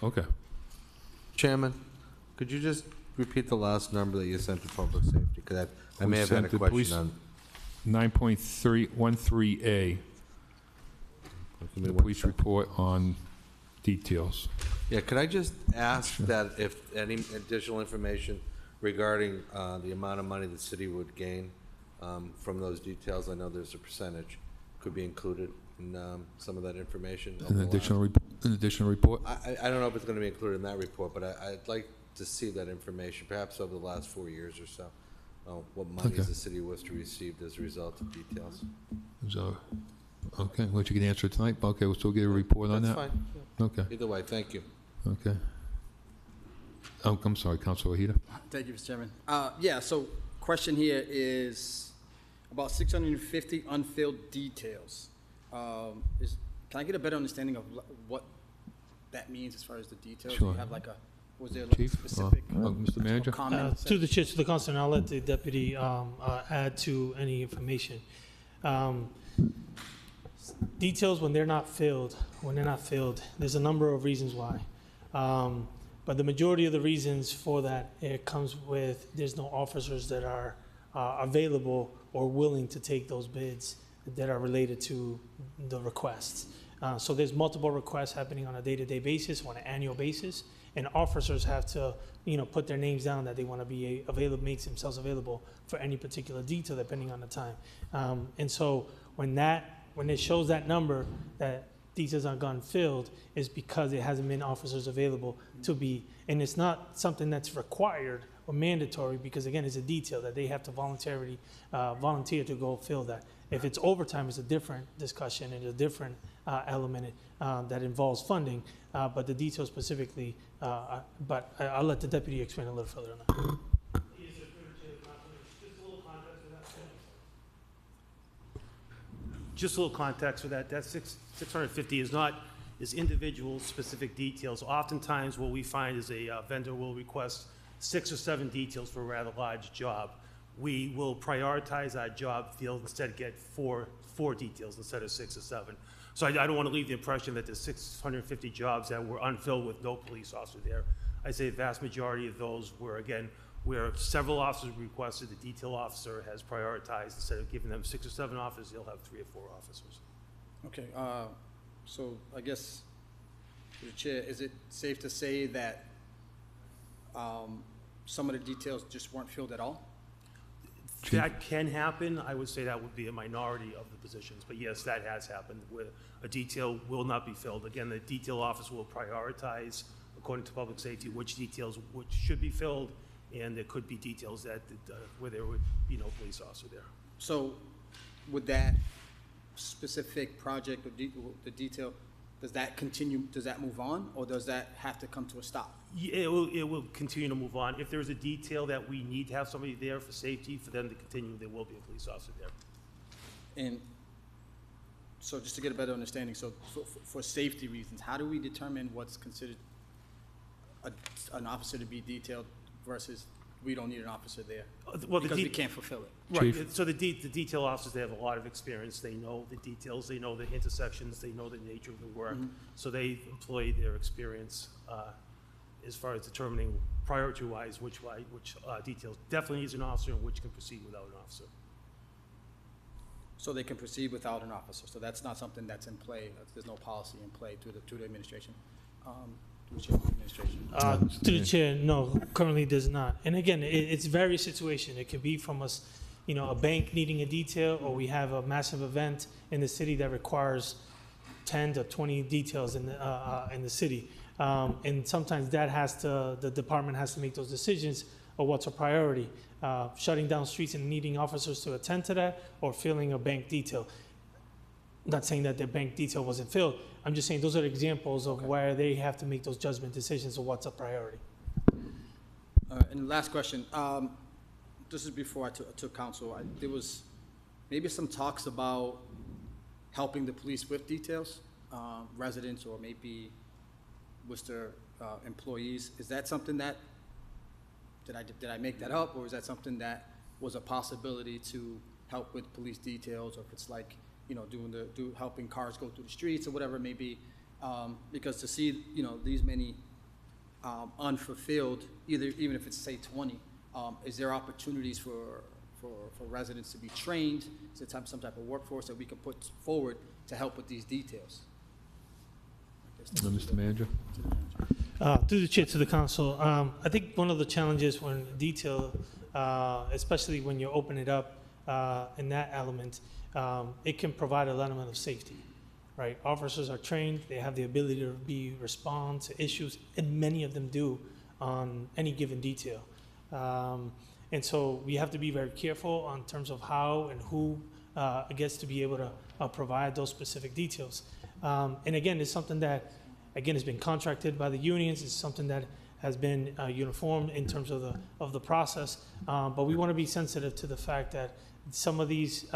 Speaker 6: Okay.
Speaker 15: Chairman, could you just repeat the last number that you sent to public safety? Because I may have had a question on
Speaker 6: 9.313A. The police report on details.
Speaker 15: Yeah, could I just ask that if any additional information regarding the amount of money the city would gain from those details, I know there's a percentage, could be included in some of that information?
Speaker 6: An additional report?
Speaker 15: I don't know if it's going to be included in that report, but I'd like to see that information, perhaps over the last 4 years or so. What monies the city of Worcester received as a result of details.
Speaker 6: So, okay, well, you can answer it tonight. Okay, we'll still get a report on that?
Speaker 15: That's fine.
Speaker 6: Okay.
Speaker 15: Either way, thank you.
Speaker 6: Okay. Oh, I'm sorry, Councilor Ojeda.
Speaker 12: Thank you, Mr. Chairman. Yeah, so question here is about 650 unfilled details. Can I get a better understanding of what that means as far as the details?
Speaker 6: Sure.
Speaker 12: Do you have like was there like
Speaker 6: Chief,
Speaker 12: a specific
Speaker 6: Mr. Manager?
Speaker 12: comment?
Speaker 24: To the chair, to the council, and I'll let the deputy add to any information. Details when they're not filled, there's a number of reasons why. But the majority of the reasons for that, it comes with there's no officers that are available or willing to take those bids that are related to the requests. So there's multiple requests happening on a day-to-day basis, on an annual basis, and officers have to, put their names down that they want to be available, make themselves available for any particular detail depending on the time. And so when it shows that number that details aren't gone filled, is because there hasn't been officers available to be, and it's not something that's required or mandatory, because again, it's a detail that they have to volunteer to go fill that. If it's overtime, it's a different discussion and a different element that involves funding, but the details specifically, but I'll let the deputy explain a little further on that.
Speaker 16: Just a little context for that. That 650 is individual specific details. Oftentimes what we find is a vendor will request 6 or 7 details for a rather large job. We will prioritize our job field, instead get four details instead of 6 or 7. So I don't want to leave the impression that there's 650 jobs that were unfilled with no police officer there. I say the vast majority of those were, again, where several officers requested, the detail officer has prioritized. Instead of giving them 6 or 7 officers, they'll have 3 or 4 officers.
Speaker 12: Okay, so I guess, through the chair, is it safe to say that some of the details just weren't filled at all?
Speaker 16: That can happen. I would say that would be a minority of the positions, but yes, that has happened where a detail will not be filled. Again, the detail officer will prioritize, according to public safety, which details should be filled, and there could be details that where there would be no police officer there.
Speaker 12: So would that specific project or the detail, does that continue, does that move on, or does that have to come to a stop?
Speaker 16: Yeah, it will continue to move on. If there's a detail that we need to have somebody there for safety, for them to continue, there will be a police officer there.
Speaker 12: And so just to get a better understanding, so for safety reasons, how do we determine what's considered an officer to be detailed versus we don't need an officer there because we can't fulfill it?
Speaker 16: Right, so the detail officers, they have a lot of experience. They know the details, they know the intersections, they know the nature of the work. So they employ their experience as far as determining priority-wise which details definitely needs an officer and which can proceed without an officer.
Speaker 12: So they can proceed without an officer. So that's not something that's in play. There's no policy in play through the administration.
Speaker 24: To the chair, no, currently does not. And again, it's various situations. It could be from us, a bank needing a detail, or we have a massive event in the city that requires 10 to 20 details in the city. And sometimes the department has to make those decisions of what's a priority, shutting down streets and needing officers to attend to that, or filling a bank detail. I'm not saying that the bank detail wasn't filled. I'm just saying those are examples of where they have to make those judgment decisions of what's a priority.
Speaker 12: And the last question, this is before I took council. There was maybe some talks about helping the police with details, residents or maybe Worcester employees. Is that something that, did I make that up, or is that something that was a possibility to help with police details, or if it's like, helping cars go through the streets or whatever it may be, because to see, these many unfulfilled, even if it's say 20, is there opportunities for residents to be trained, some type of workforce that we can put forward to help with these details?
Speaker 6: Mr. Manager.
Speaker 24: Through the chair to the council, I think one of the challenges when detail, especially when you open it up in that element, it can provide an element of safety, right? Officers are trained, they have the ability to respond to issues, and many of them do on any given detail. And so we have to be very careful on terms of how and who gets to be able to provide those specific details. And again, it's something that, again, has been contracted by the unions. It's something that has been uniform in terms of the process. But we want to be sensitive to the fact that some of these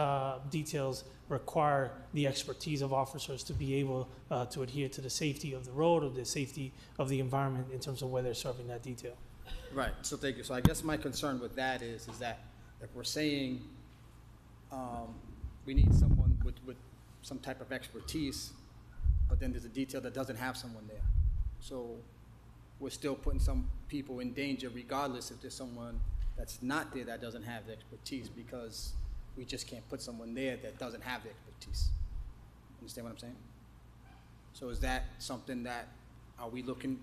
Speaker 24: details require the expertise of officers to be able to adhere to the safety of the road or the safety of the environment in terms of where they're serving that detail.
Speaker 12: Right, so thank you. So I guess my concern with that is that if we're saying we need someone with some type of expertise, but then there's a detail that doesn't have someone there. So we're still putting some people in danger regardless if there's someone that's not there that doesn't have the expertise, because we just can't put someone there that doesn't have the expertise. Understand what I'm saying? So is that something that, are we looking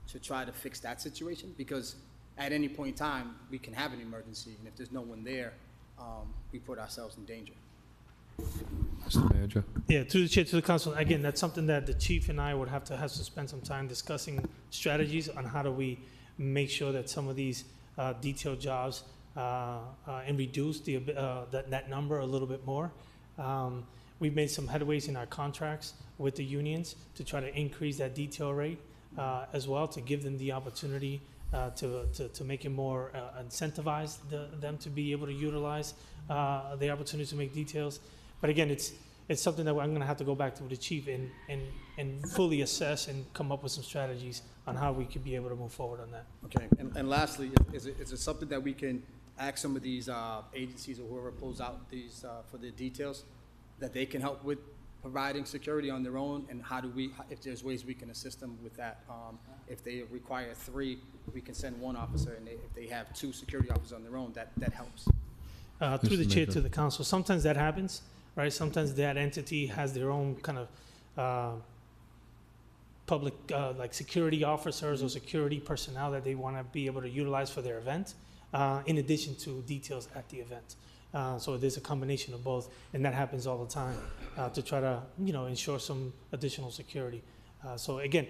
Speaker 12: to try to fix that situation? Because at any point in time, we can have an emergency, and if there's no one there, we put ourselves in danger.
Speaker 6: Mr. Manager?
Speaker 24: Yeah, through the chair to the council, again, that's something that the chief and I would have to spend some time discussing strategies on how do we make sure that some of these detailed jobs and reduce that number a little bit more. We've made some headways in our contracts with the unions to try to increase that detail rate as well, to give them the opportunity to make it more incentivize them to be able to utilize the opportunity to make details. But again, it's something that I'm going to have to go back to the chief and fully assess and come up with some strategies on how we could be able to move forward on that.
Speaker 12: Okay, and lastly, is it something that we can ask some of these agencies or whoever pulls out these for the details, that they can help with providing security on their own, and how do we, if there's ways we can assist them with that? If they require 3, we can send 1 officer, and if they have 2 security officers on their own, that helps.
Speaker 24: Through the chair to the council, sometimes that happens, right? Sometimes that entity has their own kind of public, like security officers or security personnel that they want to be able to utilize for their event, in addition to details at the event. So there's a combination of both, and that happens all the time to try to, ensure some additional security. So again,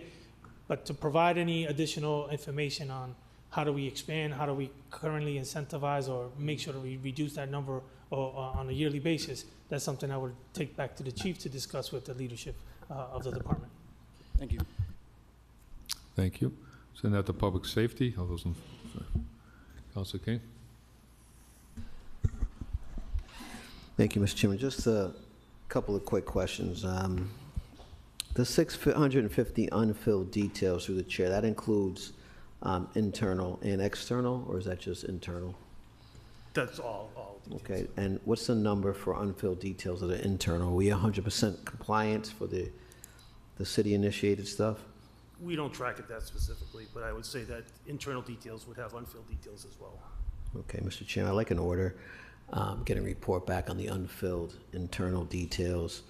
Speaker 24: but to provide any additional information on how do we expand, how do we currently incentivize or make sure that we reduce that number on a yearly basis, that's something I would take back to the chief to discuss with the leadership of the department.
Speaker 12: Thank you.
Speaker 6: Thank you. Send that to public safety. All those in favor? Councilor King?
Speaker 23: Thank you, Mr. Chairman. Just a couple of quick questions. The 650 unfilled details through the chair, that includes internal and external, or is that just internal?
Speaker 16: That's all details.
Speaker 23: Okay, and what's the number for unfilled details that are internal? Are we 100% compliant for the city-initiated stuff?
Speaker 16: We don't track it that specifically, but I would say that internal details would have unfilled details as well.
Speaker 23: Okay, Mr. Chairman, I'd like an order, get a report back on the unfilled internal details.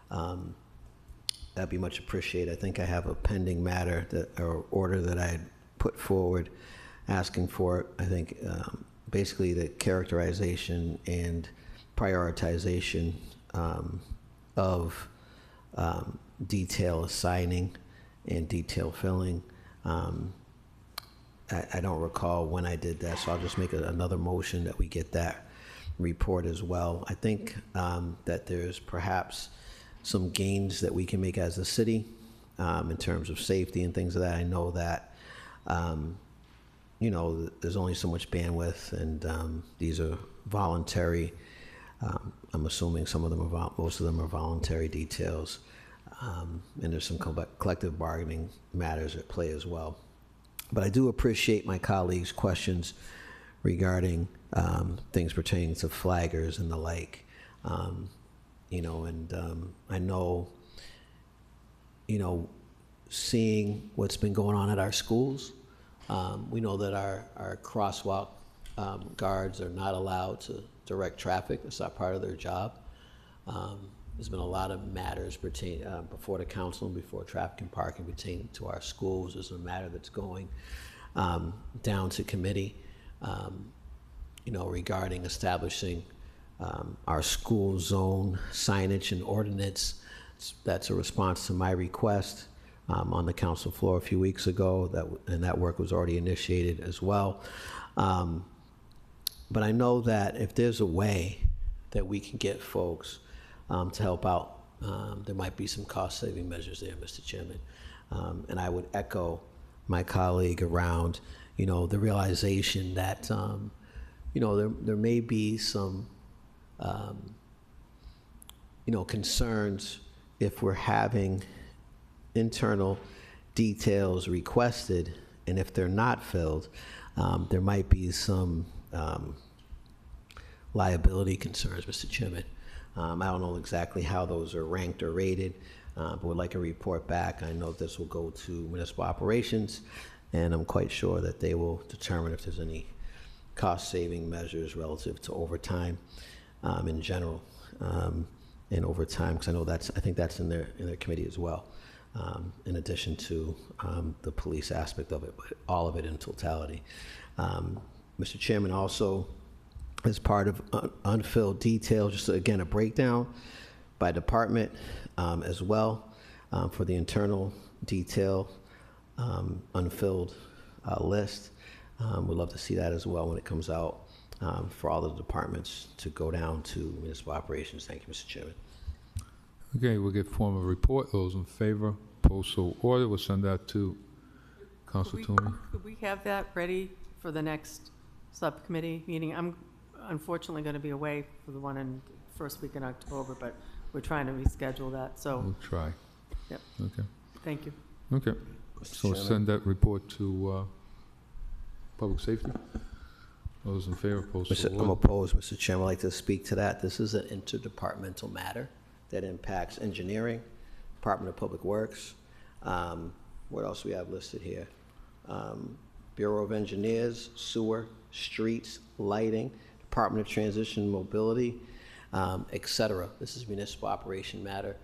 Speaker 23: That'd be much appreciated. I think I have a pending matter or order that I had put forward asking for it. I think basically the characterization and prioritization of detail assigning and detail filling. I don't recall when I did that, so I'll just make another motion that we get that report as well. I think that there's perhaps some gains that we can make as a city in terms of safety and things of that. I know that, there's only so much bandwidth, and these are voluntary. I'm assuming most of them are voluntary details. And there's some collective bargaining matters at play as well. But I do appreciate my colleagues' questions regarding things pertaining to flaggers and the like. I know, seeing what's been going on at our schools, we know that our crosswalk guards are not allowed to direct traffic. It's not part of their job. There's been a lot of matters before the council and before traffic and parking pertaining to our schools. There's a matter that's going down to committee, regarding establishing our school zone signage and ordinance. That's a response to my request on the council floor a few weeks ago, and that work was already initiated as well. But I know that if there's a way that we can get folks to help out, there might be some cost-saving measures there, Mr. Chairman. And I would echo my colleague around, the realization that, there may be some, concerns if we're having internal details requested, and if they're not filled, there might be some liability concerns, Mr. Chairman. I don't know exactly how those are ranked or rated, but would like a report back. I know this will go to municipal operations, and I'm quite sure that they will determine if there's any cost-saving measures relative to overtime in general, and overtime, because I think that's in their committee as well. in addition to the police aspect of it, but all of it in totality. Mr. Chairman, also, as part of unfilled detail, just again, a breakdown by department as well for the internal detail unfilled list. We'd love to see that as well when it comes out for all the departments to go down to municipal operations. Thank you, Mr. Chairman.
Speaker 6: Okay, we'll get formal report. Those in favor, opposed, so ordered. We'll send that to Council Toomey.
Speaker 14: Could we have that ready for the next subcommittee meeting? I'm unfortunately going to be away for the one in first week in October, but we're trying to reschedule that, so.
Speaker 6: We'll try.
Speaker 14: Yep.
Speaker 6: Okay.
Speaker 14: Thank you.
Speaker 6: Okay. So send that report to Public Safety. Those in favor, opposed, so
Speaker 23: I'm
Speaker 6: ordered.
Speaker 23: opposed, Mr. Chairman. I'd like to speak to that. This is an interdepartmental matter that impacts engineering, Department of Public Works. What else we have listed here? Bureau of Engineers, sewer, streets, lighting, Department of Transition and Mobility, et cetera. This is municipal operation matter.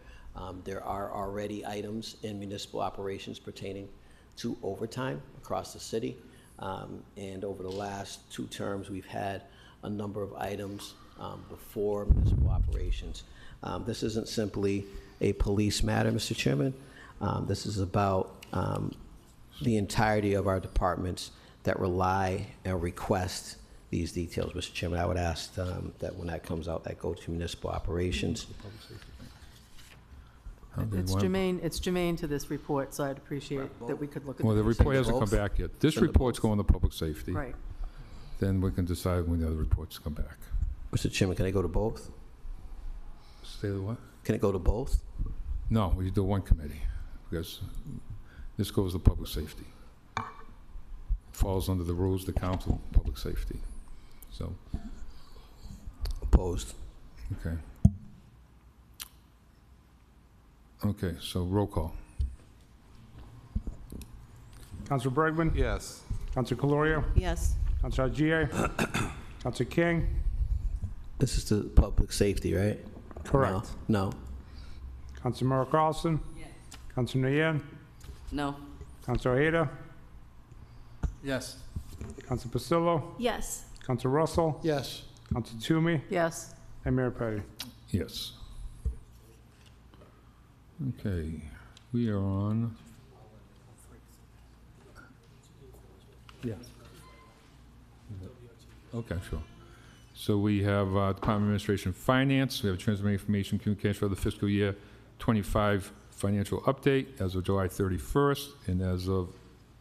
Speaker 23: There are already items in municipal operations pertaining to overtime across the city. And over the last 2 terms, we've had a number of items before municipal operations. This isn't simply a police matter, Mr. Chairman. This is about the entirety of our departments that rely and request these details. Mr. Chairman, I would ask that when that comes out, that go to municipal operations.
Speaker 14: It's germane to this report, so I'd appreciate that we could look at.
Speaker 6: Well, the report hasn't come back yet. This report's going to Public Safety.
Speaker 14: Right.
Speaker 6: Then we can decide when the other reports come back.
Speaker 23: Mr. Chairman, can I go to both?
Speaker 6: Say the what?
Speaker 23: Can it go to both?
Speaker 6: No, we do one committee, because this goes to Public Safety. Falls under the rules of the Council, Public Safety. So.
Speaker 23: Opposed.
Speaker 6: Okay. Okay, so roll call.
Speaker 8: Councilor Bergman?
Speaker 15: Yes.
Speaker 8: Councilor Calorio?
Speaker 14: Yes.
Speaker 8: Councilor Agia? Councilor King?
Speaker 23: This is the Public Safety, right?
Speaker 8: Correct.
Speaker 23: No.
Speaker 8: Councilor Merrill Carlson? Yes. Councilor Nguyen?
Speaker 11: No.
Speaker 8: Councilor Ada?
Speaker 12: Yes.
Speaker 8: Councilor Pasillo?
Speaker 4: Yes.
Speaker 8: Councilor Russell?
Speaker 12: Yes.
Speaker 8: Councilor Toomey?
Speaker 14: Yes.
Speaker 8: And Mayor Petty.
Speaker 6: Yes. Okay, we are on. Yeah. Okay, sure. So we have Department of Administration Finance. We have a Transfer of Information Communication for the fiscal year 25 financial update as of July 31st, and as of,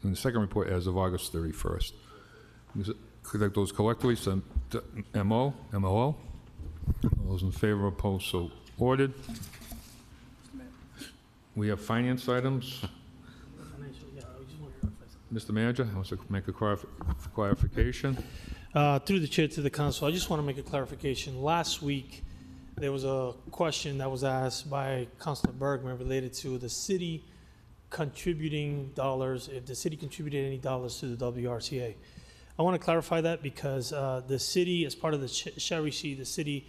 Speaker 6: in the second report, as of August 31st. Collect those collectively, so MO. All those in favor, opposed, so ordered. We have finance items. Mr. Manager, wants to make a clarification.
Speaker 24: Through the chair to the council, I just want to make a clarification. Last week, there was a question that was asked by Councilor Bergman related to the city contributing dollars, if the city contributed any dollars to the WRTA. I want to clarify that because the city, as part of the share sheet, the city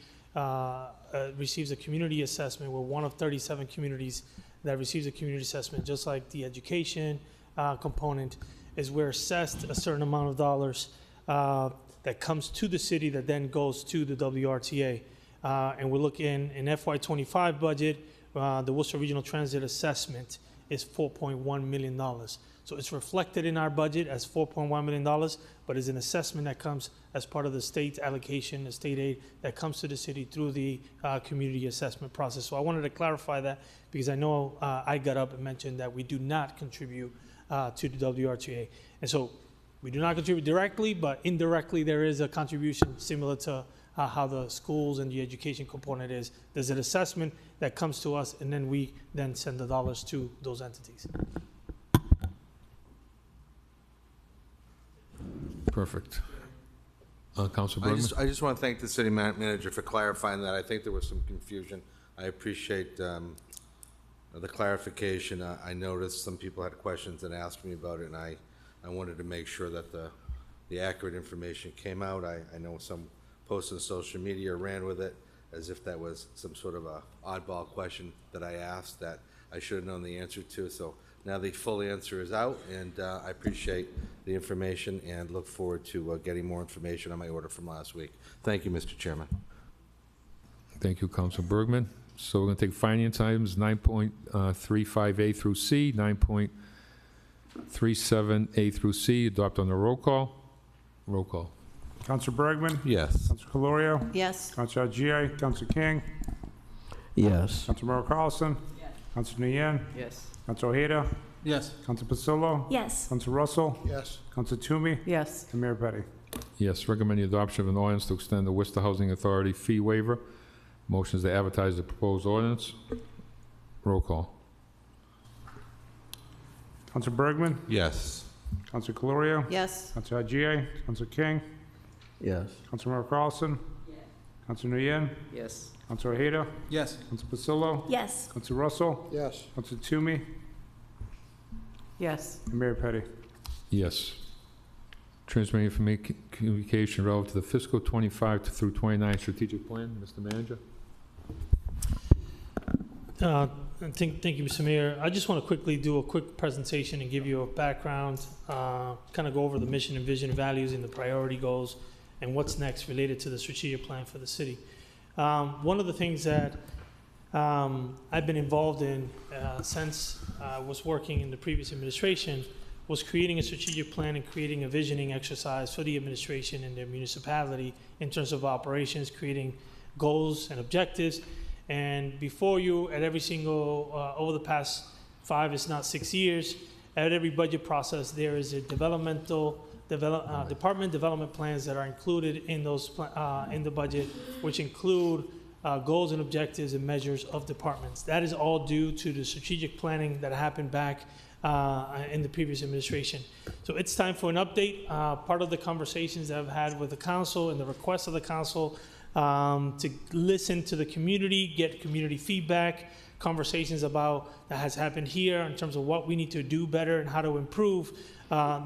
Speaker 24: receives a community assessment. We're one of 37 communities that receives a community assessment, just like the education component is we're assessed a certain amount of dollars that comes to the city that then goes to the WRTA. And we're looking in FY25 budget, the Worcester Regional Transit Assessment is $4.1 million. So it's reflected in our budget as $4.1 million, but it's an assessment that comes as part of the state allocation, the state aid that comes to the city through the community assessment process. So I wanted to clarify that because I know I got up and mentioned that we do not contribute to the WRTA. And so we do not contribute directly, but indirectly there is a contribution similar to how the schools and the education component is. There's an assessment that comes to us, and then we then send the dollars to those entities.
Speaker 6: Perfect. Councilor Bergman?
Speaker 15: I just want to thank the city manager for clarifying that. I think there was some confusion. I appreciate the clarification. I noticed some people had questions and asked me about it, and I wanted to make sure that the accurate information came out. I know some posted on social media ran with it as if that was some sort of a oddball question that I asked. That I should have known the answer to. So now the full answer is out, and I appreciate the information and look forward to getting more information on my order from last week. Thank you, Mr. Chairman.
Speaker 6: Thank you, Councilor Bergman. So we're going to take finance items 9.35A through C, 9.37A through C, adopt on the roll call. Roll call.
Speaker 8: Councilor Bergman?
Speaker 15: Yes.
Speaker 8: Councilor Calorio?
Speaker 14: Yes.
Speaker 8: Councilor Agia? Councilor King?
Speaker 23: Yes.
Speaker 8: Councilor Merrill Carlson? Yes. Councilor Nguyen?
Speaker 11: Yes.
Speaker 8: Councilor Ojeda?
Speaker 12: Yes.
Speaker 8: Councilor Pasillo?
Speaker 4: Yes.
Speaker 8: Councilor Russell?
Speaker 7: Yes.
Speaker 8: Councilor Toomey?
Speaker 14: Yes.
Speaker 8: And Mayor Petty.
Speaker 6: Yes, recommend the adoption of an ordinance to extend the Worcester Housing Authority fee waiver. Motion is to advertise the proposed ordinance. Roll call.
Speaker 8: Councilor Bergman?
Speaker 15: Yes.
Speaker 8: Councilor Calorio?
Speaker 14: Yes.
Speaker 8: Councilor Agia? Councilor King?
Speaker 23: Yes.
Speaker 8: Councilor Merrill Carlson? Yes. Councilor Nguyen?
Speaker 11: Yes.
Speaker 8: Councilor Ojeda?
Speaker 12: Yes.
Speaker 8: Councilor Pasillo?
Speaker 4: Yes.
Speaker 8: Councilor Russell?
Speaker 7: Yes.
Speaker 8: Councilor Toomey?
Speaker 14: Yes.
Speaker 8: And Mayor Petty.
Speaker 6: Yes. Transmitting communication relative to the fiscal 25 through 29 strategic plan. Mr. Manager.
Speaker 24: Thank you, Mr. Mayor. I just want to quickly do a quick presentation and give you a background, kind of go over the mission and vision, values, and the priority goals, and what's next related to the strategic plan for the city. One of the things that I've been involved in since I was working in the previous administration was creating a strategic plan and creating a visioning exercise for the administration and their municipality in terms of operations, creating goals and objectives. And before you, at every single, over the past 5, if not 6 years, at every budget process, there is a department development plans that are included in those in the budget, which include goals and objectives and measures of departments. That is all due to the strategic planning that happened back in the previous administration. So it's time for an update. Part of the conversations that I've had with the council and the request of the council to listen to the community, get community feedback, conversations about that has happened here in terms of what we need to do better and how to improve.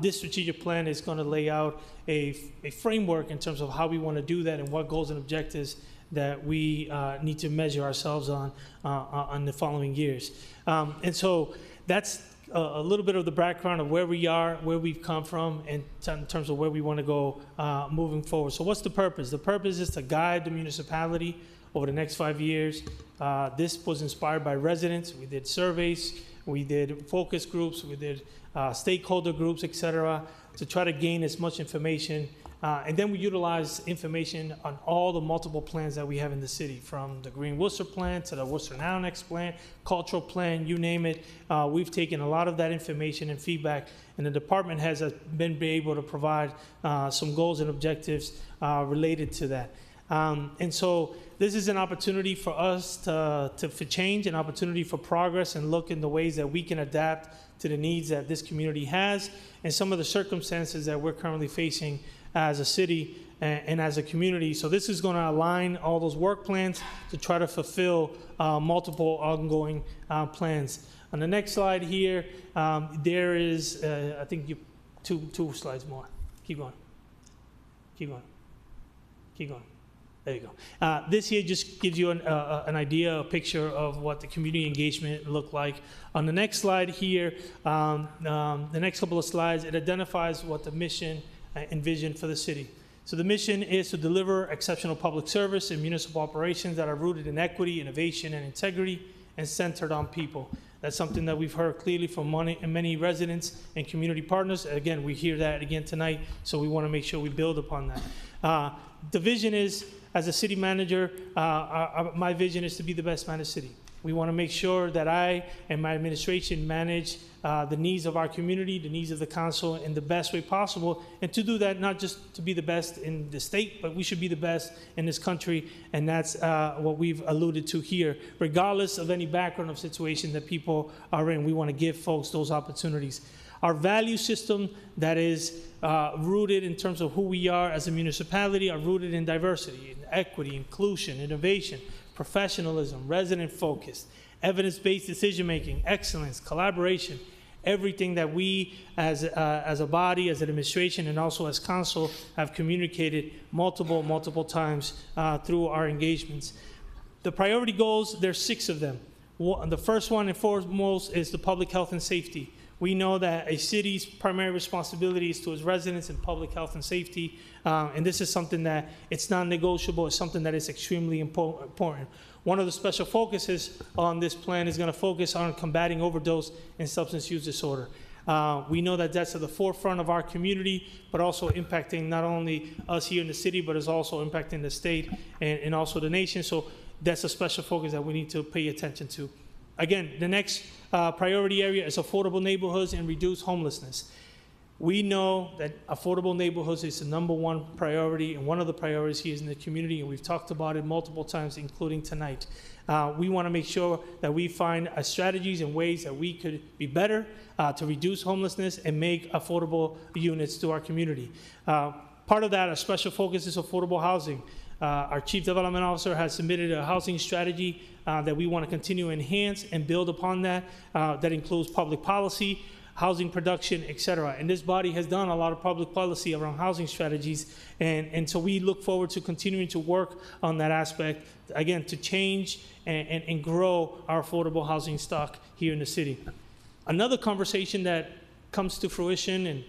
Speaker 24: This strategic plan is going to lay out a framework in terms of how we want to do that and what goals and objectives that we need to measure ourselves on the following years. And so that's a little bit of the background of where we are, where we've come from, and in terms of where we want to go moving forward. So what's the purpose? The purpose is to guide the municipality over the next 5 years. This was inspired by residents. We did surveys, we did focus groups, we did stakeholder groups, et cetera, to try to gain as much information. And then we utilize information on all the multiple plans that we have in the city, from the Green Worcester plan to the Worcester Now Next plan, cultural plan, you name it. We've taken a lot of that information and feedback, and the department has been able to provide some goals and objectives related to that. And so this is an opportunity for us for change, an opportunity for progress, and look in the ways that we can adapt to the needs that this community has and some of the circumstances that we're currently facing as a city and as a community. So this is going to align all those work plans to try to fulfill multiple ongoing plans. On the next slide here, there is, I think you two slides more. Keep going. Keep going. Keep going. There you go. This here just gives you an idea, a picture of what the community engagement looked like. On the next slide here, the next couple of slides, it identifies what the mission and vision for the city. So the mission is to deliver exceptional public service and municipal operations that are rooted in equity, innovation, and integrity, and centered on people. That's something that we've heard clearly from many residents and community partners. Again, we hear that again tonight, so we want to make sure we build upon that. The vision is, as a city manager, my vision is to be the best managed city. We want to make sure that I and my administration manage the needs of our community, the needs of the council in the best way possible. And to do that, not just to be the best in the state, but we should be the best in this country. And that's what we've alluded to here. Regardless of any background of situation that people are in, we want to give folks those opportunities. Our value system that is rooted in terms of who we are as a municipality are rooted in diversity, in equity, inclusion, innovation, professionalism, resident-focused, evidence-based decision-making, excellence, collaboration, everything that we as a body, as an administration, and also as council have communicated multiple times through our engagements. The priority goals, there's 6 of them. The first one and foremost is the public health and safety. We know that a city's primary responsibility is to its residents and public health and safety, and this is something that it's non-negotiable. It's something that is extremely important. One of the special focuses on this plan is going to focus on combating overdose and substance use disorder. We know that that's at the forefront of our community, but also impacting not only us here in the city, but is also impacting the state and also the nation. So that's a special focus that we need to pay attention to. Again, the next priority area is affordable neighborhoods and reduce homelessness. We know that affordable neighborhoods is the #1 priority and one of the priorities here in the community, and we've talked about it multiple times, including tonight. We want to make sure that we find strategies and ways that we could be better to reduce homelessness and make affordable units to our community. Part of that, a special focus is affordable housing. Our Chief Development Officer has submitted a housing strategy that we want to continue to enhance and build upon that. That includes public policy, housing production, et cetera. And this body has done a lot of public policy around housing strategies. And so we look forward to continuing to work on that aspect, again, to change and grow our affordable housing stock here in the city. Another conversation that comes to fruition, and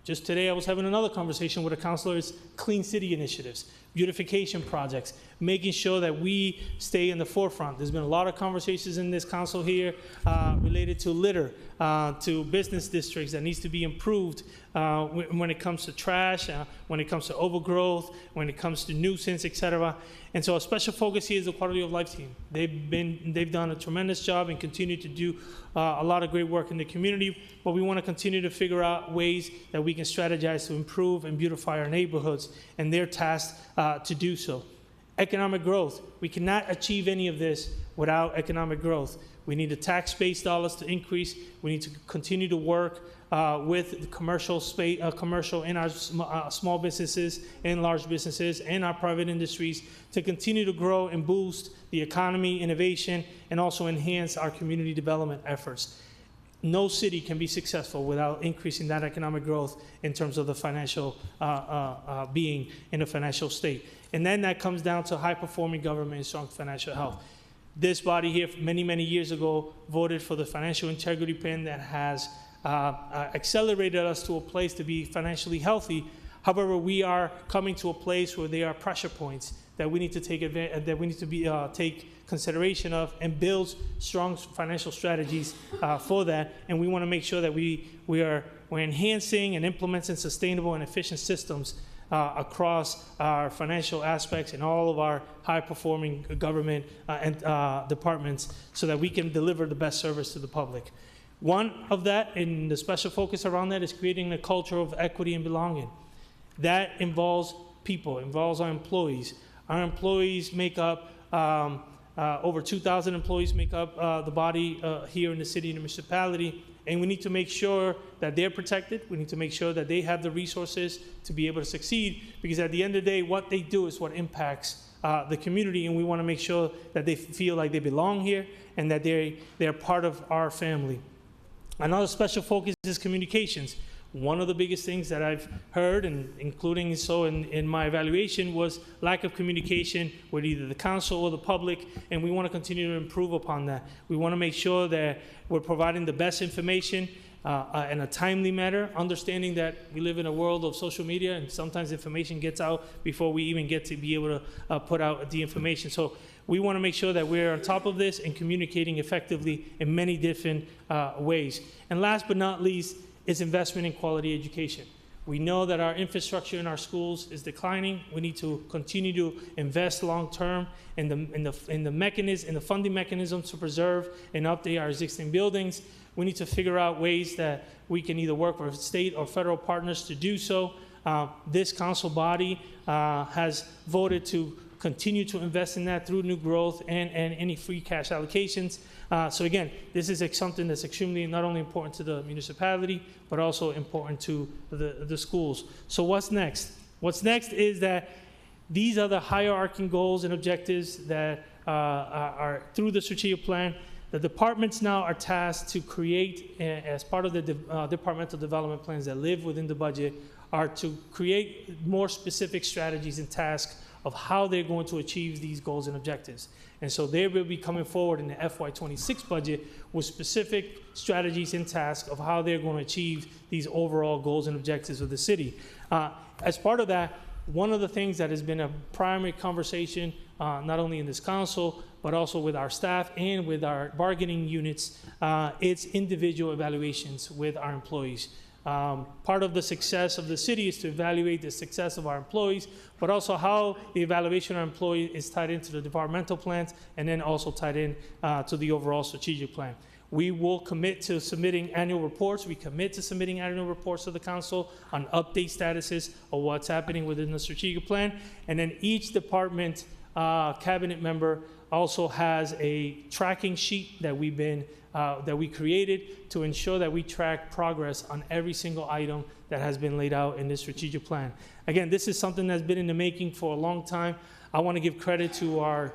Speaker 24: just today I was having another conversation with a councilor, is clean city initiatives, beautification projects, making sure that we stay in the forefront. There's been a lot of conversations in this council here related to litter, to business districts that needs to be improved when it comes to trash, when it comes to overgrowth, when it comes to nuisance, et cetera. And so a special focus here is the quality of life team. They've done a tremendous job and continue to do a lot of great work in the community, but we want to continue to figure out ways that we can strategize to improve and beautify our neighborhoods, and they're tasked to do so. Economic growth. We cannot achieve any of this without economic growth. We need the tax-based dollars to increase. We need to continue to work with the commercial space, commercial in our small businesses and large businesses and our private industries to continue to grow and boost the economy, innovation, and also enhance our community development efforts. No city can be successful without increasing that economic growth in terms of the financial being in a financial state. And then that comes down to high-performing government and strong financial health. This body here, many, many years ago, voted for the financial integrity plan that has accelerated us to a place to be financially healthy. However, we are coming to a place where there are pressure points that we need to take consideration of and build strong financial strategies for that. And we want to make sure that we're enhancing and implementing sustainable and efficient systems across our financial aspects and all of our high-performing government and departments so that we can deliver the best service to the public. One of that, and the special focus around that, is creating a culture of equity and belonging. That involves people, involves our employees. Our employees make up, over 2,000 employees make up the body here in the city and the municipality, and we need to make sure that they're protected. We need to make sure that they have the resources to be able to succeed, because at the end of the day, what they do is what impacts the community, and we want to make sure that they feel like they belong here and that they're part of our family. Another special focus is communications. One of the biggest things that I've heard, and including so in my evaluation, was lack of communication with either the council or the public, and we want to continue to improve upon that. We want to make sure that we're providing the best information in a timely manner, understanding that we live in a world of social media, and sometimes information gets out before we even get to be able to put out the information. So we want to make sure that we're on top of this and communicating effectively in many different ways. And last but not least, is investment in quality education. We know that our infrastructure in our schools is declining. We need to continue to invest long-term in the funding mechanisms to preserve and update our existing buildings. We need to figure out ways that we can either work with state or federal partners to do so. This council body has voted to continue to invest in that through new growth and any free cash allocations. So again, this is something that's extremely not only important to the municipality, but also important to the schools. So what's next? What's next is that these are the hierarching goals and objectives that are through the strategic plan. The departments now are tasked to create, as part of the departmental development plans that live within the budget, are to create more specific strategies and tasks of how they're going to achieve these goals and objectives. And so they will be coming forward in the FY26 budget with specific strategies and tasks of how they're going to achieve these overall goals and objectives of the city. As part of that, one of the things that has been a primary conversation, not only in this council, but also with our staff and with our bargaining units, it's individual evaluations with our employees. Part of the success of the city is to evaluate the success of our employees, but also how the evaluation of our employee is tied into the departmental plans and then also tied in to the overall strategic plan. We will commit to submitting annual reports. We commit to submitting annual reports to the council on update statuses of what's happening within the strategic plan. And then each department cabinet member also has a tracking sheet that we created to ensure that we track progress on every single item that has been laid out in this strategic plan. Again, this is something that's been in the making for a long time. I want to give credit to our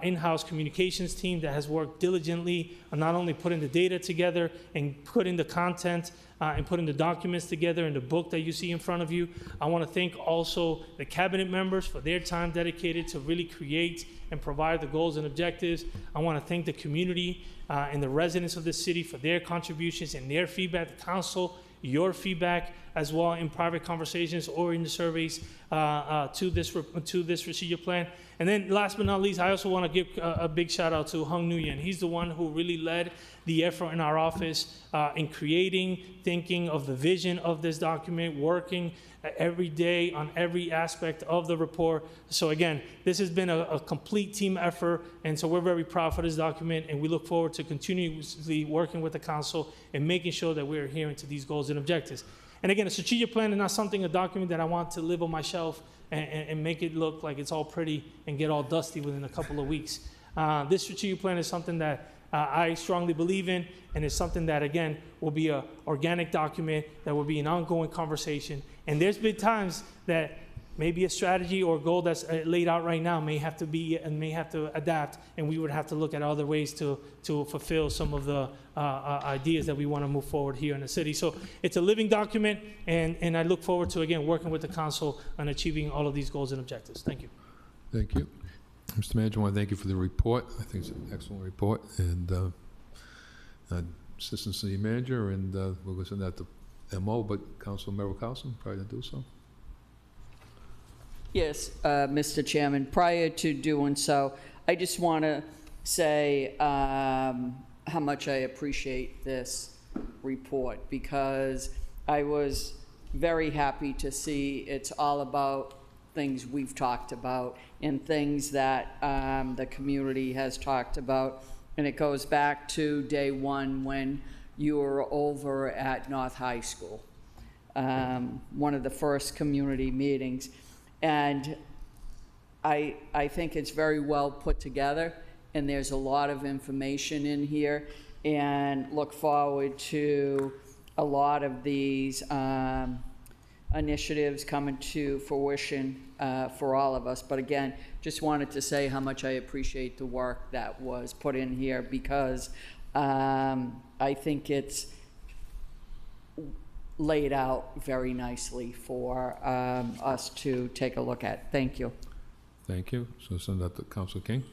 Speaker 24: in-house communications team that has worked diligently on not only putting the data together and putting the content and putting the documents together in the book that you see in front of you. I want to thank also the cabinet members for their time dedicated to really create and provide the goals and objectives. I want to thank the community and the residents of the city for their contributions and their feedback, the council, your feedback as well in private conversations or in the surveys to this strategic plan. And then last but not least, I also want to give a big shout out to Hung Nguyen. He's the one who really led the effort in our office in creating, thinking of the vision of this document, working every day on every aspect of the report. So again, this has been a complete team effort, and so we're very proud for this document, and we look forward to continuously working with the council and making sure that we're adhering to these goals and objectives. And again, a strategic plan is not something, a document that I want to live on my shelf and make it look like it's all pretty and get all dusty within a couple of weeks. This strategic plan is something that I strongly believe in, and it's something that, again, will be an organic document that will be an ongoing conversation. And there's been times that maybe a strategy or goal that's laid out right now may have to be and may have to adapt, and we would have to look at other ways to fulfill some of the ideas that we want to move forward here in the city. So it's a living document, and I look forward to, again, working with the council on achieving all of these goals and objectives. Thank you.
Speaker 6: Thank you. Mr. Manager, I want to thank you for the report. I think it's an excellent report. And Assistant City Manager, and we're going to send that to MO, but Councilmember Carlson, probably to do so.
Speaker 17: Yes, Mr. Chairman, prior to doing so, I just want to say how much I appreciate this report, because I was very happy to see it's all about things we've talked about and things that the community has talked about. And it goes back to day one when you were over at North High School, one of the first community meetings. And I think it's very well put together, and there's a lot of information in here, and look forward to a lot of these initiatives coming to fruition for all of us. But again, just wanted to say how much I appreciate the work that was put in here, because I think it's laid out very nicely for us to take a look at. Thank you.
Speaker 6: Thank you. So send that to Councilor King.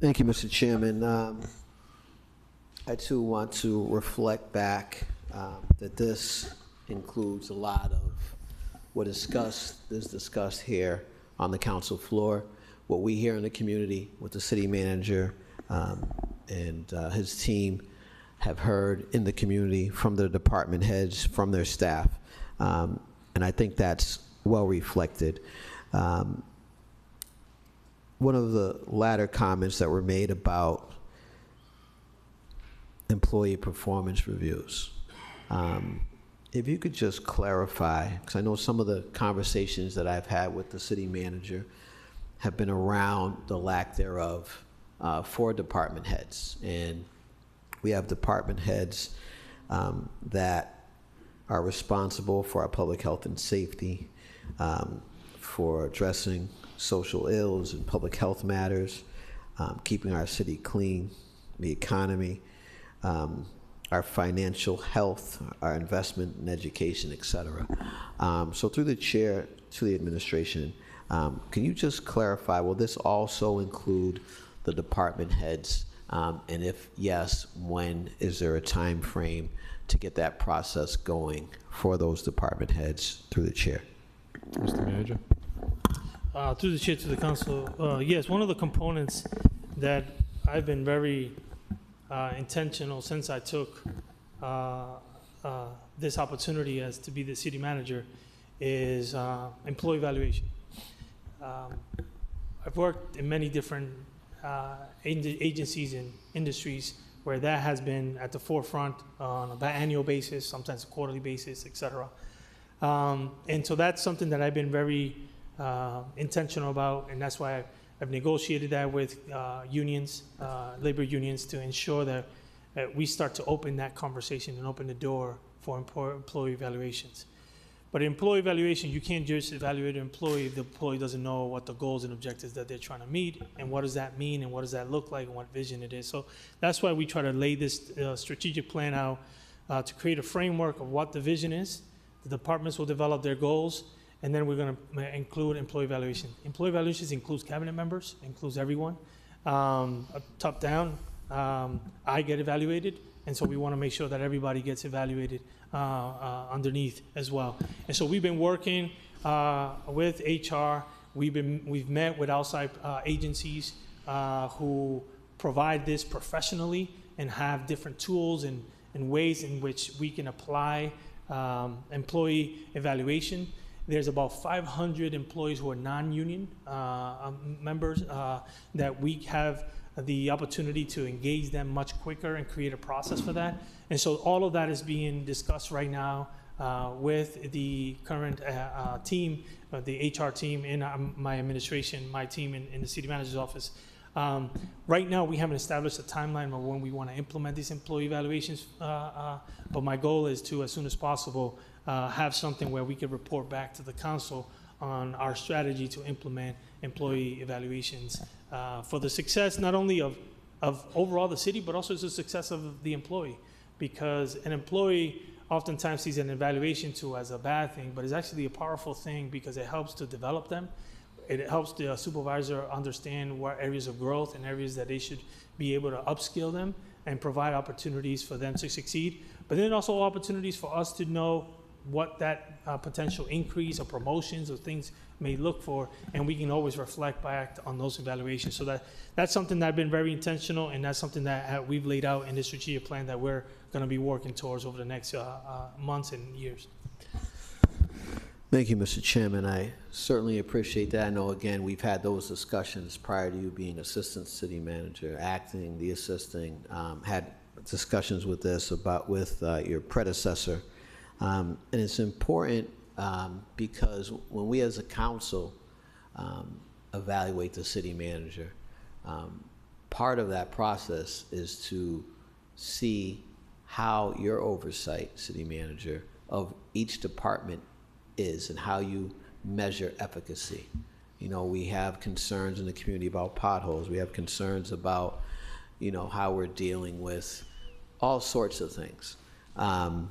Speaker 23: Thank you, Mr. Chairman. I too want to reflect back that this includes a lot of what is discussed here on the council floor, what we hear in the community, what the city manager and his team have heard in the community from their department heads, from their staff. And I think that's well reflected. One of the latter comments that were made about employee performance reviews. If you could just clarify, because I know some of the conversations that I've had with the city manager have been around the lack thereof for department heads. And we have department heads that are responsible for our public health and safety, for addressing social ills and public health matters, keeping our city clean, the economy, our financial health, our investment in education, et cetera. So through the chair to the administration, can you just clarify, will this also include the department heads? And if yes, when is there a time frame to get that process going for those department heads through the chair?
Speaker 6: Mr. Manager.
Speaker 24: Through the chair to the council, yes, one of the components that I've been very intentional since I took this opportunity as to be the city manager is employee evaluation. I've worked in many different agencies and industries where that has been at the forefront on an annual basis, sometimes a quarterly basis, et cetera. And so that's something that I've been very intentional about, and that's why I've negotiated that with unions, labor unions, to ensure that we start to open that conversation and open the door for employee evaluations. But employee evaluation, you can't just evaluate an employee if the employee doesn't know what the goals and objectives that they're trying to meet, and what does that mean, and what does that look like, and what vision it is. So that's why we try to lay this strategic plan out to create a framework of what the vision is. The departments will develop their goals, and then we're going to include employee evaluation. Employee evaluations includes cabinet members, includes everyone. Top down, I get evaluated, and so we want to make sure that everybody gets evaluated underneath as well. And so we've been working with HR. We've met with outside agencies who provide this professionally and have different tools and ways in which we can apply employee evaluation. There's about 500 employees who are non-union members that we have the opportunity to engage them much quicker and create a process for that. And so all of that is being discussed right now with the current team, the HR team in my administration, my team in the city manager's office. Right now, we haven't established a timeline of when we want to implement these employee evaluations, but my goal is to, as soon as possible, have something where we can report back to the council on our strategy to implement employee evaluations for the success not only of overall the city, but also the success of the employee. Because an employee oftentimes sees an evaluation too as a bad thing, but it's actually a powerful thing because it helps to develop them. It helps the supervisor understand what areas of growth and areas that they should be able to upskill them and provide opportunities for them to succeed. But then also opportunities for us to know what that potential increase or promotions or things may look for, and we can always reflect back on those evaluations. So that's something that I've been very intentional, and that's something that we've laid out in the strategic plan that we're going to be working towards over the next months and years.
Speaker 23: Thank you, Mr. Chairman. I certainly appreciate that. I know, again, we've had those discussions prior to you being assistant city manager, acting, the assisting, had discussions with this with your predecessor. And it's important because when we as a council evaluate the city manager, part of that process is to see how your oversight, city manager, of each department is and how you measure efficacy. You know, we have concerns in the community about potholes. We have concerns about, you know, how we're dealing with all sorts of things. And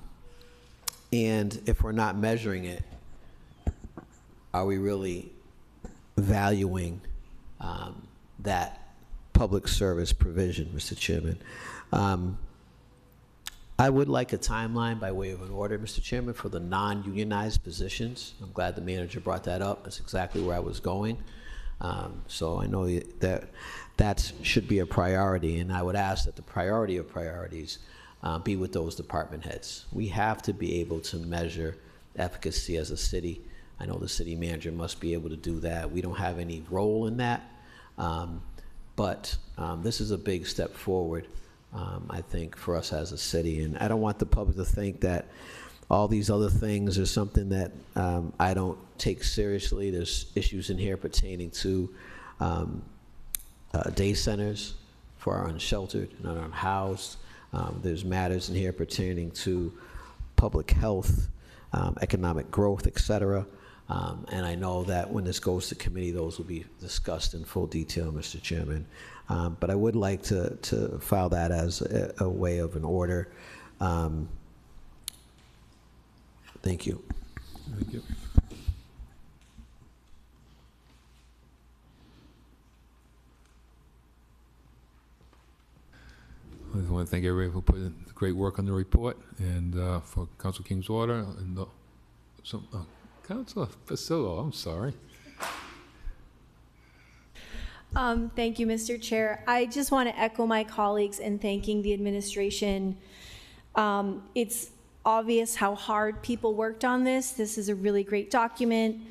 Speaker 23: if we're not measuring it, are we really valuing that public service provision, Mr. Chairman? I would like a timeline by way of an order, Mr. Chairman, for the non-unionized positions. I'm glad the manager brought that up. That's exactly where I was going. So I know that should be a priority, and I would ask that the priority of priorities be with those department heads. We have to be able to measure efficacy as a city. I know the city manager must be able to do that. We don't have any role in that, but this is a big step forward, I think, for us as a city. And I don't want the public to think that all these other things are something that I don't take seriously. There's issues in here pertaining to day centers for our unsheltered and unhoused. There's matters in here pertaining to public health, economic growth, et cetera. And I know that when this goes to committee, those will be discussed in full detail, Mr. Chairman. But I would like to file that as a way of an order Thank you.
Speaker 6: Thank you. I just want to thank everybody who put in great work on the report, and for Council King's order, and Councilor Pasillo, I'm sorry.
Speaker 18: Thank you, Mr. Chair. I just want to echo my colleagues in thanking the administration. It's obvious how hard people worked on this. This is a really great document.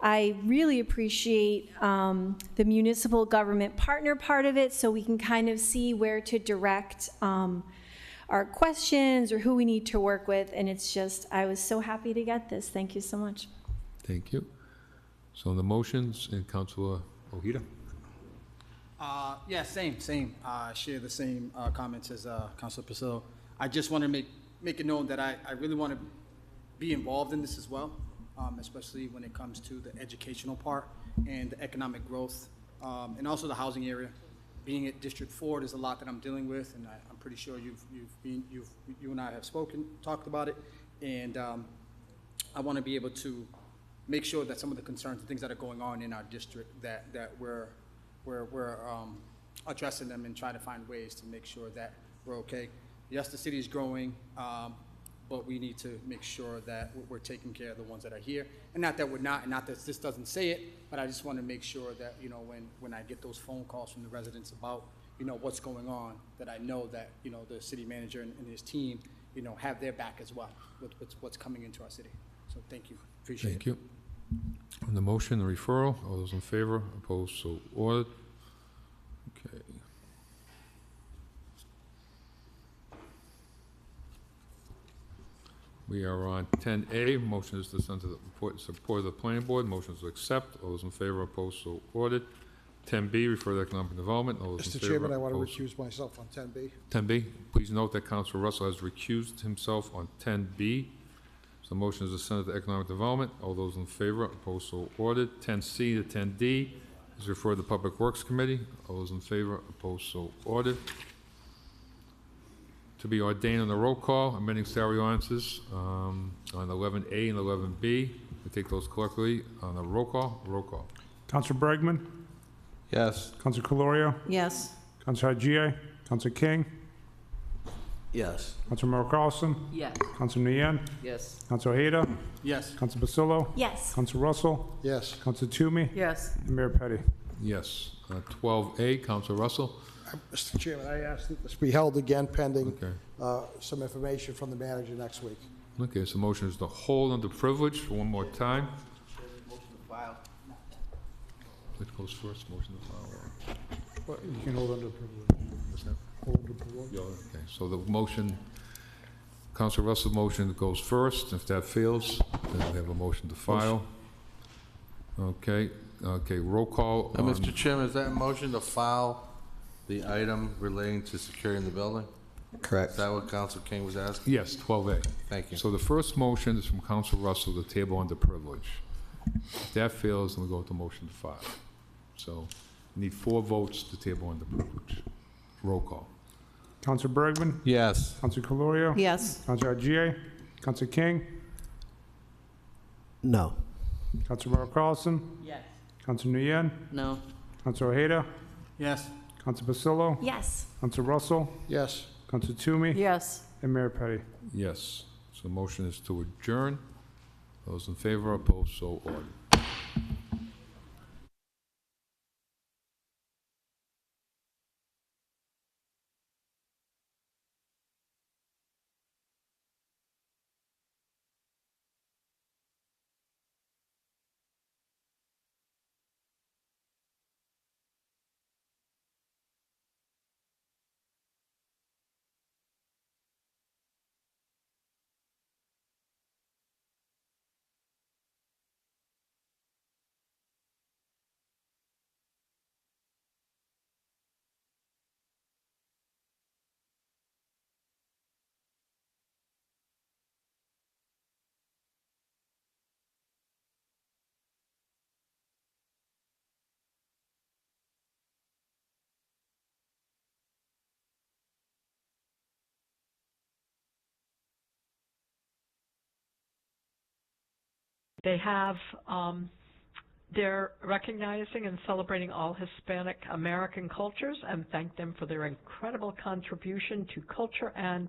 Speaker 18: I really appreciate the municipal government partner part of it, so we can kind of see where to direct our questions or who we need to work with. And it's just, I was so happy to get this. Thank you so much.
Speaker 6: Thank you. So on the motions, and Councilor Ojeda.
Speaker 12: Yeah, same. Share the same comments as Councilor Pasillo. I just want to make it known that I really want to be involved in this as well, especially when it comes to the educational part and the economic growth, and also the housing area. Being at District 4, there's a lot that I'm dealing with, and I'm pretty sure you and I have talked about it, and I want to be able to make sure that some of the concerns and things that are going on in our district that we're addressing them and trying to find ways to make sure that we're okay. Yes, the city is growing, but we need to make sure that we're taking care of the ones that are here. And not that we're not, and not that this doesn't say it, but I just want to make sure that, you know, when I get those phone calls from the residents about, you know, what's going on, that I know that, you know, the city manager and his team, you know, have their back as well with what's coming into our city. So thank you. Appreciate it.
Speaker 6: Thank you. On the motion, the referral, all those in favor, opposed, so ordered. Okay. We are on 10A. Motion is to send to the support of the planning board. Motion is to accept. All those in favor, opposed, so ordered. 10B, refer to economic development. All those in
Speaker 7: Mr.
Speaker 6: favor,
Speaker 7: Chairman, I want to
Speaker 6: opposed,
Speaker 7: recuse myself on 10B.
Speaker 6: 10B. Please note that Councilor Russell has recused himself on 10B. So motion is to send it to economic development. All those in favor, opposed, so ordered. 10C to 10D is referred to the Public Works Committee. All those in favor, opposed, so ordered. To be ordained on the roll call, amending salary ordinances on 11A and 11B. We take those collectively on the roll call. Roll call.
Speaker 8: Councilor Bergman?
Speaker 15: Yes.
Speaker 8: Councilor Calorio?
Speaker 14: Yes.
Speaker 8: Councilor Haji? Councilor King?
Speaker 23: Yes.
Speaker 8: Councilor Merrill Carlson?
Speaker 11: Yes.
Speaker 8: Councilor Nguyen?
Speaker 11: Yes.
Speaker 8: Councilor Ojeda?
Speaker 12: Yes.
Speaker 8: Councilor Pasillo?
Speaker 18: Yes.
Speaker 8: Councilor Russell?
Speaker 7: Yes.
Speaker 8: Councilor Toomey?
Speaker 14: Yes.
Speaker 8: And Mayor Petty.
Speaker 6: Yes. 12A, Councilor Russell.
Speaker 7: Mr. Chairman, I ask that this be held again pending
Speaker 6: Okay.
Speaker 7: some information from the manager next week.
Speaker 6: Okay, so motion is to hold under privilege for one more time. Which goes first? Motion to file.
Speaker 8: Well, you can hold under privilege.
Speaker 6: What's that?
Speaker 8: Hold under privilege.
Speaker 6: Yeah, okay, so the motion, Councilor Russell's motion goes first. If that fails, then we have a motion to file. Okay, roll call.
Speaker 15: Mr. Chairman, is that a motion to file the item relating to securing the building?
Speaker 23: Correct.
Speaker 15: Is that what Council King was asking?
Speaker 6: Yes, 12A.
Speaker 15: Thank you.
Speaker 6: So the first motion is from Councilor Russell, the table under privilege. If that fails, then we go to motion to file. So we need 4 votes to table under privilege. Roll call.
Speaker 8: Councilor Bergman?
Speaker 15: Yes.
Speaker 8: Councilor Calorio?
Speaker 14: Yes.
Speaker 8: Councilor Haji? Councilor King?
Speaker 23: No.
Speaker 8: Councilor Merrill Carlson?
Speaker 14: Yes.
Speaker 8: Councilor Nguyen?
Speaker 11: No.
Speaker 8: Councilor Ojeda?
Speaker 12: Yes.
Speaker 8: Councilor Pasillo?
Speaker 18: Yes.
Speaker 8: Councilor Russell?
Speaker 7: Yes.
Speaker 8: Councilor Toomey?
Speaker 14: Yes.
Speaker 8: And Mayor Petty.
Speaker 6: Yes. So motion is to adjourn. Those in favor, opposed, so ordered.
Speaker 1: They have, they're recognizing and celebrating all Hispanic American cultures and thank them for their incredible contribution to culture and